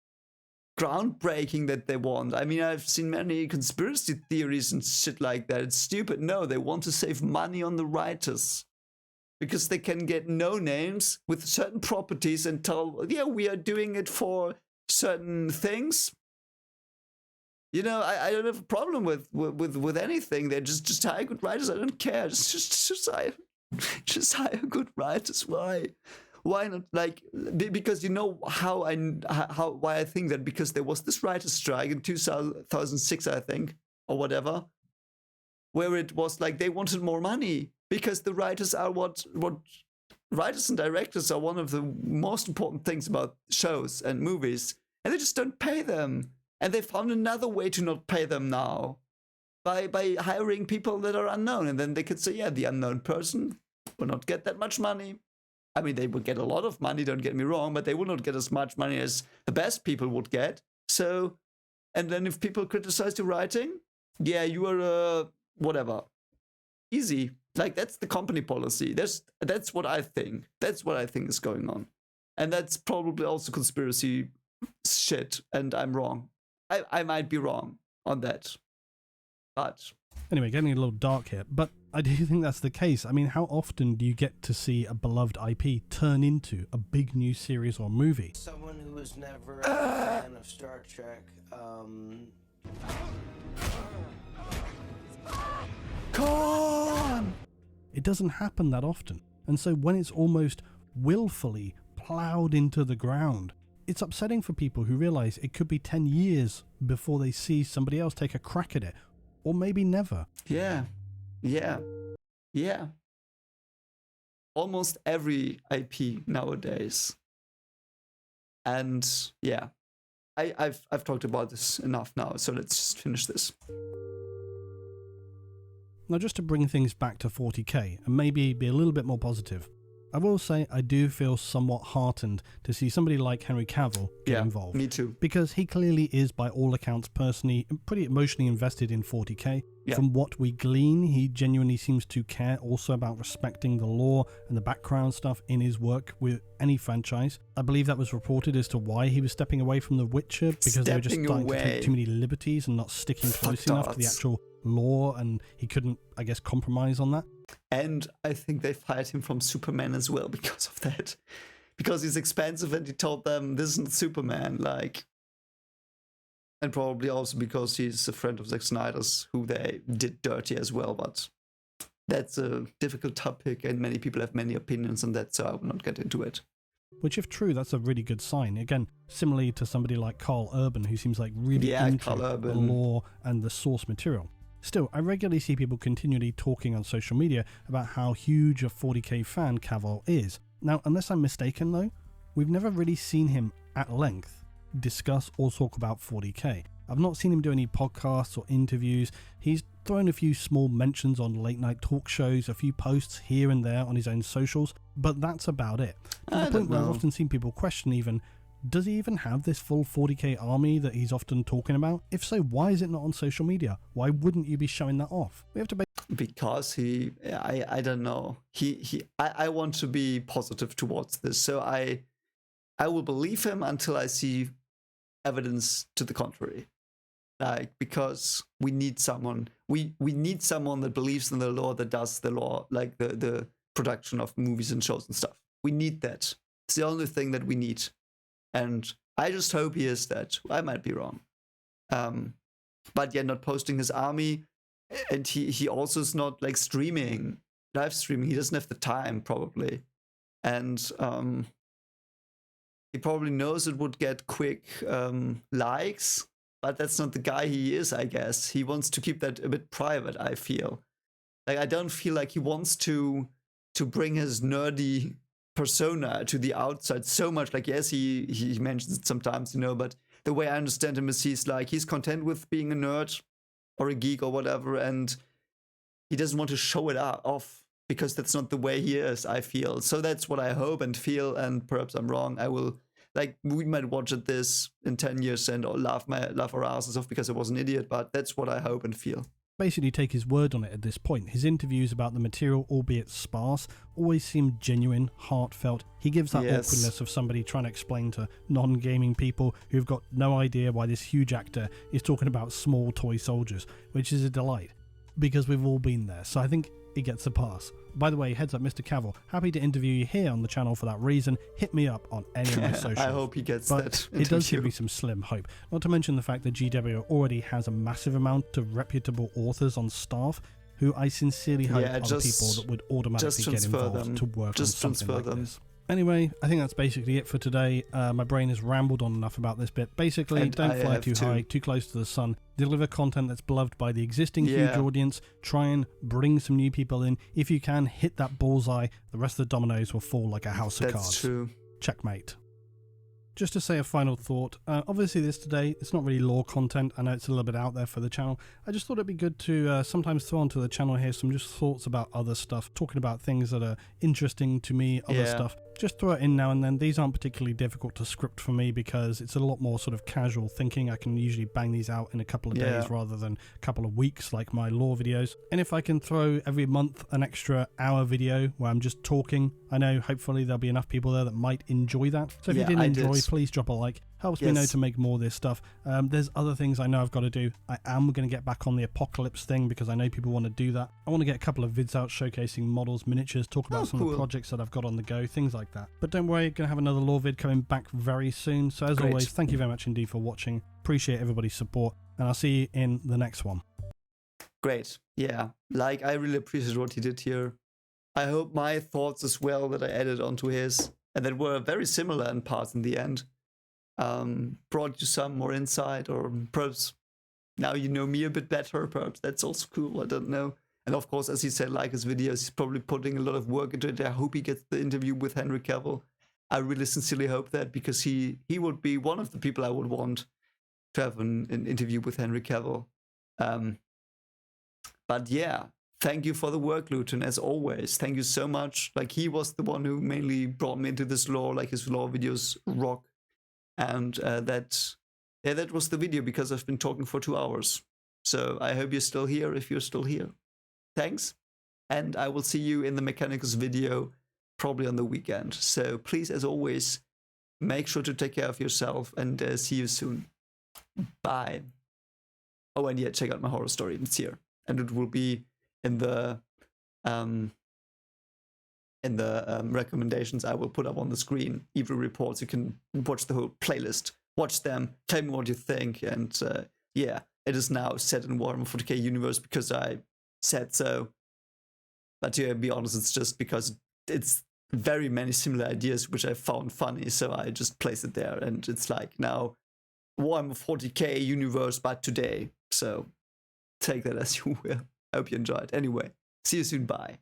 groundbreaking that they want. I mean, I've seen many conspiracy theories and shit like that. It's stupid. No, they want to save money on the writers because they can get no names with certain properties and tell, yeah, we are doing it for certain things. You know, I don't have a problem with anything. They just hire good writers. I don't care. Just hire good writers. Why? Why not? Like, because you know why I think that, because there was this writer's strike in 2006, I think, or whatever, where it was like they wanted more money because the writers are what writers and directors are one of the most important things about shows and movies, and they just don't pay them. And they found another way to not pay them now by hiring people that are unknown, and then they could say, yeah, the unknown person will not get that much money. I mean, they would get a lot of money, don't get me wrong, but they will not get as much money as the best people would get. So, and then if people criticize your writing, yeah, you are whatever. Easy. Like, that's the company policy. That's what I think. That's what I think is going on. And that's probably also conspiracy shit, and I'm wrong. I might be wrong on that. But anyway, getting a little dark here, but I do think that's the case. I mean, how often do you get to see a beloved IP turn into a big new series or movie? Someone who was never a fan of Star Trek, Con! It doesn't happen that often. And so when it's almost willfully plowed into the ground, it's upsetting for people who realize it could be 10 years before they see somebody else take a crack at it. Or maybe never. Yeah. Almost every IP nowadays. And yeah, I've talked about this enough now, so let's just finish this. Now, just to bring things back to 40k and maybe be a little bit more positive, I will say I do feel somewhat heartened to see somebody like Henry Cavill get involved. Me too. Because he clearly is, by all accounts, personally pretty emotionally invested in 40k. Yeah. From what we glean, he genuinely seems to care also about respecting the lore and the background stuff in his work with any franchise. I believe that was reported as to why he was stepping away from The Witcher, because they were just starting to take too many liberties and not sticking close enough to the actual lore, and he couldn't, I guess, compromise on that. And I think they fired him from Superman as well because of that. Because he's expensive and he told them this isn't Superman, like. And probably also because he's a friend of Zack Snyder's, who they did dirty as well, but that's a difficult topic and many people have many opinions on that, so I will not get into it. Which, if true, that's a really good sign. Again, similarly to somebody like Carl Urban, who seems like really into the lore and the source material. Still, I regularly see people continually talking on social media about how huge a 40k fan Cavill is. Now, unless I'm mistaken though, we've never really seen him at length discuss or talk about 40k. I've not seen him do any podcasts or interviews. He's thrown a few small mentions on late night talk shows, a few posts here and there on his own socials, but that's about it. To the point where I've often seen people question even, does he even have this full 40k army that he's often talking about? If so, why is it not on social media? Why wouldn't you be showing that off? We have to because I don't know. I want to be positive towards this, so I will believe him until I see evidence to the contrary. like, because we need someone. We need someone that believes in the lore, that does the lore, like the production of movies and shows and stuff. We need that. It's the only thing that we need, and I just hope he is that. I might be wrong. But yeah, not posting his army, and he also is not like streaming, live streaming. He doesn't have the time probably, and he probably knows it would get quick likes, but that's not the guy he is, I guess. He wants to keep that a bit private, I feel. Like, I don't feel like he wants to bring his nerdy persona to the outside so much. Like, yes, he mentions it sometimes, you know, but the way I understand him is he's content with being a nerd or a geek or whatever, and he doesn't want to show it off because that's not the way he is, I feel. So that's what I hope and feel, and perhaps I'm wrong. I will, like, we might watch it this in 10 years and laugh our asses off because I was an idiot, but that's what I hope and feel. Basically take his word on it at this point. His interviews about the material, albeit sparse, always seem genuine, heartfelt. He gives that awkwardness of somebody trying to explain to non-gaming people who've got no idea why this huge actor is talking about small toy soldiers, which is a delight, because we've all been there. So I think he gets a pass. By the way, heads up, Mr. Cavill, happy to interview you here on the channel for that reason. Hit me up on any of my socials. I hope he gets that. It does give me some slim hope. Not to mention the fact that GW already has a massive amount of reputable authors on staff who I sincerely hope are the people that would automatically get involved to work on something like this. Anyway, I think that's basically it for today. My brain has rambled on enough about this bit. Basically, and don't fly too high, too close to the sun. Deliver content that's beloved by the existing huge audience. Try and bring some new people in. If you can, hit that bullseye. The rest of the dominoes will fall like a house of cards. That's true. Checkmate. Just to say a final thought, obviously this today, it's not really lore content. I know it's a little bit out there for the channel. I just thought it'd be good to sometimes throw onto the channel here some just thoughts about other stuff, talking about things that are interesting to me, other stuff. Just throw it in now and then. These aren't particularly difficult to script for me because it's a lot more sort of casual thinking. I can usually bang these out in a couple of days rather than a couple of weeks like my lore videos. And if I can throw every month an extra hour video where I'm just talking, I know hopefully there'll be enough people there that might enjoy that. So if you did enjoy, please drop a like. Helps me know to make more of this stuff. There's other things I know I've got to do. I am going to get back on the apocalypse thing because I know people want to do that. I want to get a couple of vids out showcasing models, miniatures, talk about some of the projects that I've got on the go, things like that. But don't worry, going to have another lore vid coming back very soon. So as always, thank you very much indeed for watching. Appreciate everybody's support, and I'll see you in the next one. Great. Yeah, like, I really appreciate what he did here. I hope my thoughts as well that I added onto his, and that were very similar in parts in the end, brought you some more insight, or perhaps now you know me a bit better. Perhaps that's also cool. I don't know. And of course, as he said, like his videos, he's probably putting a lot of work into it. I hope he gets the interview with Henry Cavill. I really sincerely hope that, because he would be one of the people I would want to have an interview with Henry Cavill. But yeah, thank you for the work, Luetin, as always. Thank you so much. Like, he was the one who mainly brought me into this lore. Like, his lore videos rock. And that was the video, because I've been talking for 2 hours. So I hope you're still here, if you're still here. Thanks. And I will see you in the Mechanicus video, probably on the weekend. So please, as always, make sure to take care of yourself, and see you soon. Bye. Oh, and yeah, check out my horror story. It's here. And it will be in the recommendations I will put up on the screen. Evil reports. You can watch the whole playlist. Watch them. Tell me what you think. And yeah, it is now set in Warhammer 40K universe because I said so. But to be honest, it's just because it's very many similar ideas which I found funny, so I just place it there, and it's like now Warhammer 40K universe, but today. So take that as you will. Hope you enjoyed. Anyway, see you soon. Bye.